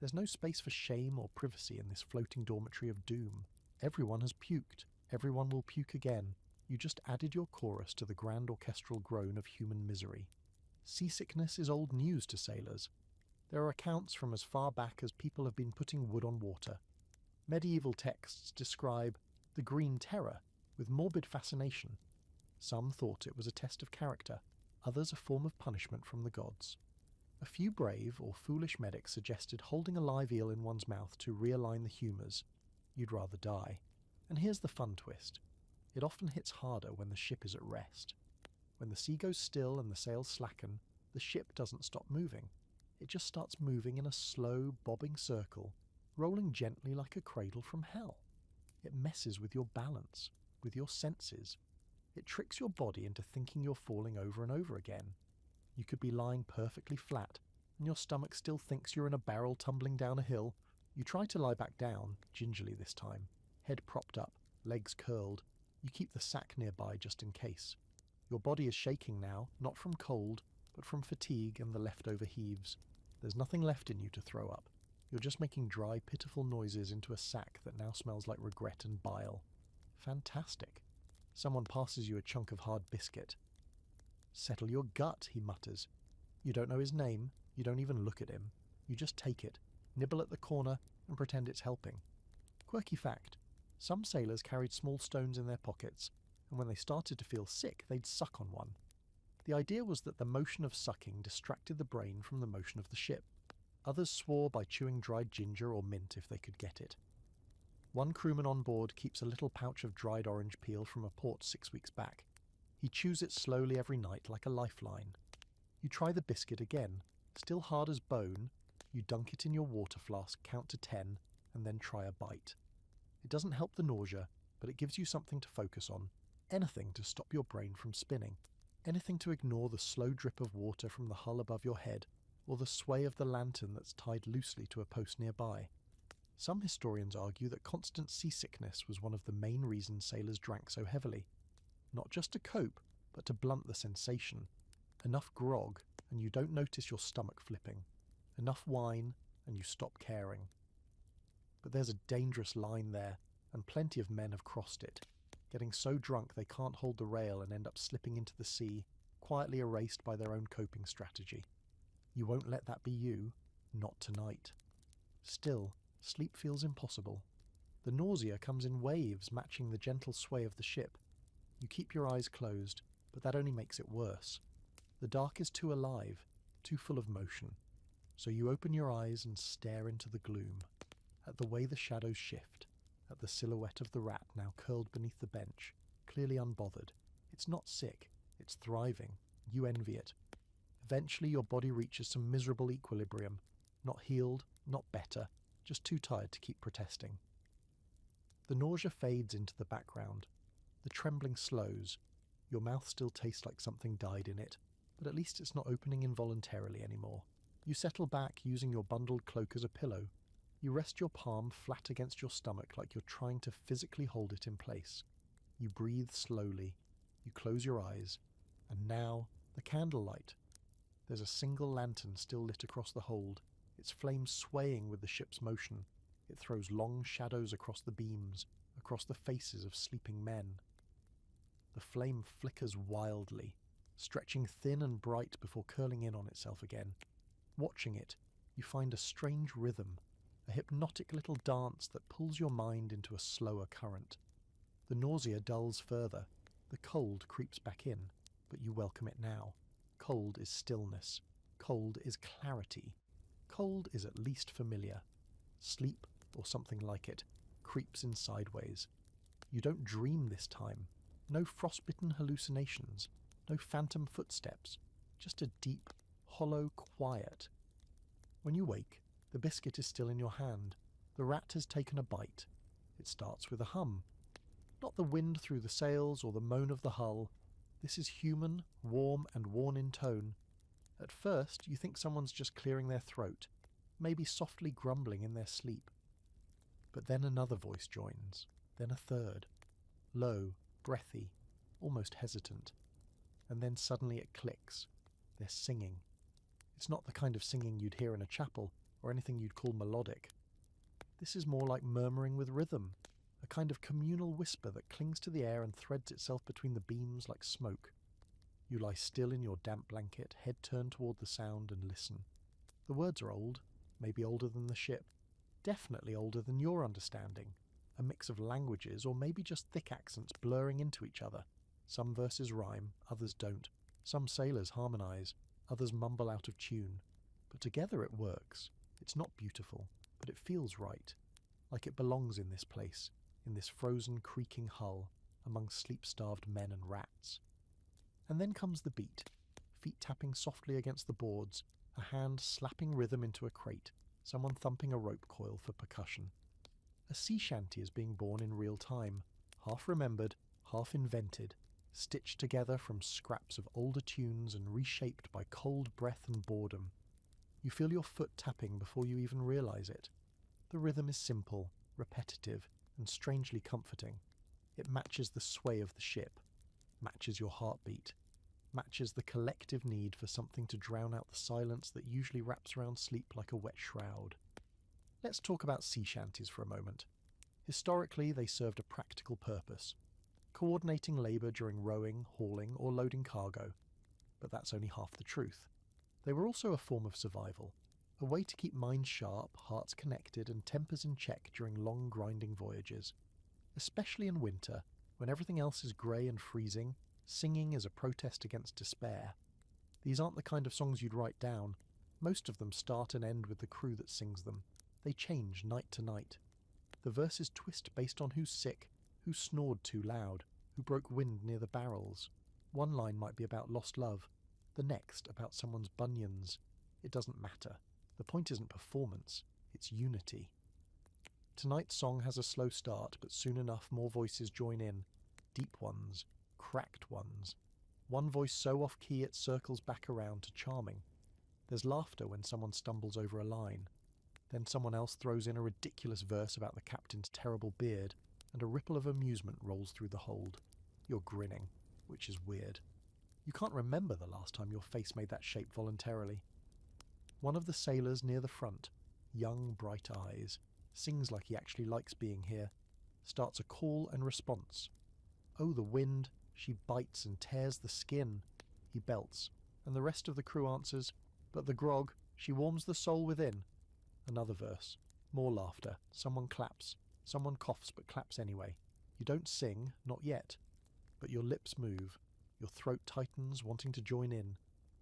There's no space for shame or privacy in this floating dormitory of doom. Everyone has puked. Everyone will puke again. You just added your chorus to the grand orchestral groan of human misery. Seasickness is old news to sailors. There are accounts from as far back as people have been putting wood on water. Medieval texts describe the Green Terror with morbid fascination. Some thought it was a test of character, others a form of punishment from the gods. A few brave or foolish medics suggested holding a live eel in one's mouth to realign the humours. You'd rather die. And here's the fun twist. It often hits harder when the ship is at rest. When the sea goes still and the sails slacken, the ship doesn't stop moving. It just starts moving in a slow, bobbing circle, rolling gently like a cradle from hell. It messes with your balance, with your senses. It tricks your body into thinking you're falling over and over again. You could be lying perfectly flat, and your stomach still thinks you're in a barrel tumbling down a hill. You try to lie back down, gingerly this time, head propped up, legs curled. You keep the sack nearby just in case. Your body is shaking now, not from cold, but from fatigue and the leftover heaves. There's nothing left in you to throw up. You're just making dry, pitiful noises into a sack that now smells like regret and bile. Fantastic. Someone passes you a chunk of hard biscuit. "Settle your gut," he mutters. You don't know his name, you don't even look at him. You just take it, nibble at the corner, and pretend it's helping. Quirky fact. Some sailors carried small stones in their pockets, and when they started to feel sick, they'd suck on one. The idea was that the motion of sucking distracted the brain from the motion of the ship. Others swore by chewing dried ginger or mint if they could get it. One crewman on board keeps a little pouch of dried orange peel from a port 6 weeks back. He chews it slowly every night like a lifeline. You try the biscuit again. Still hard as bone, you dunk it in your water flask, count to 10, and then try a bite. It doesn't help the nausea, but it gives you something to focus on. Anything to stop your brain from spinning. Anything to ignore the slow drip of water from the hull above your head, or the sway of the lantern that's tied loosely to a post nearby. Some historians argue that constant seasickness was one of the main reasons sailors drank so heavily. Not just to cope, but to blunt the sensation. Enough grog, and you don't notice your stomach flipping. Enough wine, and you stop caring. But there's a dangerous line there, and plenty of men have crossed it, getting so drunk they can't hold the rail and end up slipping into the sea, quietly erased by their own coping strategy. You won't let that be you, not tonight. Still, sleep feels impossible. The nausea comes in waves matching the gentle sway of the ship. You keep your eyes closed, but that only makes it worse. The dark is too alive, too full of motion. So you open your eyes and stare into the gloom, at the way the shadows shift, at the silhouette of the rat now curled beneath the bench, clearly unbothered. It's not sick, it's thriving. You envy it. Eventually your body reaches some miserable equilibrium, not healed, not better, just too tired to keep protesting. The nausea fades into the background. The trembling slows. Your mouth still tastes like something died in it, but at least it's not opening involuntarily anymore. You settle back using your bundled cloak as a pillow. You rest your palm flat against your stomach like you're trying to physically hold it in place. You breathe slowly. You close your eyes. And now, the candlelight. There's a single lantern still lit across the hold, its flames swaying with the ship's motion. It throws long shadows across the beams, across the faces of sleeping men. The flame flickers wildly, stretching thin and bright before curling in on itself again. Watching it, you find a strange rhythm, a hypnotic little dance that pulls your mind into a slower current. The nausea dulls further, the cold creeps back in, but you welcome it now. Cold is stillness. Cold is clarity. Cold is at least familiar. Sleep, or something like it, creeps in sideways. You don't dream this time. No frostbitten hallucinations. No phantom footsteps. Just a deep, hollow quiet. When you wake, the biscuit is still in your hand. The rat has taken a bite. It starts with a hum. Not the wind through the sails or the moan of the hull. This is human, warm and worn in tone. At first, you think someone's just clearing their throat, maybe softly grumbling in their sleep. But then another voice joins, then a third. Low, breathy, almost hesitant. And then suddenly it clicks. They're singing. It's not the kind of singing you'd hear in a chapel, or anything you'd call melodic. This is more like murmuring with rhythm, a kind of communal whisper that clings to the air and threads itself between the beams like smoke. You lie still in your damp blanket, head turned toward the sound, and listen. The words are old, maybe older than the ship, definitely older than your understanding, a mix of languages or maybe just thick accents blurring into each other. Some verses rhyme, others don't. Some sailors harmonize, others mumble out of tune. But together it works. It's not beautiful, but it feels right, like it belongs in this place, in this frozen, creaking hull, among sleep-starved men and rats. And then comes the beat, feet tapping softly against the boards, a hand slapping rhythm into a crate, someone thumping a rope coil for percussion. A sea shanty is being born in real time, half remembered, half invented, stitched together from scraps of older tunes and reshaped by cold breath and boredom. You feel your foot tapping before you even realize it. The rhythm is simple, repetitive, and strangely comforting. It matches the sway of the ship, matches your heartbeat, matches the collective need for something to drown out the silence that usually wraps around sleep like a wet shroud. Let's talk about sea shanties for a moment. Historically, they served a practical purpose, coordinating labour during rowing, hauling, or loading cargo. But that's only half the truth. They were also a form of survival, a way to keep minds sharp, hearts connected, and tempers in check during long, grinding voyages. Especially in winter, when everything else is grey and freezing, singing is a protest against despair. These aren't the kind of songs you'd write down. Most of them start and end with the crew that sings them. They change night to night. The verses twist based on who's sick, who snored too loud, who broke wind near the barrels. One line might be about lost love, the next about someone's bunions. It doesn't matter. The point isn't performance, it's unity. Tonight's song has a slow start, but soon enough more voices join in. Deep ones, cracked ones. One voice so off-key it circles back around to charming. There's laughter when someone stumbles over a line. Then someone else throws in a ridiculous verse about the captain's terrible beard, and a ripple of amusement rolls through the hold. You're grinning, which is weird. You can't remember the last time your face made that shape voluntarily. One of the sailors near the front, young, bright eyes, sings like he actually likes being here, starts a call and response. Oh, the wind, she bites and tears the skin, he belts, and the rest of the crew answers, but the grog, she warms the soul within. Another verse, more laughter, someone claps, Someone coughs but claps anyway. You don't sing, not yet. But your lips move. Your throat tightens, wanting to join in.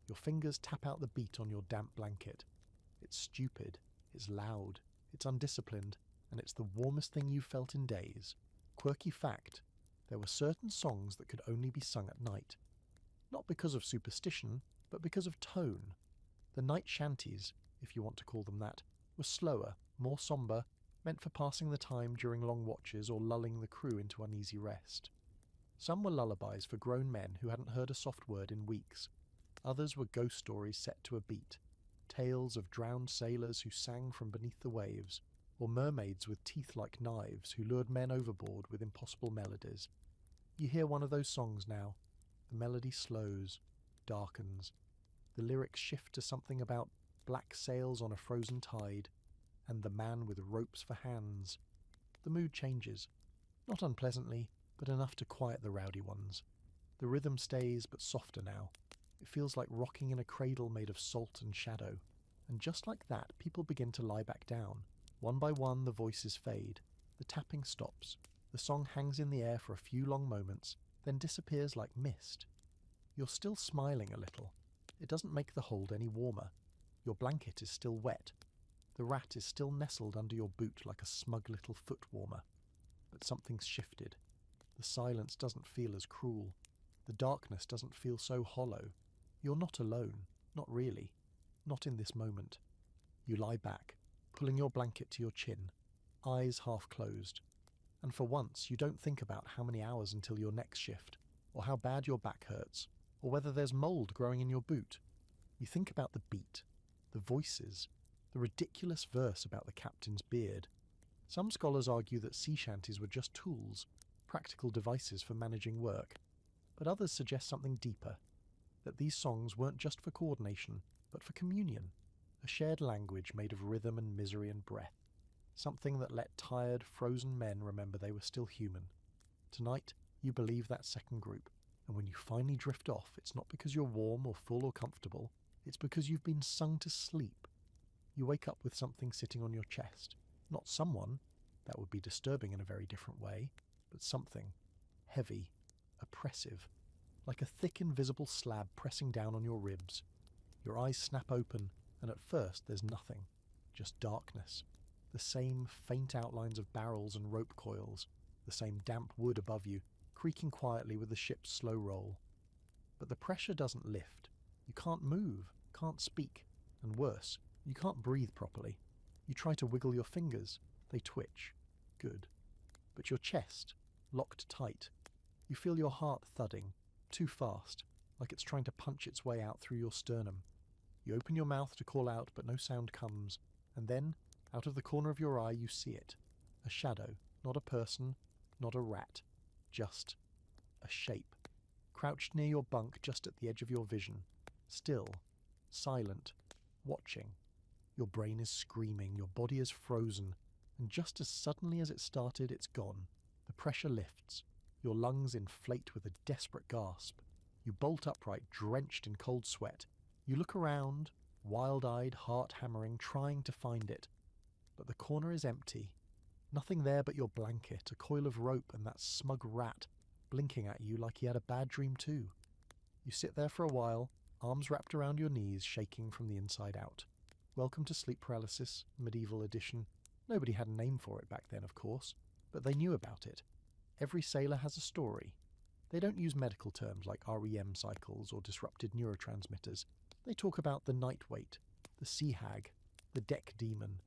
Your fingers tap out the beat on your damp blanket. It's stupid. It's loud. It's undisciplined. And it's the warmest thing you've felt in days. Quirky fact, there were certain songs that could only be sung at night. Not because of superstition, but because of tone. The night shanties, if you want to call them that, were slower, more sombre, meant for passing the time during long watches or lulling the crew into uneasy rest. Some were lullabies for grown men who hadn't heard a soft word in weeks. Others were ghost stories set to a beat, tales of drowned sailors who sang from beneath the waves, or mermaids with teeth like knives who lured men overboard with impossible melodies. You hear one of those songs now. The melody slows, darkens. The lyrics shift to something about black sails on a frozen tide, and the man with ropes for hands. The mood changes, not unpleasantly, but enough to quiet the rowdy ones. The rhythm stays, but softer now. It feels like rocking in a cradle made of salt and shadow. And just like that, people begin to lie back down. One by one, the voices fade. The tapping stops. The song hangs in the air for a few long moments, then disappears like mist. You're still smiling a little. It doesn't make the hold any warmer. Your blanket is still wet. The rat is still nestled under your boot like a smug little foot warmer. But something's shifted. The silence doesn't feel as cruel. The darkness doesn't feel so hollow. You're not alone. Not really. Not in this moment. You lie back, pulling your blanket to your chin, eyes half closed. And for once, you don't think about how many hours until your next shift, or how bad your back hurts, or whether there's mould growing in your boot. You think about the beat, the voices, the ridiculous verse about the captain's beard. Some scholars argue that sea shanties were just tools, practical devices for managing work, but others suggest something deeper, that these songs weren't just for coordination, but for communion, a shared language made of rhythm and misery and breath, something that let tired, frozen men remember they were still human. Tonight, you believe that second group, and when you finally drift off, it's not because you're warm or full or comfortable, it's because you've been sung to sleep. You wake up with something sitting on your chest. Not someone, that would be disturbing in a very different way, but something heavy, oppressive, like a thick invisible slab pressing down on your ribs. Your eyes snap open, and at first there's nothing, just darkness. The same faint outlines of barrels and rope coils, the same damp wood above you, creaking quietly with the ship's slow roll. But the pressure doesn't lift. You can't move, can't speak, and worse, you can't breathe properly. You try to wiggle your fingers. They twitch. Good. But your chest, locked tight. You feel your heart thudding, too fast, like it's trying to punch its way out through your sternum. You open your mouth to call out, but no sound comes, and then, out of the corner of your eye, you see it. A shadow, not a person, not a rat, just a shape, crouched near your bunk just at the edge of your vision, still, silent, watching. Your brain is screaming, your body is frozen, and just as suddenly as it started, it's gone. The pressure lifts. Your lungs inflate with a desperate gasp. You bolt upright, drenched in cold sweat. You look around, wild-eyed, heart-hammering, trying to find it. But the corner is empty. Nothing there but your blanket, a coil of rope, and that smug rat blinking at you like he had a bad dream too. You sit there for a while, arms wrapped around your knees, shaking from the inside out. Welcome to sleep paralysis, medieval edition. Nobody had a name for it back then, of course, but they knew about it. Every sailor has a story. They don't use medical terms like REM cycles or disrupted neurotransmitters. They talk about the night wait, the sea hag, the deck demon.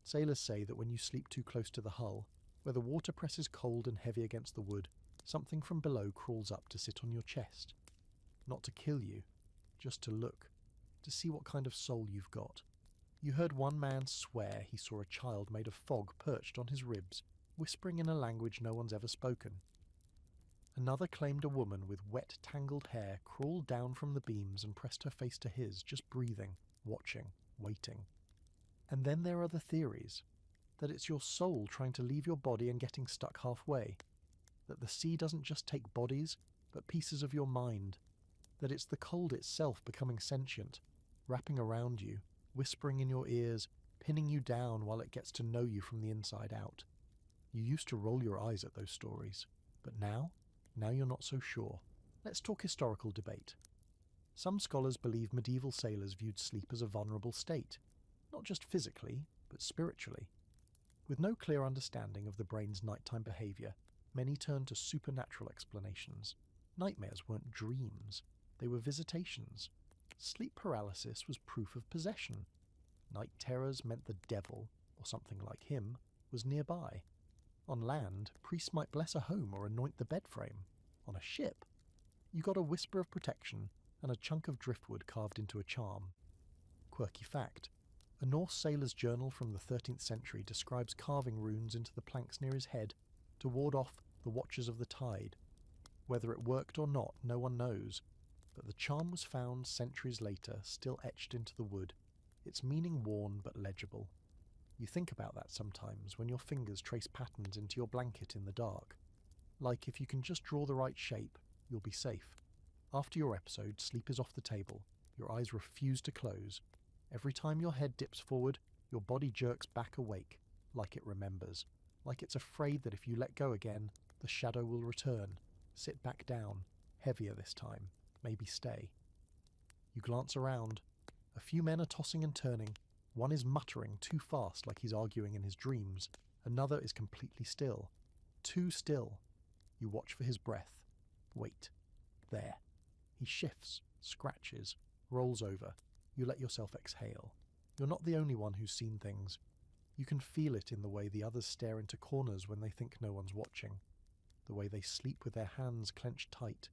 Sailors say that when you sleep too close to the hull, where the water presses cold and heavy against the wood, something from below crawls up to sit on your chest. Not to kill you, just to look, to see what kind of soul you've got. You heard one man swear he saw a child made of fog perched on his ribs, whispering in a language no one's ever spoken. Another claimed a woman with wet, tangled hair crawled down from the beams and pressed her face to his, just breathing, watching, waiting. And then there are the theories, that it's your soul trying to leave your body and getting stuck halfway, that the sea doesn't just take bodies, but pieces of your mind, that it's the cold itself becoming sentient, wrapping around you, whispering in your ears, pinning you down while it gets to know you from the inside out. You used to roll your eyes at those stories, but now you're not so sure. Let's talk historical debate. Some scholars believe medieval sailors viewed sleep as a vulnerable state, not just physically, but spiritually. With no clear understanding of the brain's nighttime behavior, many turned to supernatural explanations. Nightmares weren't dreams, they were visitations. Sleep paralysis was proof of possession. Night terrors meant the devil, or something like him, was nearby. On land, priests might bless a home or anoint the bed frame. On a ship, you got a whisper of protection and a chunk of driftwood carved into a charm. Quirky fact: a Norse sailor's journal from the 13th century describes carving runes into the planks near his head to ward off the watchers of the tide. Whether it worked or not, no one knows, but the charm was found centuries later, still etched into the wood, its meaning worn but legible. You think about that sometimes when your fingers trace patterns into your blanket in the dark. Like, if you can just draw the right shape, you'll be safe. After your episode, sleep is off the table. Your eyes refuse to close. Every time your head dips forward, your body jerks back awake, like it remembers, like it's afraid that if you let go again, the shadow will return. Sit back down, heavier this time, maybe stay. You glance around. A few men are tossing and turning. One is muttering too fast like he's arguing in his dreams. Another is completely still. Too still. You watch for his breath. Wait. There. He shifts, scratches, rolls over. You let yourself exhale. You're not the only one who's seen things. You can feel it in the way the others stare into corners when they think no one's watching. The way they sleep with their hands clenched tight.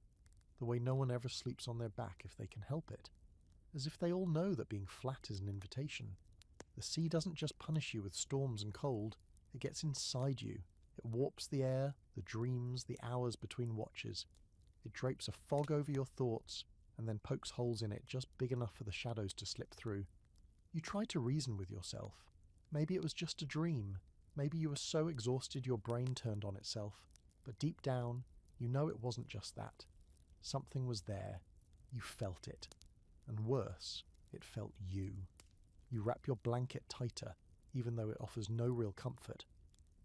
The way no one ever sleeps on their back if they can help it. As if they all know that being flat is an invitation. The sea doesn't just punish you with storms and cold, it gets inside you. It warps the air, the dreams, the hours between watches. It drapes a fog over your thoughts, and then pokes holes in it just big enough for the shadows to slip through. You try to reason with yourself. Maybe it was just a dream. Maybe you were so exhausted your brain turned on itself. But deep down, you know it wasn't just that. Something was there. You felt it. And worse, it felt you. You wrap your blanket tighter, even though it offers no real comfort.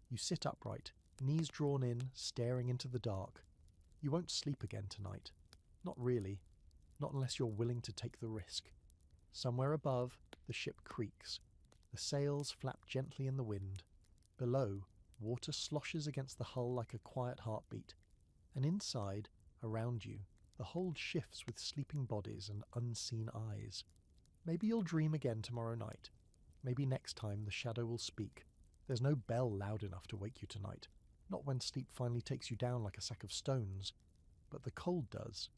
You sit upright, knees drawn in, staring into the dark. You won't sleep again tonight. Not really. Not unless you're willing to take the risk. Somewhere above, the ship creaks. The sails flap gently in the wind. Below, water sloshes against the hull like a quiet heartbeat. And inside, around you, the hold shifts with sleeping bodies and unseen eyes. Maybe you'll dream again tomorrow night. Maybe next time the shadow will speak. There's no bell loud enough to wake you tonight. Not when sleep finally takes you down like a sack of stones. But the cold does.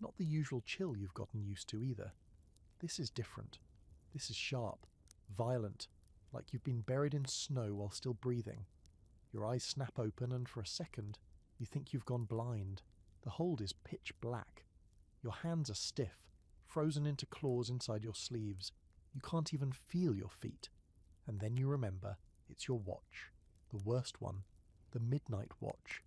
Not the usual chill you've gotten used to either. This is different. This is sharp, violent, like you've been buried in snow while still breathing. Your eyes snap open and for a second, you think you've gone blind. The hold is pitch black. Your hands are stiff, frozen into claws inside your sleeves. You can't even feel your feet. And then you remember it's your watch. The worst one. The midnight watch.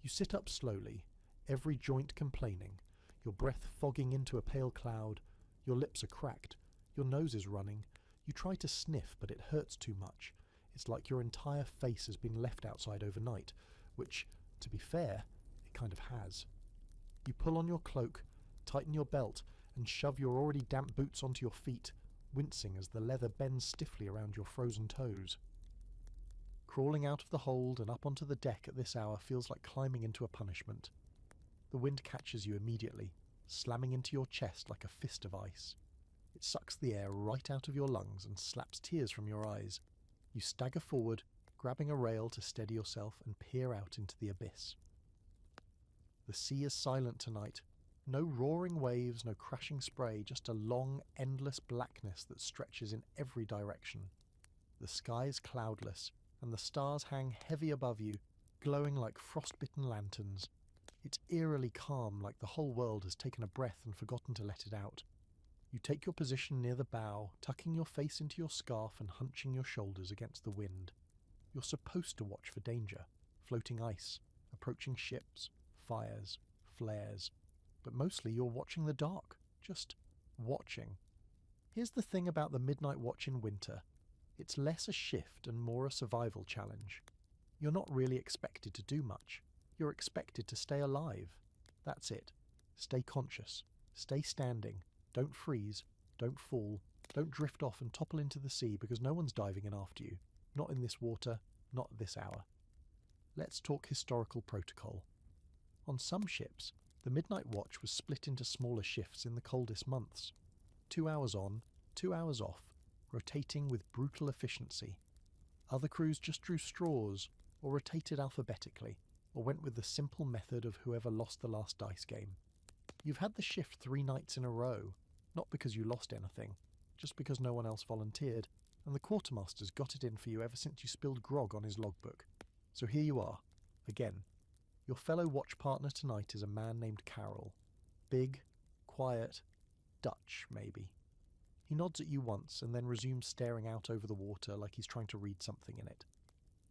You sit up slowly, every joint complaining, your breath fogging into a pale cloud. Your lips are cracked. Your nose is running. You try to sniff, but it hurts too much. It's like your entire face has been left outside overnight, which, to be fair, it kind of has. You pull on your cloak, tighten your belt, and shove your already damp boots onto your feet, wincing as the leather bends stiffly around your frozen toes. Crawling out of the hold and up onto the deck at this hour feels like climbing into a punishment. The wind catches you immediately, slamming into your chest like a fist of ice. It sucks the air right out of your lungs and slaps tears from your eyes. You stagger forward, grabbing a rail to steady yourself and peer out into the abyss. The sea is silent tonight. No roaring waves, no crashing spray, just a long, endless blackness that stretches in every direction. The sky is cloudless, and the stars hang heavy above you, glowing like frostbitten lanterns. It's eerily calm, like the whole world has taken a breath and forgotten to let it out. You take your position near the bow, tucking your face into your scarf and hunching your shoulders against the wind. You're supposed to watch for danger, floating ice, approaching ships, fires, flares. But mostly you're watching the dark, just watching. Here's the thing about the midnight watch in winter. It's less a shift and more a survival challenge. You're not really expected to do much. You're expected to stay alive. That's it. Stay conscious. Stay standing. Don't freeze. Don't fall. Don't drift off and topple into the sea because no one's diving in after you. Not in this water. Not at this hour. Let's talk historical protocol. On some ships, the midnight watch was split into smaller shifts in the coldest months. 2 hours on, 2 hours off, rotating with brutal efficiency. Other crews just drew straws, or rotated alphabetically, or went with the simple method of whoever lost the last dice game. You've had the shift 3 nights in a row, not because you lost anything, just because no one else volunteered, and the quartermaster's got it in for you ever since you spilled grog on his logbook. So here you are, again. Your fellow watch partner tonight is a man named Carol. Big, quiet, Dutch, maybe. He nods at you once and then resumes staring out over the water like he's trying to read something in it.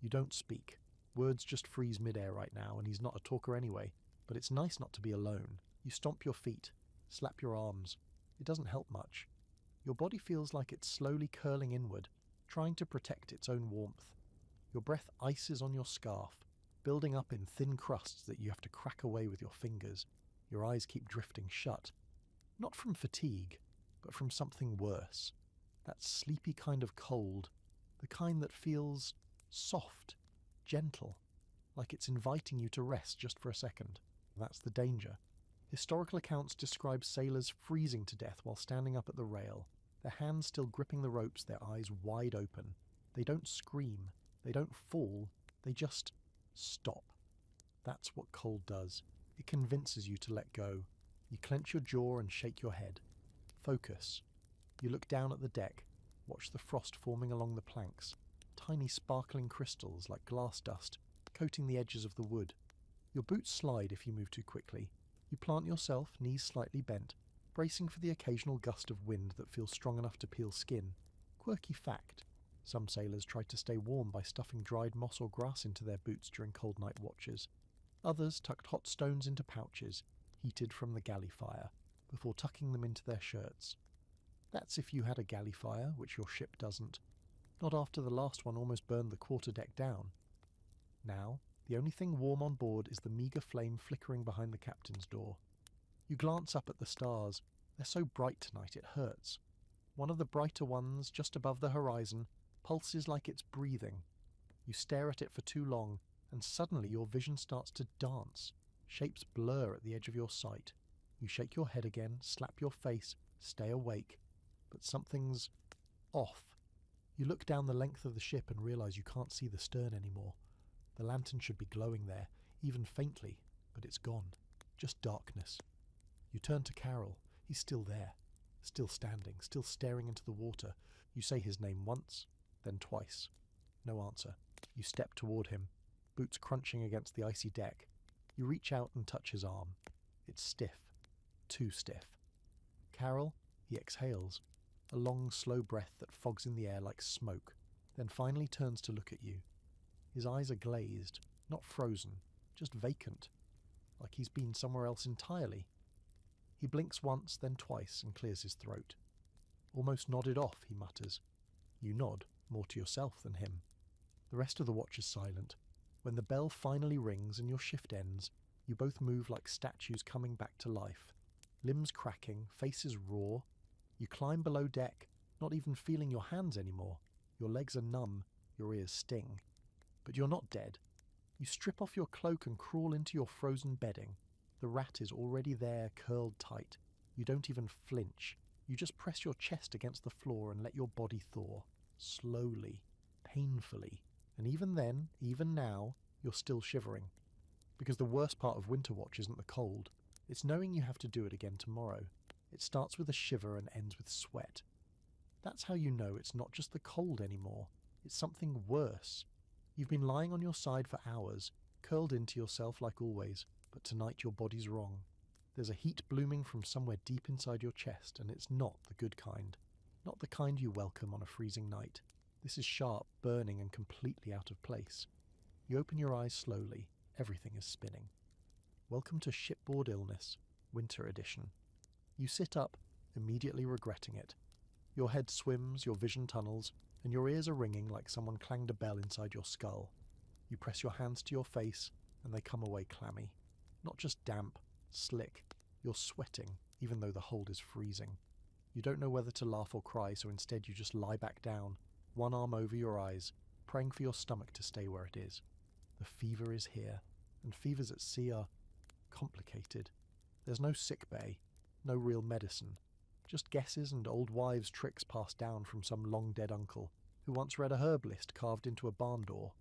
You don't speak. Words just freeze midair right now, and he's not a talker anyway, but it's nice not to be alone. You stomp your feet, slap your arms. It doesn't help much. Your body feels like it's slowly curling inward, trying to protect its own warmth. Your breath ices on your scarf, building up in thin crusts that you have to crack away with your fingers. Your eyes keep drifting shut. Not from fatigue, but from something worse. That sleepy kind of cold, the kind that feels soft, gentle, like it's inviting you to rest just for a second. That's the danger. Historical accounts describe sailors freezing to death while standing up at the rail, their hands still gripping the ropes, their eyes wide open. They don't scream, they don't fall, they just stop. That's what cold does. It convinces you to let go. You clench your jaw and shake your head. Focus. You look down at the deck, watch the frost forming along the planks, tiny sparkling crystals like glass dust, coating the edges of the wood. Your boots slide if you move too quickly. You plant yourself, knees slightly bent, bracing for the occasional gust of wind that feels strong enough to peel skin. Quirky fact. Some sailors try to stay warm by stuffing dried moss or grass into their boots during cold night watches. Others tucked hot stones into pouches, heated from the galley fire, before tucking them into their shirts. That's if you had a galley fire, which your ship doesn't. Not after the last one almost burned the quarterdeck down. Now, the only thing warm on board is the meagre flame flickering behind the captain's door. You glance up at the stars. They're so bright tonight it hurts. One of the brighter ones, just above the horizon, pulses like it's breathing. You stare at it for too long, and suddenly your vision starts to dance. Shapes blur at the edge of your sight. You shake your head again, slap your face, stay awake. But something's off. You look down the length of the ship and realize you can't see the stern anymore. The lantern should be glowing there, even faintly, but it's gone. Just darkness. You turn to Carol. He's still there. Still standing, still staring into the water. You say his name once, then twice. No answer. You step toward him, boots crunching against the icy deck. You reach out and touch his arm. It's stiff. Too stiff. Carol, he exhales. A long, slow breath that fogs in the air like smoke, then finally turns to look at you. His eyes are glazed, not frozen, just vacant, like he's been somewhere else entirely. He blinks once, then twice, and clears his throat. Almost nodded off, he mutters. You nod, more to yourself than him. The rest of the watch is silent. When the bell finally rings and your shift ends, you both move like statues coming back to life. Limbs cracking, faces raw. You climb below deck, not even feeling your hands anymore. Your legs are numb, your ears sting. But you're not dead. You strip off your cloak and crawl into your frozen bedding. The rat is already there, curled tight. You don't even flinch. You just press your chest against the floor and let your body thaw. Slowly, painfully. And even then, even now, you're still shivering. Because the worst part of winter watch isn't the cold. It's knowing you have to do it again tomorrow. It starts with a shiver and ends with sweat. That's how you know it's not just the cold anymore. It's something worse. You've been lying on your side for hours, curled into yourself like always, but tonight your body's wrong. There's a heat blooming from somewhere deep inside your chest, and it's not the good kind. Not the kind you welcome on a freezing night. This is sharp, burning, and completely out of place. You open your eyes slowly. Everything is spinning. Welcome to Shipboard Illness, Winter Edition. You sit up, immediately regretting it. Your head swims, your vision tunnels, and your ears are ringing like someone clanged a bell inside your skull. You press your hands to your face, and they come away clammy. Not just damp, slick. You're sweating, even though the hold is freezing. You don't know whether to laugh or cry, so instead you just lie back down, one arm over your eyes, praying for your stomach to stay where it is. The fever is here, and fevers at sea are complicated. There's no sick bay, no real medicine, just guesses and old wives' tricks passed down from some long-dead uncle who once read a herb list carved into a barn door.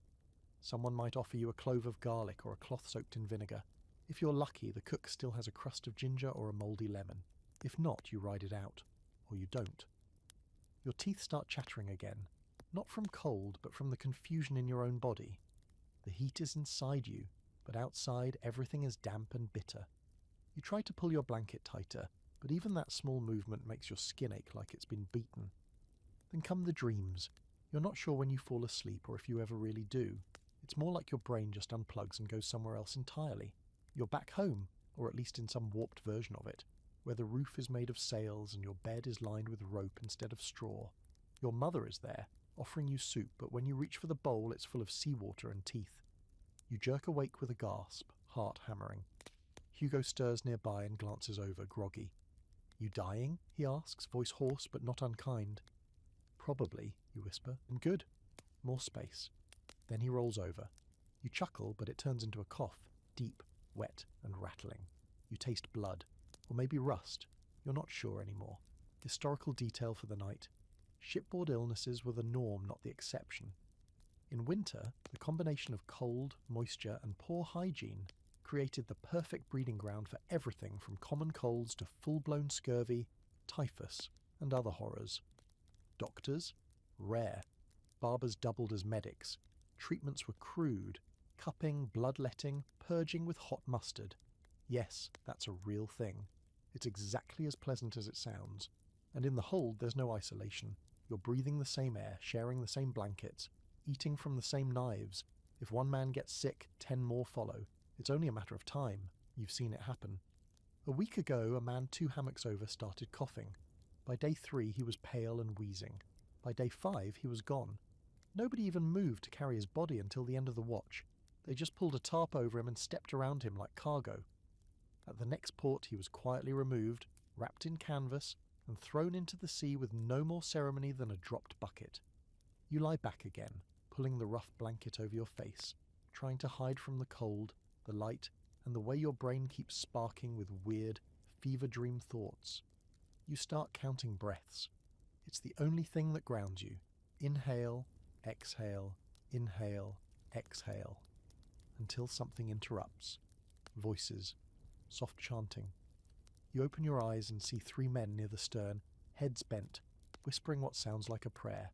Someone might offer you a clove of garlic or a cloth soaked in vinegar. If you're lucky, the cook still has a crust of ginger or a mouldy lemon. If not, you ride it out. Or you don't. Your teeth start chattering again, not from cold, but from the confusion in your own body. The heat is inside you, but outside everything is damp and bitter. You try to pull your blanket tighter, but even that small movement makes your skin ache like it's been beaten. Then come the dreams. You're not sure when you fall asleep or if you ever really do. It's more like your brain just unplugs and goes somewhere else entirely. You're back home, or at least in some warped version of it, where the roof is made of sails and your bed is lined with rope instead of straw. Your mother is there, offering you soup, but when you reach for the bowl it's full of seawater and teeth. You jerk awake with a gasp, heart hammering. Hugo stirs nearby and glances over, groggy. "You dying?" he asks, voice hoarse but not unkind. "Probably," you whisper, "and good. More space." Then he rolls over. You chuckle, but it turns into a cough, deep, wet, and rattling. You taste blood, or maybe rust. You're not sure anymore. Historical detail for the night. Shipboard illnesses were the norm, not the exception. In winter, the combination of cold, moisture, and poor hygiene created the perfect breeding ground for everything from common colds to full-blown scurvy, typhus, and other horrors. Doctors? Rare. Barbers doubled as medics. Treatments were crude. Cupping, bloodletting, purging with hot mustard. Yes, that's a real thing. It's exactly as pleasant as it sounds. And in the hold, there's no isolation. You're breathing the same air, sharing the same blankets, eating from the same knives. If one man gets sick, 10 more follow. It's only a matter of time. You've seen it happen. A week ago, a man 2 hammocks over started coughing. By day 3, he was pale and wheezing. By day 5, he was gone. Nobody even moved to carry his body until the end of the watch. They just pulled a tarp over him and stepped around him like cargo. At the next port, he was quietly removed, wrapped in canvas, and thrown into the sea with no more ceremony than a dropped bucket. You lie back again, pulling the rough blanket over your face, trying to hide from the cold, the light, and the way your brain keeps sparking with weird, fever dream thoughts. You start counting breaths. It's the only thing that grounds you. Inhale, exhale, inhale, exhale. Until something interrupts. Voices. Soft chanting. You open your eyes and see 3 men near the stern, heads bent, whispering what sounds like a prayer.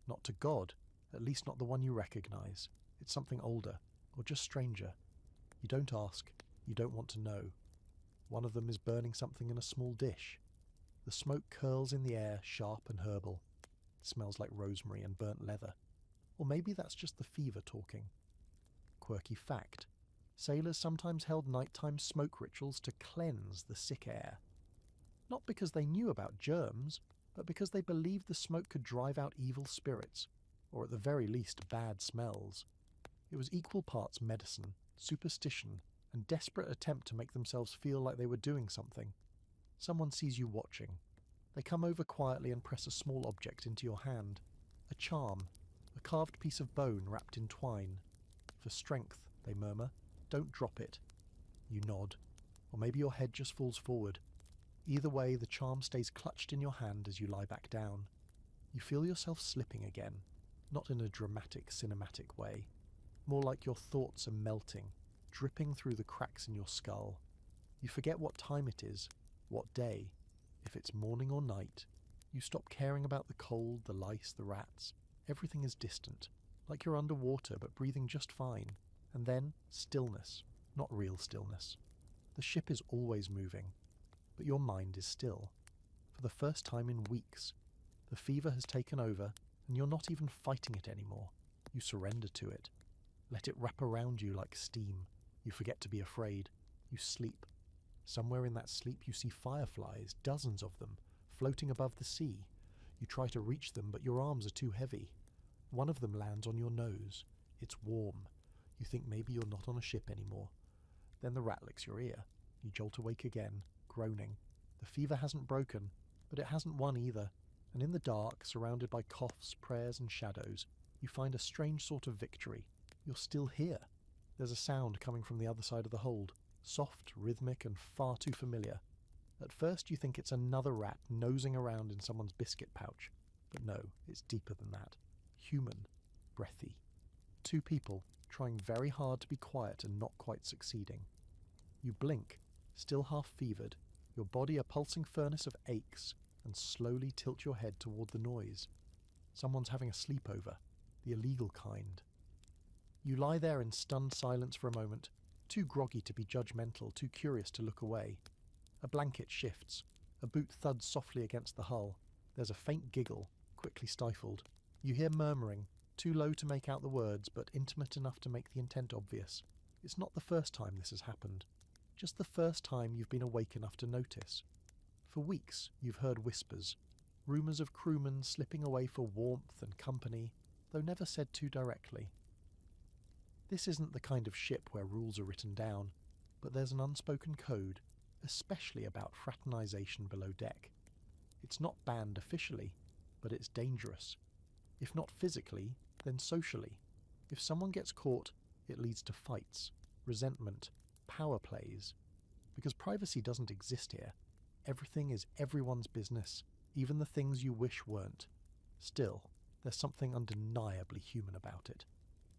Not to God, at least not the one you recognize. It's something older, or just stranger. You don't ask. You don't want to know. One of them is burning something in a small dish. The smoke curls in the air, sharp and herbal. It smells like rosemary and burnt leather. Or maybe that's just the fever talking. Quirky fact. Sailors sometimes held nighttime smoke rituals to cleanse the sick air. Not because they knew about germs, but because they believed the smoke could drive out evil spirits, or at the very least bad smells. It was equal parts medicine, superstition, and desperate attempt to make themselves feel like they were doing something. Someone sees you watching. They come over quietly and press a small object into your hand. A charm, a carved piece of bone wrapped in twine. For strength, they murmur. Don't drop it. You nod. Or maybe your head just falls forward. Either way, the charm stays clutched in your hand as you lie back down. You feel yourself slipping again, not in a dramatic, cinematic way. More like your thoughts are melting, dripping through the cracks in your skull. You forget what time it is, what day, if it's morning or night. You stop caring about the cold, the lice, the rats. Everything is distant, like you're underwater but breathing just fine. And then, stillness, not real stillness. The ship is always moving, but your mind is still. For the first time in weeks, the fever has taken over, and you're not even fighting it anymore. You surrender to it. Let it wrap around you like steam. You forget to be afraid. You sleep. Somewhere in that sleep you see fireflies, dozens of them, floating above the sea. You try to reach them, but your arms are too heavy. One of them lands on your nose. It's warm. You think maybe you're not on a ship anymore. Then the rat licks your ear. You jolt awake again, groaning. The fever hasn't broken, but it hasn't won either, and in the dark, surrounded by coughs, prayers and shadows, you find a strange sort of victory. You're still here. There's a sound coming from the other side of the hold, soft, rhythmic and far too familiar. At first you think it's another rat nosing around in someone's biscuit pouch, but no, it's deeper than that. Human, breathy. Two people, trying very hard to be quiet and not quite succeeding. You blink, still half fevered, your body a pulsing furnace of aches, and slowly tilt your head toward the noise. Someone's having a sleepover, the illegal kind. You lie there in stunned silence for a moment, too groggy to be judgmental, too curious to look away. A blanket shifts, a boot thuds softly against the hull. There's a faint giggle, quickly stifled. You hear murmuring, too low to make out the words, but intimate enough to make the intent obvious. It's not the first time this has happened, just the first time you've been awake enough to notice. For weeks you've heard whispers, rumours of crewmen slipping away for warmth and company, though never said too directly. This isn't the kind of ship where rules are written down, but there's an unspoken code, especially about fraternisation below deck. It's not banned officially, but it's dangerous. If not physically, then socially. If someone gets caught, it leads to fights, resentment, power plays. Because privacy doesn't exist here. Everything is everyone's business, even the things you wish weren't. Still, there's something undeniably human about it.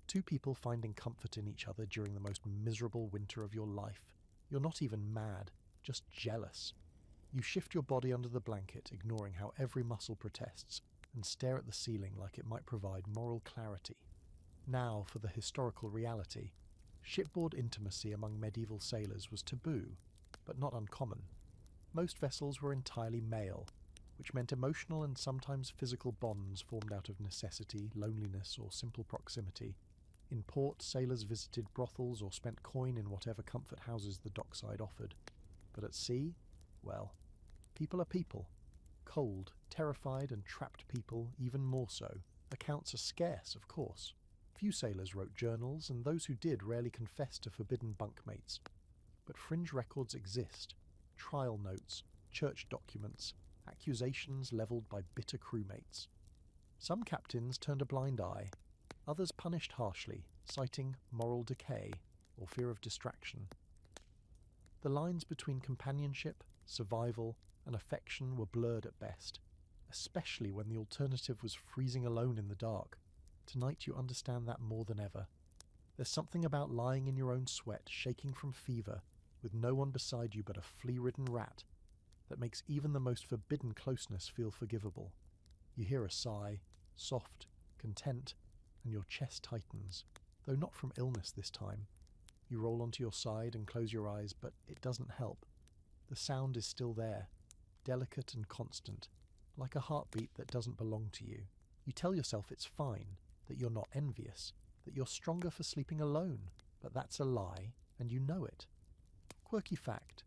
Two people finding comfort in each other during the most miserable winter of your life. You're not even mad, just jealous. You shift your body under the blanket, ignoring how every muscle protests, and stare at the ceiling like it might provide moral clarity. Now for the historical reality. Shipboard intimacy among medieval sailors was taboo, but not uncommon. Most vessels were entirely male, which meant emotional and sometimes physical bonds formed out of necessity, loneliness, or simple proximity. In port, sailors visited brothels or spent coin in whatever comfort houses the dockside offered. But at sea, well, people are people. Cold, terrified and trapped people even more so. Accounts are scarce, of course. Few sailors wrote journals, and those who did rarely confessed to forbidden bunkmates. But fringe records exist. Trial notes, church documents, accusations levelled by bitter crewmates. Some captains turned a blind eye. Others punished harshly, citing moral decay or fear of distraction. The lines between companionship, survival, and affection were blurred at best, especially when the alternative was freezing alone in the dark. Tonight you understand that more than ever. There's something about lying in your own sweat, shaking from fever, with no one beside you but a flea-ridden rat, that makes even the most forbidden closeness feel forgivable. You hear a sigh, soft, content, and your chest tightens, though not from illness this time. You roll onto your side and close your eyes, but it doesn't help. The sound is still there, delicate and constant, like a heartbeat that doesn't belong to you. You tell yourself it's fine, that you're not envious, that you're stronger for sleeping alone, but that's a lie, and you know it. Quirky fact.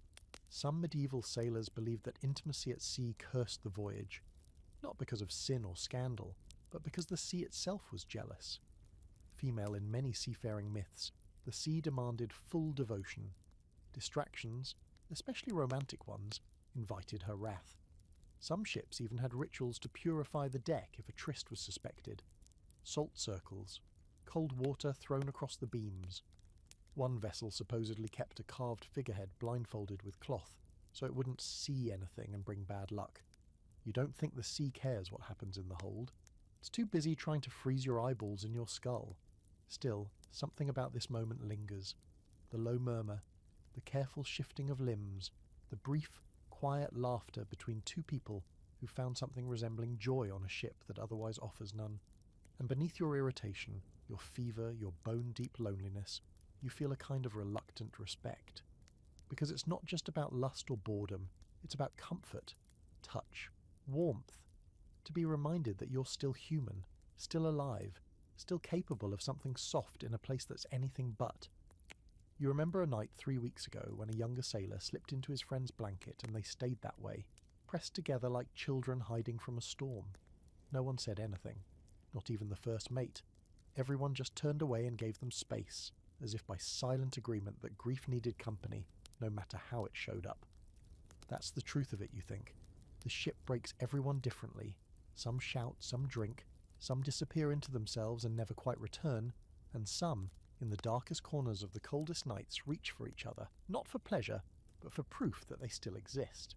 Some medieval sailors believed that intimacy at sea cursed the voyage, not because of sin or scandal, but because the sea itself was jealous. Female in many seafaring myths, the sea demanded full devotion. Distractions, especially romantic ones, invited her wrath. Some ships even had rituals to purify the deck if a tryst was suspected. Salt circles, cold water thrown across the beams. One vessel supposedly kept a carved figurehead blindfolded with cloth, so it wouldn't see anything and bring bad luck. You don't think the sea cares what happens in the hold. It's too busy trying to freeze your eyeballs in your skull. Still, something about this moment lingers. The low murmur, the careful shifting of limbs, the brief, quiet laughter between two people who found something resembling joy on a ship that otherwise offers none. And beneath your irritation, your fever, your bone-deep loneliness, you feel a kind of reluctant respect. Because it's not just about lust or boredom, it's about comfort, touch, warmth. To be reminded that you're still human, still alive, still capable of something soft in a place that's anything but. You remember a night 3 weeks ago when a younger sailor slipped into his friend's blanket and they stayed that way, pressed together like children hiding from a storm. No one said anything, not even the first mate. Everyone just turned away and gave them space. as if by silent agreement that grief needed company, no matter how it showed up. That's the truth of it, you think. The ship breaks everyone differently. Some shout, some drink, some disappear into themselves and never quite return, and some, in the darkest corners of the coldest nights, reach for each other, not for pleasure, but for proof that they still exist.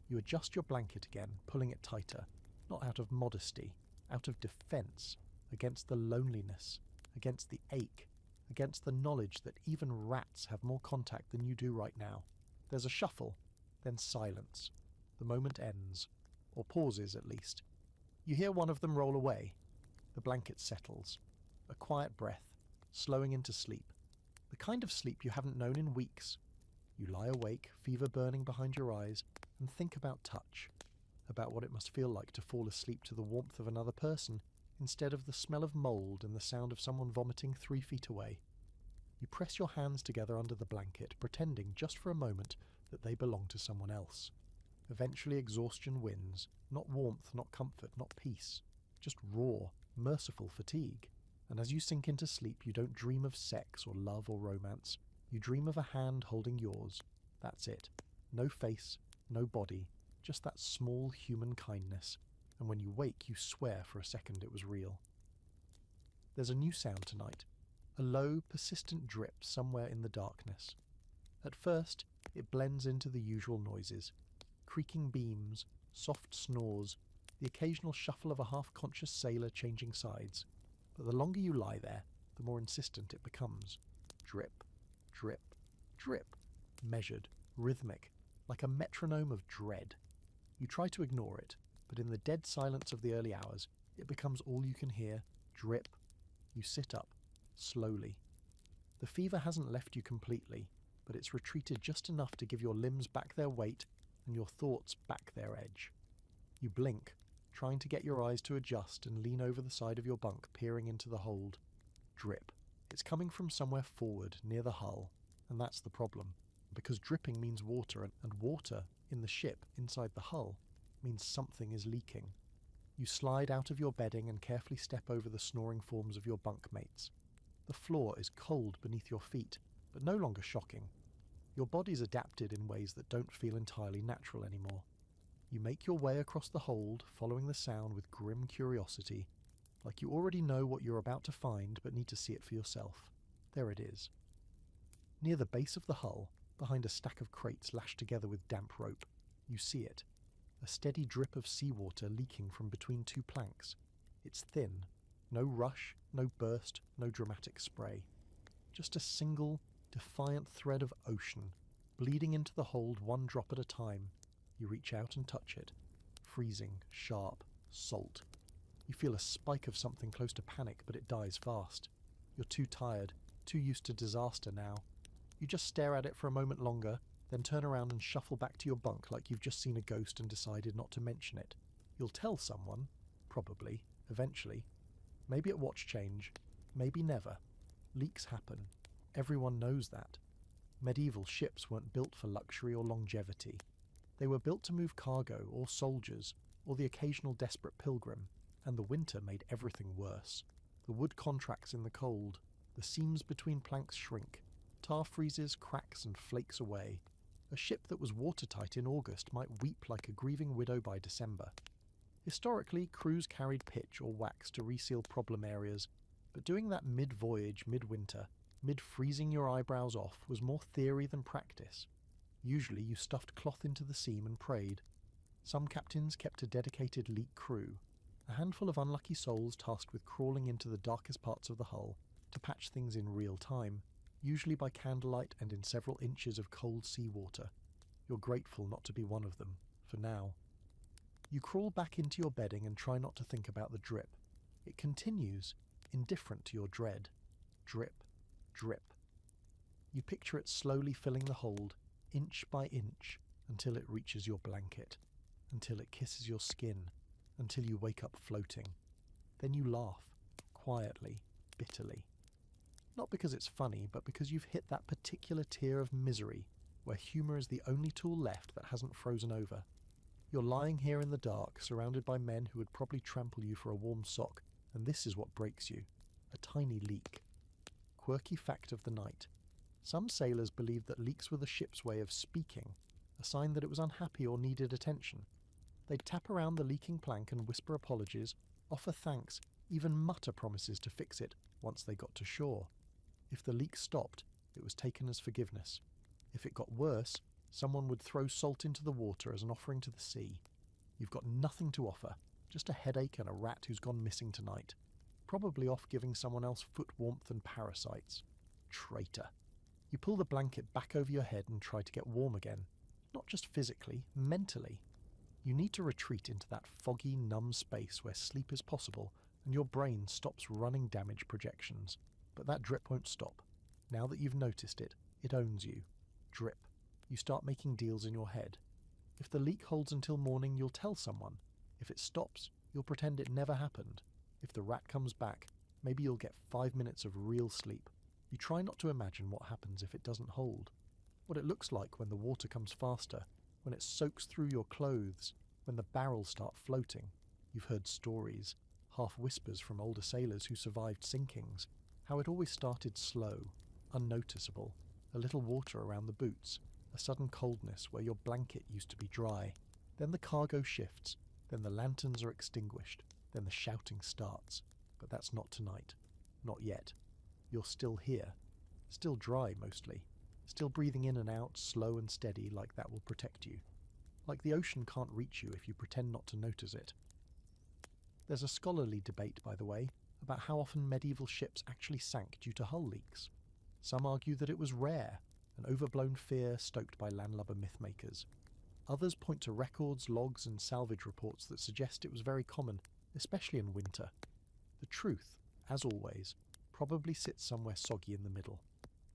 You adjust your blanket again, pulling it tighter, not out of modesty, out of defense, against the loneliness, against the ache, against the knowledge that even rats have more contact than you do right now. There's a shuffle, then silence. The moment ends, or pauses at least. You hear one of them roll away. The blanket settles. A quiet breath, slowing into sleep. The kind of sleep you haven't known in weeks. You lie awake, fever burning behind your eyes, and think about touch, about what it must feel like to fall asleep to the warmth of another person instead of the smell of mould and the sound of someone vomiting 3 feet away. You press your hands together under the blanket, pretending just for a moment that they belong to someone else. Eventually exhaustion wins, not warmth, not comfort, not peace, just raw, merciful fatigue. And as you sink into sleep, you don't dream of sex or love or romance. You dream of a hand holding yours. That's it. No face, no body, just that small human kindness. And when you wake, you swear for a second it was real. There's a new sound tonight. A low, persistent drip somewhere in the darkness. At first, it blends into the usual noises. Creaking beams, soft snores, the occasional shuffle of a half-conscious sailor changing sides. But the longer you lie there, the more insistent it becomes. Drip, drip, drip. Measured, rhythmic, like a metronome of dread. You try to ignore it, but in the dead silence of the early hours, it becomes all you can hear. Drip. You sit up, slowly. The fever hasn't left you completely, but it's retreated just enough to give your limbs back their weight and your thoughts back their edge. You blink, trying to get your eyes to adjust, and lean over the side of your bunk, peering into the hold. Drip. It's coming from somewhere forward, near the hull, and that's the problem, because dripping means water, and water, in the ship, inside the hull, means something is leaking. You slide out of your bedding and carefully step over the snoring forms of your bunkmates. The floor is cold beneath your feet, but no longer shocking. Your body's adapted in ways that don't feel entirely natural anymore. You make your way across the hold, following the sound with grim curiosity, like you already know what you're about to find but need to see it for yourself. There it is. Near the base of the hull, behind a stack of crates lashed together with damp rope, you see it. A steady drip of seawater leaking from between two planks. It's thin. No rush, no burst, no dramatic spray. Just a single, defiant thread of ocean, bleeding into the hold one drop at a time. You reach out and touch it. Freezing, sharp, salt. You feel a spike of something close to panic, but it dies fast. You're too tired, too used to disaster now. You just stare at it for a moment longer, then turn around and shuffle back to your bunk like you've just seen a ghost and decided not to mention it. You'll tell someone, probably, eventually. Maybe at watch change, maybe never. Leaks happen. Everyone knows that. Medieval ships weren't built for luxury or longevity. They were built to move cargo or soldiers or the occasional desperate pilgrim, and the winter made everything worse. The wood contracts in the cold, the seams between planks shrink, tar freezes, cracks and flakes away. A ship that was watertight in August might weep like a grieving widow by December. Historically, crews carried pitch or wax to reseal problem areas, but doing that mid-voyage, mid-winter, mid-freezing your eyebrows off was more theory than practice. Usually you stuffed cloth into the seam and prayed. Some captains kept a dedicated leak crew, a handful of unlucky souls tasked with crawling into the darkest parts of the hull to patch things in real time, usually by candlelight and in several inches of cold seawater. You're grateful not to be one of them, for now. You crawl back into your bedding and try not to think about the drip. It continues, indifferent to your dread. Drip, drip. You picture it slowly filling the hold, inch by inch, until it reaches your blanket, until it kisses your skin, until you wake up floating. Then you laugh, quietly, bitterly. Not because it's funny, but because you've hit that particular tier of misery where humour is the only tool left that hasn't frozen over. You're lying here in the dark, surrounded by men who would probably trample you for a warm sock, and this is what breaks you. A tiny leak. quirky fact of the night. Some sailors believed that leaks were the ship's way of speaking, a sign that it was unhappy or needed attention. They'd tap around the leaking plank and whisper apologies, offer thanks, even mutter promises to fix it once they got to shore. If the leak stopped, it was taken as forgiveness. If it got worse, someone would throw salt into the water as an offering to the sea. You've got nothing to offer, just a headache and a rat who's gone missing tonight. Probably off giving someone else foot warmth and parasites. Traitor. You pull the blanket back over your head and try to get warm again. Not just physically, mentally. You need to retreat into that foggy, numb space where sleep is possible and your brain stops running damage projections. But that drip won't stop. Now that you've noticed it, it owns you. Drip. You start making deals in your head. If the leak holds until morning, you'll tell someone. If it stops, you'll pretend it never happened. If the rat comes back, maybe you'll get 5 minutes of real sleep. You try not to imagine what happens if it doesn't hold. What it looks like when the water comes faster, when it soaks through your clothes, when the barrels start floating. You've heard stories, half whispers from older sailors who survived sinkings, how it always started slow, unnoticeable, a little water around the boots, a sudden coldness where your blanket used to be dry. Then the cargo shifts, then the lanterns are extinguished, then the shouting starts. But that's not tonight. Not yet. You're still here. Still dry, mostly. Still breathing in and out, slow and steady, like that will protect you. Like the ocean can't reach you if you pretend not to notice it. There's a scholarly debate, by the way, about how often medieval ships actually sank due to hull leaks. Some argue that it was rare, an overblown fear stoked by landlubber mythmakers. Others point to records, logs and salvage reports that suggest it was very common, especially in winter. The truth, as always, probably sits somewhere soggy in the middle.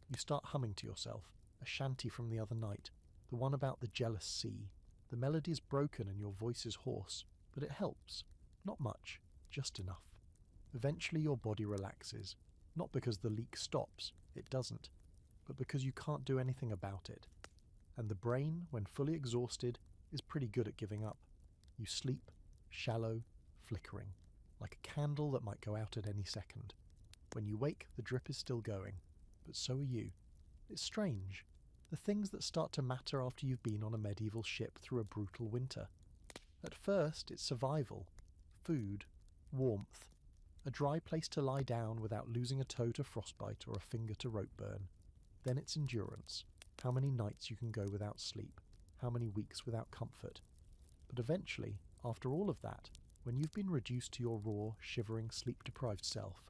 You start humming to yourself, a shanty from the other night, the one about the jealous sea. The melody's broken and your voice is hoarse, but it helps. Not much, just enough. Eventually your body relaxes, not because the leak stops, it doesn't, but because you can't do anything about it. And the brain, when fully exhausted, is pretty good at giving up. You sleep, shallow, flickering, like a candle that might go out at any second. When you wake, the drip is still going, but so are you. It's strange. The things that start to matter after you've been on a medieval ship through a brutal winter. At first, it's survival, food, warmth, a dry place to lie down without losing a toe to frostbite or a finger to rope burn. Then it's endurance, how many nights you can go without sleep, how many weeks without comfort. But eventually, after all of that, when you've been reduced to your raw, shivering, sleep-deprived self,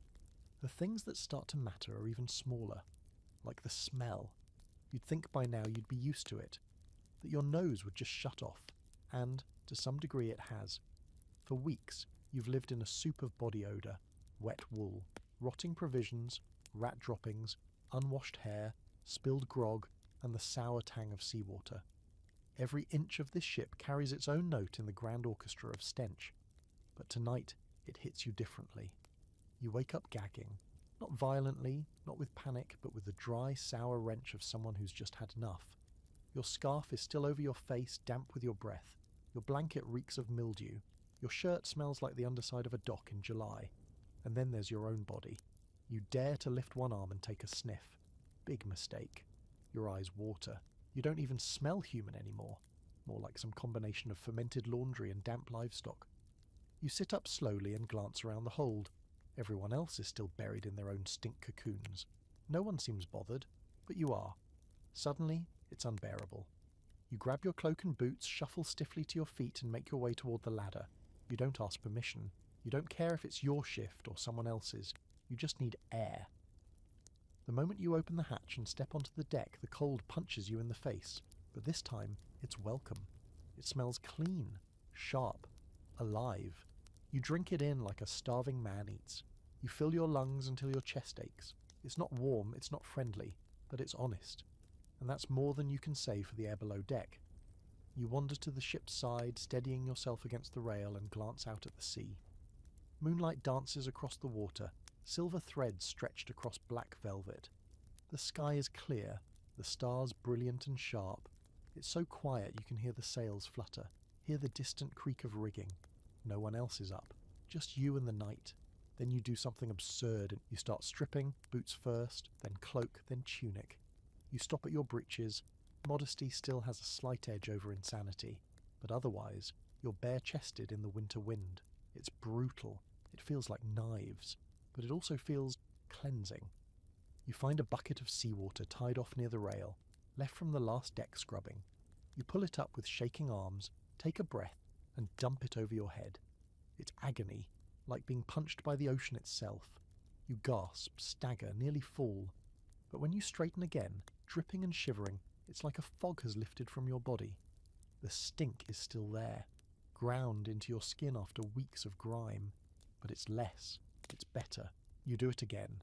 the things that start to matter are even smaller, like the smell. You'd think by now you'd be used to it, that your nose would just shut off, and, to some degree it has. For weeks, you've lived in a soup of body odour, wet wool, rotting provisions, rat droppings, unwashed hair, spilled grog, and the sour tang of seawater. Every inch of this ship carries its own note in the grand orchestra of stench. But tonight, it hits you differently. You wake up gagging, not violently, not with panic, but with the dry, sour wrench of someone who's just had enough. Your scarf is still over your face, damp with your breath. Your blanket reeks of mildew. Your shirt smells like the underside of a dock in July. And then there's your own body. You dare to lift one arm and take a sniff. Big mistake. Your eyes water. You don't even smell human anymore. More like some combination of fermented laundry and damp livestock. You sit up slowly and glance around the hold. Everyone else is still buried in their own stink cocoons. No one seems bothered, but you are. Suddenly, it's unbearable. You grab your cloak and boots, shuffle stiffly to your feet and make your way toward the ladder. You don't ask permission. You don't care if it's your shift or someone else's. You just need air. The moment you open the hatch and step onto the deck, the cold punches you in the face. But this time, it's welcome. It smells clean, sharp, alive. You drink it in like a starving man eats. You fill your lungs until your chest aches. It's not warm, it's not friendly, but it's honest. And that's more than you can say for the air below deck. You wander to the ship's side, steadying yourself against the rail, and glance out at the sea. Moonlight dances across the water, silver threads stretched across black velvet. The sky is clear, the stars brilliant and sharp. It's so quiet you can hear the sails flutter, hear the distant creak of rigging. No one else is up, just you and the night. Then you do something absurd and you start stripping, boots first, then cloak, then tunic. You stop at your breeches. Modesty still has a slight edge over insanity, but otherwise, you're bare-chested in the winter wind. It's brutal. It feels like knives, but it also feels cleansing. You find a bucket of seawater tied off near the rail, left from the last deck scrubbing. You pull it up with shaking arms, take a breath, and dump it over your head. It's agony, like being punched by the ocean itself. You gasp, stagger, nearly fall. But when you straighten again, dripping and shivering, it's like a fog has lifted from your body. The stink is still there, ground into your skin after weeks of grime. But it's less. It's better. You do it again.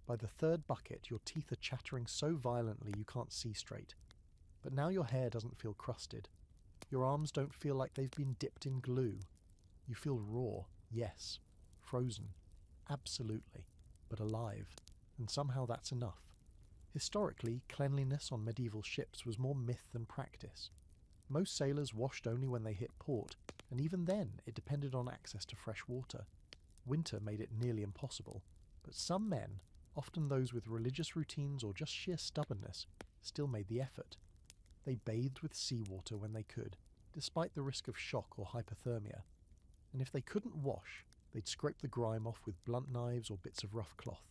By the third bucket, your teeth are chattering so violently you can't see straight. But now your hair doesn't feel crusted. Your arms don't feel like they've been dipped in glue. You feel raw, yes. Frozen. Absolutely. But alive. And somehow that's enough. Historically, cleanliness on medieval ships was more myth than practice. Most sailors washed only when they hit port, and even then it depended on access to fresh water. Winter made it nearly impossible, but some men, often those with religious routines or just sheer stubbornness, still made the effort. They bathed with seawater when they could, despite the risk of shock or hypothermia. And if they couldn't wash, they'd scrape the grime off with blunt knives or bits of rough cloth.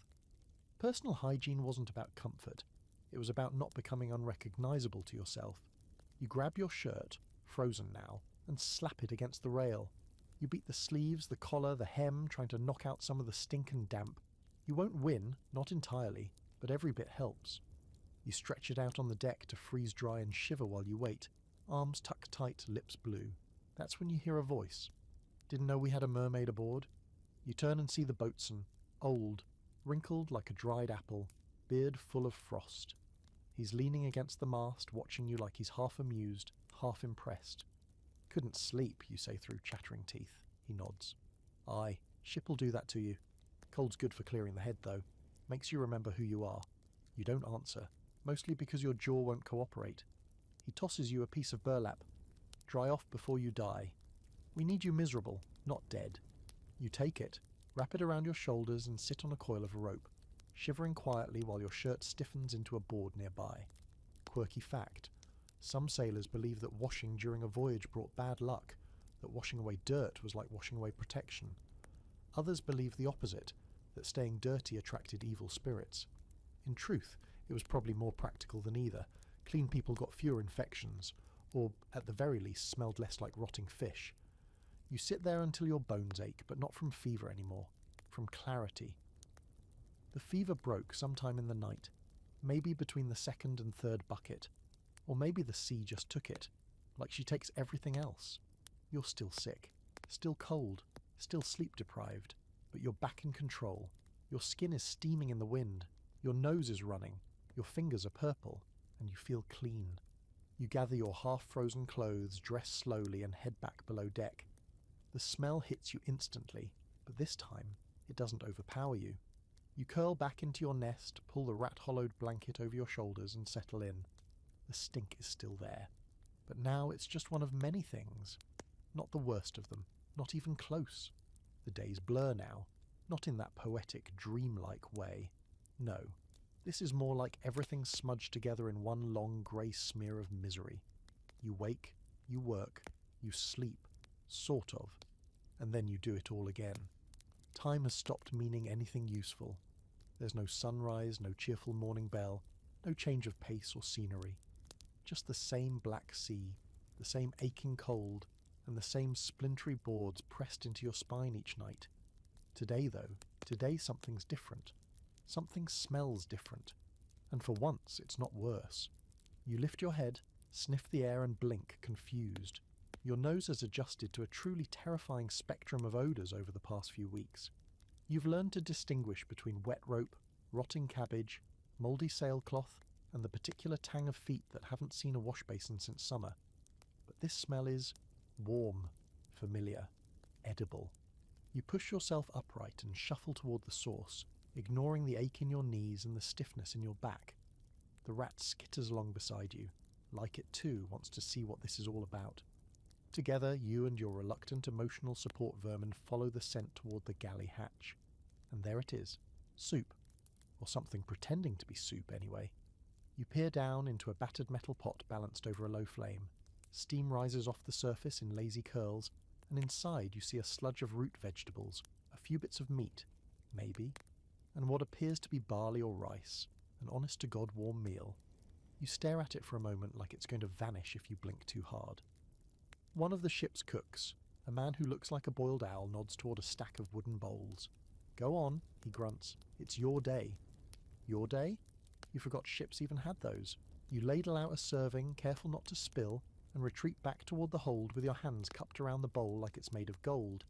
Personal hygiene wasn't about comfort. It was about not becoming unrecognizable to yourself. You grab your shirt, frozen now, and slap it against the rail. You beat the sleeves, the collar, the hem, trying to knock out some of the stink and damp. You won't win, not entirely, but every bit helps. You stretch it out on the deck to freeze dry and shiver while you wait, arms tucked tight, lips blue. That's when you hear a voice. Didn't know we had a mermaid aboard? You turn and see the boatswain, old, wrinkled like a dried apple, beard full of frost. He's leaning against the mast, watching you like he's half amused, half impressed. Couldn't sleep, you say through chattering teeth. He nods. Aye, ship'll do that to you. Cold's good for clearing the head, though. Makes you remember who you are. You don't answer, mostly because your jaw won't cooperate. He tosses you a piece of burlap. Dry off before you die. We need you miserable, not dead. You take it, wrap it around your shoulders and sit on a coil of rope, shivering quietly while your shirt stiffens into a board nearby. Quirky fact. Some sailors believe that washing during a voyage brought bad luck, that washing away dirt was like washing away protection. Others believe the opposite, that staying dirty attracted evil spirits. In truth, it was probably more practical than either. Clean people got fewer infections, or at the very least smelled less like rotting fish. You sit there until your bones ache, but not from fever anymore, from clarity. The fever broke sometime in the night, maybe between the second and third bucket. Or maybe the sea just took it, like she takes everything else. You're still sick, still cold, still sleep-deprived, but you're back in control. Your skin is steaming in the wind, your nose is running, your fingers are purple, and you feel clean. You gather your half-frozen clothes, dress slowly, and head back below deck. The smell hits you instantly, but this time it doesn't overpower you. You curl back into your nest, pull the rat-hollowed blanket over your shoulders, and settle in. The stink is still there, but now it's just one of many things. Not the worst of them, not even close. The days blur now, not in that poetic, dreamlike way. No, this is more like everything smudged together in one long grey smear of misery. You wake, you work, you sleep, sort of, and then you do it all again. Time has stopped meaning anything useful. There's no sunrise, no cheerful morning bell, no change of pace or scenery. Just the same black sea, the same aching cold, and the same splintery boards pressed into your spine each night. Today, though, something's different. Something smells different. And for once, it's not worse. You lift your head, sniff the air and blink, confused. Your nose has adjusted to a truly terrifying spectrum of odours over the past few weeks. You've learned to distinguish between wet rope, rotting cabbage, mouldy sailcloth, and the particular tang of feet that haven't seen a wash basin since summer. But this smell is warm, familiar, edible. You push yourself upright and shuffle toward the source, ignoring the ache in your knees and the stiffness in your back. The rat skitters along beside you. Like it too, wants to see what this is all about. Together, you and your reluctant emotional support vermin follow the scent toward the galley hatch. And there it is. Soup. Or something pretending to be soup, anyway. You peer down into a battered metal pot balanced over a low flame. Steam rises off the surface in lazy curls, and inside you see a sludge of root vegetables, a few bits of meat, maybe, and what appears to be barley or rice, an honest-to-God warm meal. You stare at it for a moment like it's going to vanish if you blink too hard. One of the ship's cooks, a man who looks like a boiled owl, nods toward a stack of wooden bowls. "Go on," he grunts. "It's your day." Your day? You forgot ships even had those. You ladle out a serving, careful not to spill, and retreat back toward the hold with your hands cupped around the bowl like it's made of gold.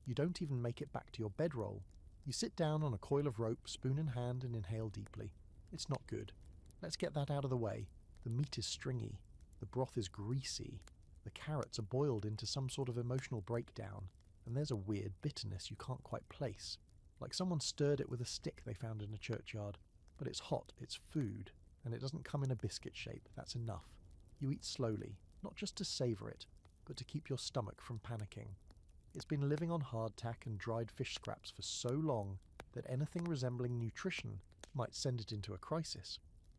You don't even make it back to your bedroll. You sit down on a coil of rope, spoon in hand, and inhale deeply. It's not good. Let's get that out of the way. The meat is stringy. The broth is greasy. The carrots are boiled into some sort of emotional breakdown, and there's a weird bitterness you can't quite place, like someone stirred it with a stick they found in a churchyard. But it's hot, it's food, and it doesn't come in a biscuit shape. That's enough. You eat slowly, not just to savour it, but to keep your stomach from panicking. It's been living on hardtack and dried fish scraps for so long that anything resembling nutrition might send it into a crisis.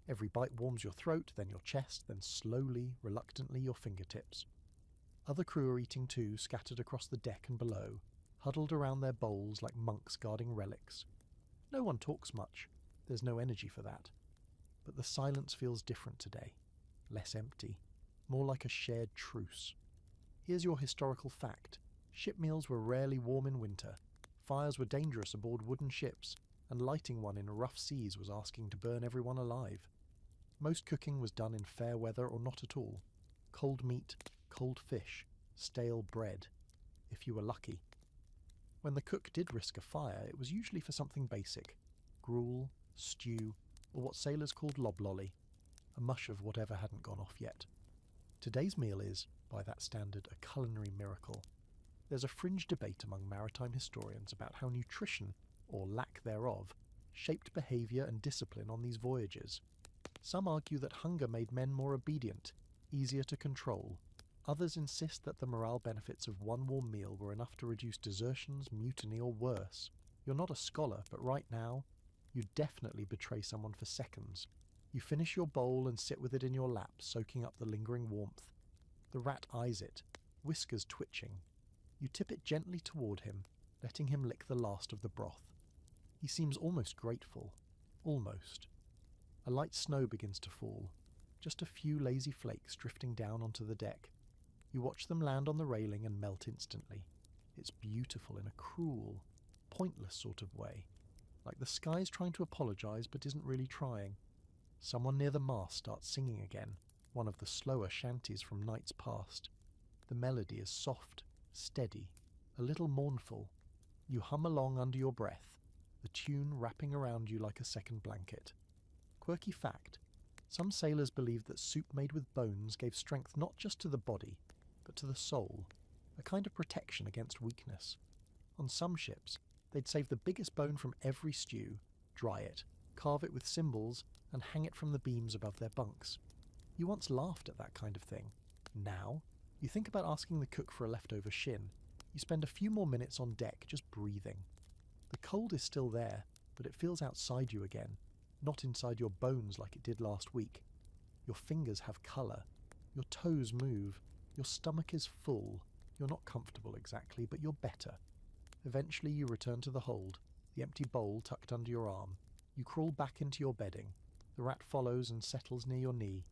Every bite warms your throat, then your chest, then slowly, reluctantly your fingertips. Other crew are eating too, scattered across the deck and below, huddled around their bowls like monks guarding relics. No one talks much. There's no energy for that. But the silence feels different today. Less empty. More like a shared truce. Here's your historical fact. Ship meals were rarely warm in winter. Fires were dangerous aboard wooden ships, and lighting one in rough seas was asking to burn everyone alive. Most cooking was done in fair weather or not at all. Cold meat, cold fish, stale bread, if you were lucky. When the cook did risk a fire, it was usually for something basic. Gruel, stew, or what sailors called loblolly, a mush of whatever hadn't gone off yet. Today's meal is, by that standard, a culinary miracle. There's a fringe debate among maritime historians about how nutrition, or lack thereof, shaped behaviour and discipline on these voyages. Some argue that hunger made men more obedient, easier to control. Others insist that the morale benefits of one warm meal were enough to reduce desertions, mutiny, or worse. You're not a scholar, but right now, you definitely betray someone for seconds. You finish your bowl and sit with it in your lap, soaking up the lingering warmth. The rat eyes it, whiskers twitching. You tip it gently toward him, letting him lick the last of the broth. He seems almost grateful. Almost. A light snow begins to fall, just a few lazy flakes drifting down onto the deck. You watch them land on the railing and melt instantly. It's beautiful in a cruel, pointless sort of way. Like the sky's trying to apologise but isn't really trying. Someone near the mast starts singing again, one of the slower shanties from nights past. The melody is soft, steady, a little mournful. You hum along under your breath, the tune wrapping around you like a second blanket. Quirky fact, some sailors believed that soup made with bones gave strength not just to the body, but to the soul, a kind of protection against weakness. On some ships, they'd save the biggest bone from every stew, dry it, carve it with cymbals, and hang it from the beams above their bunks. You once laughed at that kind of thing. Now, you think about asking the cook for a leftover shin. You spend a few more minutes on deck just breathing. The cold is still there, but it feels outside you again, not inside your bones like it did last week. Your fingers have colour. Your toes move. Your stomach is full. You're not comfortable exactly, but you're better. Eventually you return to the hold, the empty bowl tucked under your arm. You crawl back into your bedding. The rat follows and settles near your knee.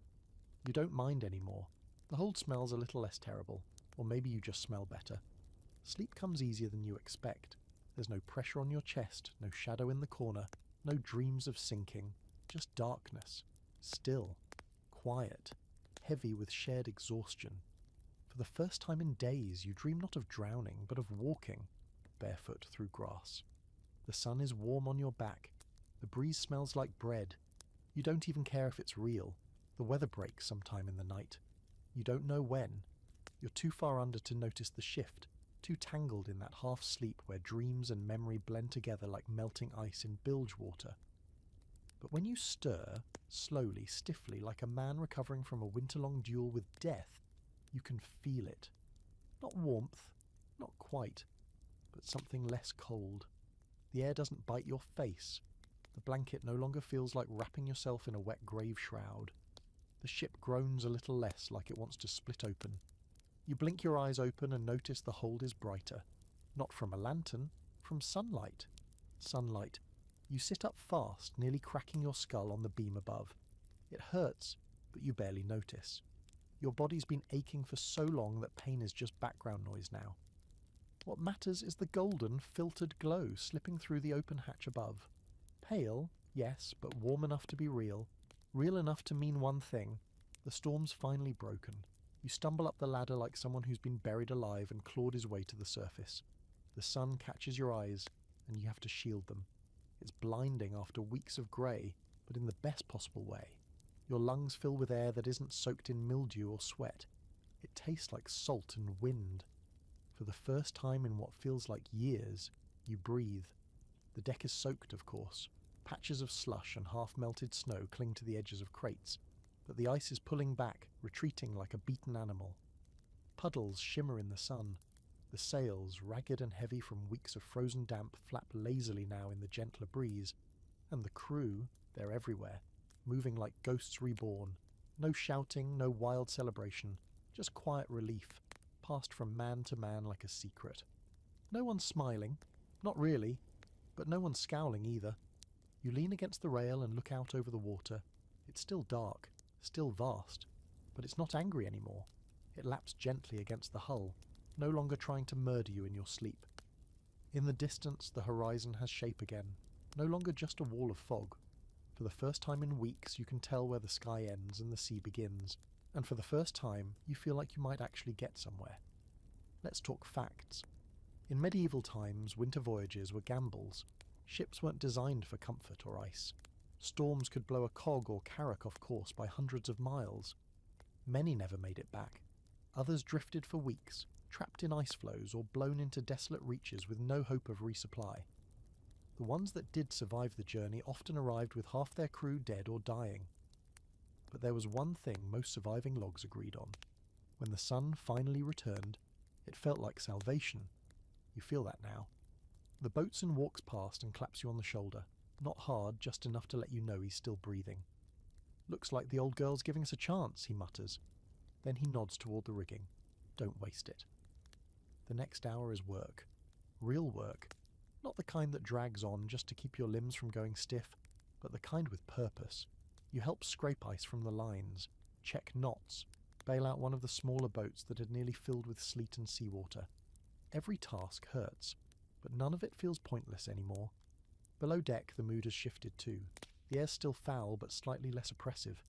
You don't mind anymore. The hold smells a little less terrible, or maybe you just smell better. Sleep comes easier than you expect. There's no pressure on your chest, no shadow in the corner, no dreams of sinking, just darkness. Still, quiet, heavy with shared exhaustion. For the first time in days, you dream not of drowning, but of walking, barefoot through grass. The sun is warm on your back. The breeze smells like bread. You don't even care if it's real. The weather breaks sometime in the night. You don't know when. You're too far under to notice the shift, too tangled in that half-sleep where dreams and memory blend together like melting ice in bilge water. But when you stir, slowly, stiffly, like a man recovering from a winter-long duel with death, you can feel it. Not warmth, not quite, but something less cold. The air doesn't bite your face. The blanket no longer feels like wrapping yourself in a wet grave shroud. The ship groans a little less, like it wants to split open. You blink your eyes open and notice the hold is brighter. Not from a lantern, from sunlight. Sunlight. You sit up fast, nearly cracking your skull on the beam above. It hurts, but you barely notice. Your body's been aching for so long that pain is just background noise now. What matters is the golden, filtered glow slipping through the open hatch above. Pale, yes, but warm enough to be real. Real enough to mean one thing. The storm's finally broken. You stumble up the ladder like someone who's been buried alive and clawed his way to the surface. The sun catches your eyes, and you have to shield them. It's blinding after weeks of grey, but in the best possible way. Your lungs fill with air that isn't soaked in mildew or sweat. It tastes like salt and wind. For the first time in what feels like years, you breathe. The deck is soaked, of course. Patches of slush and half-melted snow cling to the edges of crates, but the ice is pulling back, retreating like a beaten animal. Puddles shimmer in the sun. The sails, ragged and heavy from weeks of frozen damp, flap lazily now in the gentler breeze. And the crew, they're everywhere, moving like ghosts reborn. No shouting, no wild celebration, just quiet relief, passed from man to man like a secret. No one's smiling, not really, but no one's scowling either. You lean against the rail and look out over the water. It's still dark, still vast, but it's not angry anymore. It laps gently against the hull, no longer trying to murder you in your sleep. In the distance, the horizon has shape again, no longer just a wall of fog. For the first time in weeks, you can tell where the sky ends and the sea begins, and for the first time, you feel like you might actually get somewhere. Let's talk facts. In medieval times, winter voyages were gambles. Ships weren't designed for comfort or ice. Storms could blow a cog or carrack off course by hundreds of miles. Many never made it back. Others drifted for weeks, trapped in ice floes or blown into desolate reaches with no hope of resupply. The ones that did survive the journey often arrived with half their crew dead or dying. But there was one thing most surviving logs agreed on. When the sun finally returned, it felt like salvation. You feel that now. The boatswain walks past and claps you on the shoulder. Not hard, just enough to let you know he's still breathing. "Looks like the old girl's giving us a chance," he mutters. Then he nods toward the rigging. "Don't waste it." The next hour is work. Real work. Not the kind that drags on just to keep your limbs from going stiff, but the kind with purpose. You help scrape ice from the lines, check knots, bail out one of the smaller boats that had nearly filled with sleet and seawater. Every task hurts, but none of it feels pointless anymore. Below deck, the mood has shifted too. The air's still foul, but slightly less oppressive.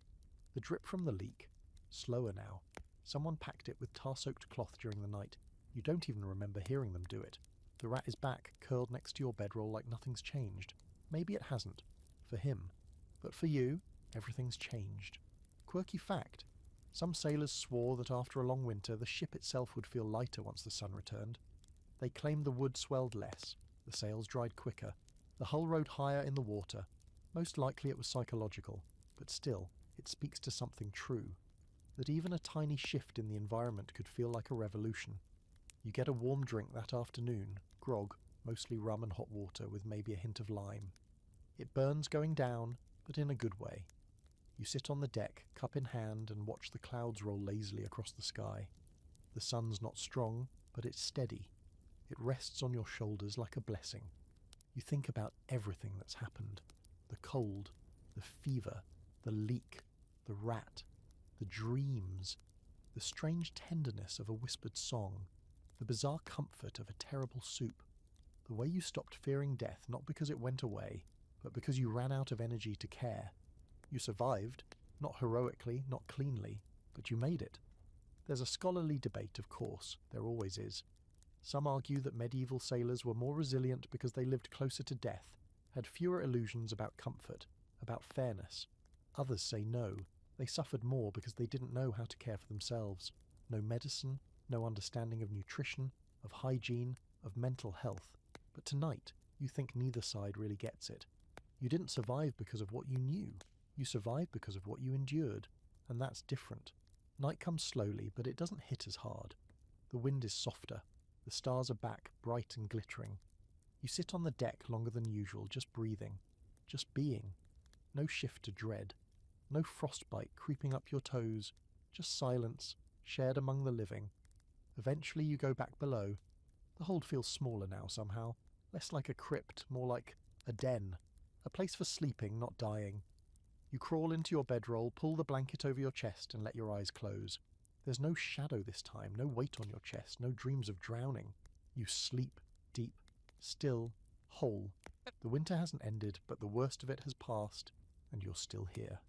The drip from the leak, slower now. Someone packed it with tar-soaked cloth during the night. You don't even remember hearing them do it. The rat is back, curled next to your bedroll like nothing's changed. Maybe it hasn't. For him. But for you, everything's changed. Quirky fact. Some sailors swore that after a long winter, the ship itself would feel lighter once the sun returned. They claimed the wood swelled less, the sails dried quicker, the hull rode higher in the water. Most likely it was psychological, but still, it speaks to something true. That even a tiny shift in the environment could feel like a revolution. You get a warm drink that afternoon, grog, mostly rum and hot water with maybe a hint of lime. It burns going down, but in a good way. You sit on the deck, cup in hand, and watch the clouds roll lazily across the sky. The sun's not strong, but it's steady. It rests on your shoulders like a blessing. You think about everything that's happened. The cold, the fever, the leak, the rat, the dreams, the strange tenderness of a whispered song, the bizarre comfort of a terrible soup, the way you stopped fearing death not because it went away, but because you ran out of energy to care. You survived, not heroically, not cleanly, but you made it. There's a scholarly debate, of course, there always is. Some argue that medieval sailors were more resilient because they lived closer to death, had fewer illusions about comfort, about fairness. Others say no, they suffered more because they didn't know how to care for themselves. No medicine, no understanding of nutrition, of hygiene, of mental health. But tonight, you think neither side really gets it. You didn't survive because of what you knew. You survived because of what you endured, and that's different. Night comes slowly, but it doesn't hit as hard. The wind is softer. The stars are back, bright and glittering. You sit on the deck longer than usual, just breathing, just being. No shift to dread, no frostbite creeping up your toes, just silence, shared among the living. Eventually you go back below. The hold feels smaller now somehow, less like a crypt, more like a den, a place for sleeping, not dying. You crawl into your bedroll, pull the blanket over your chest and let your eyes close. There's no shadow this time, no weight on your chest, no dreams of drowning. You sleep, deep, still, whole. The winter hasn't ended, but the worst of it has passed, and you're still here.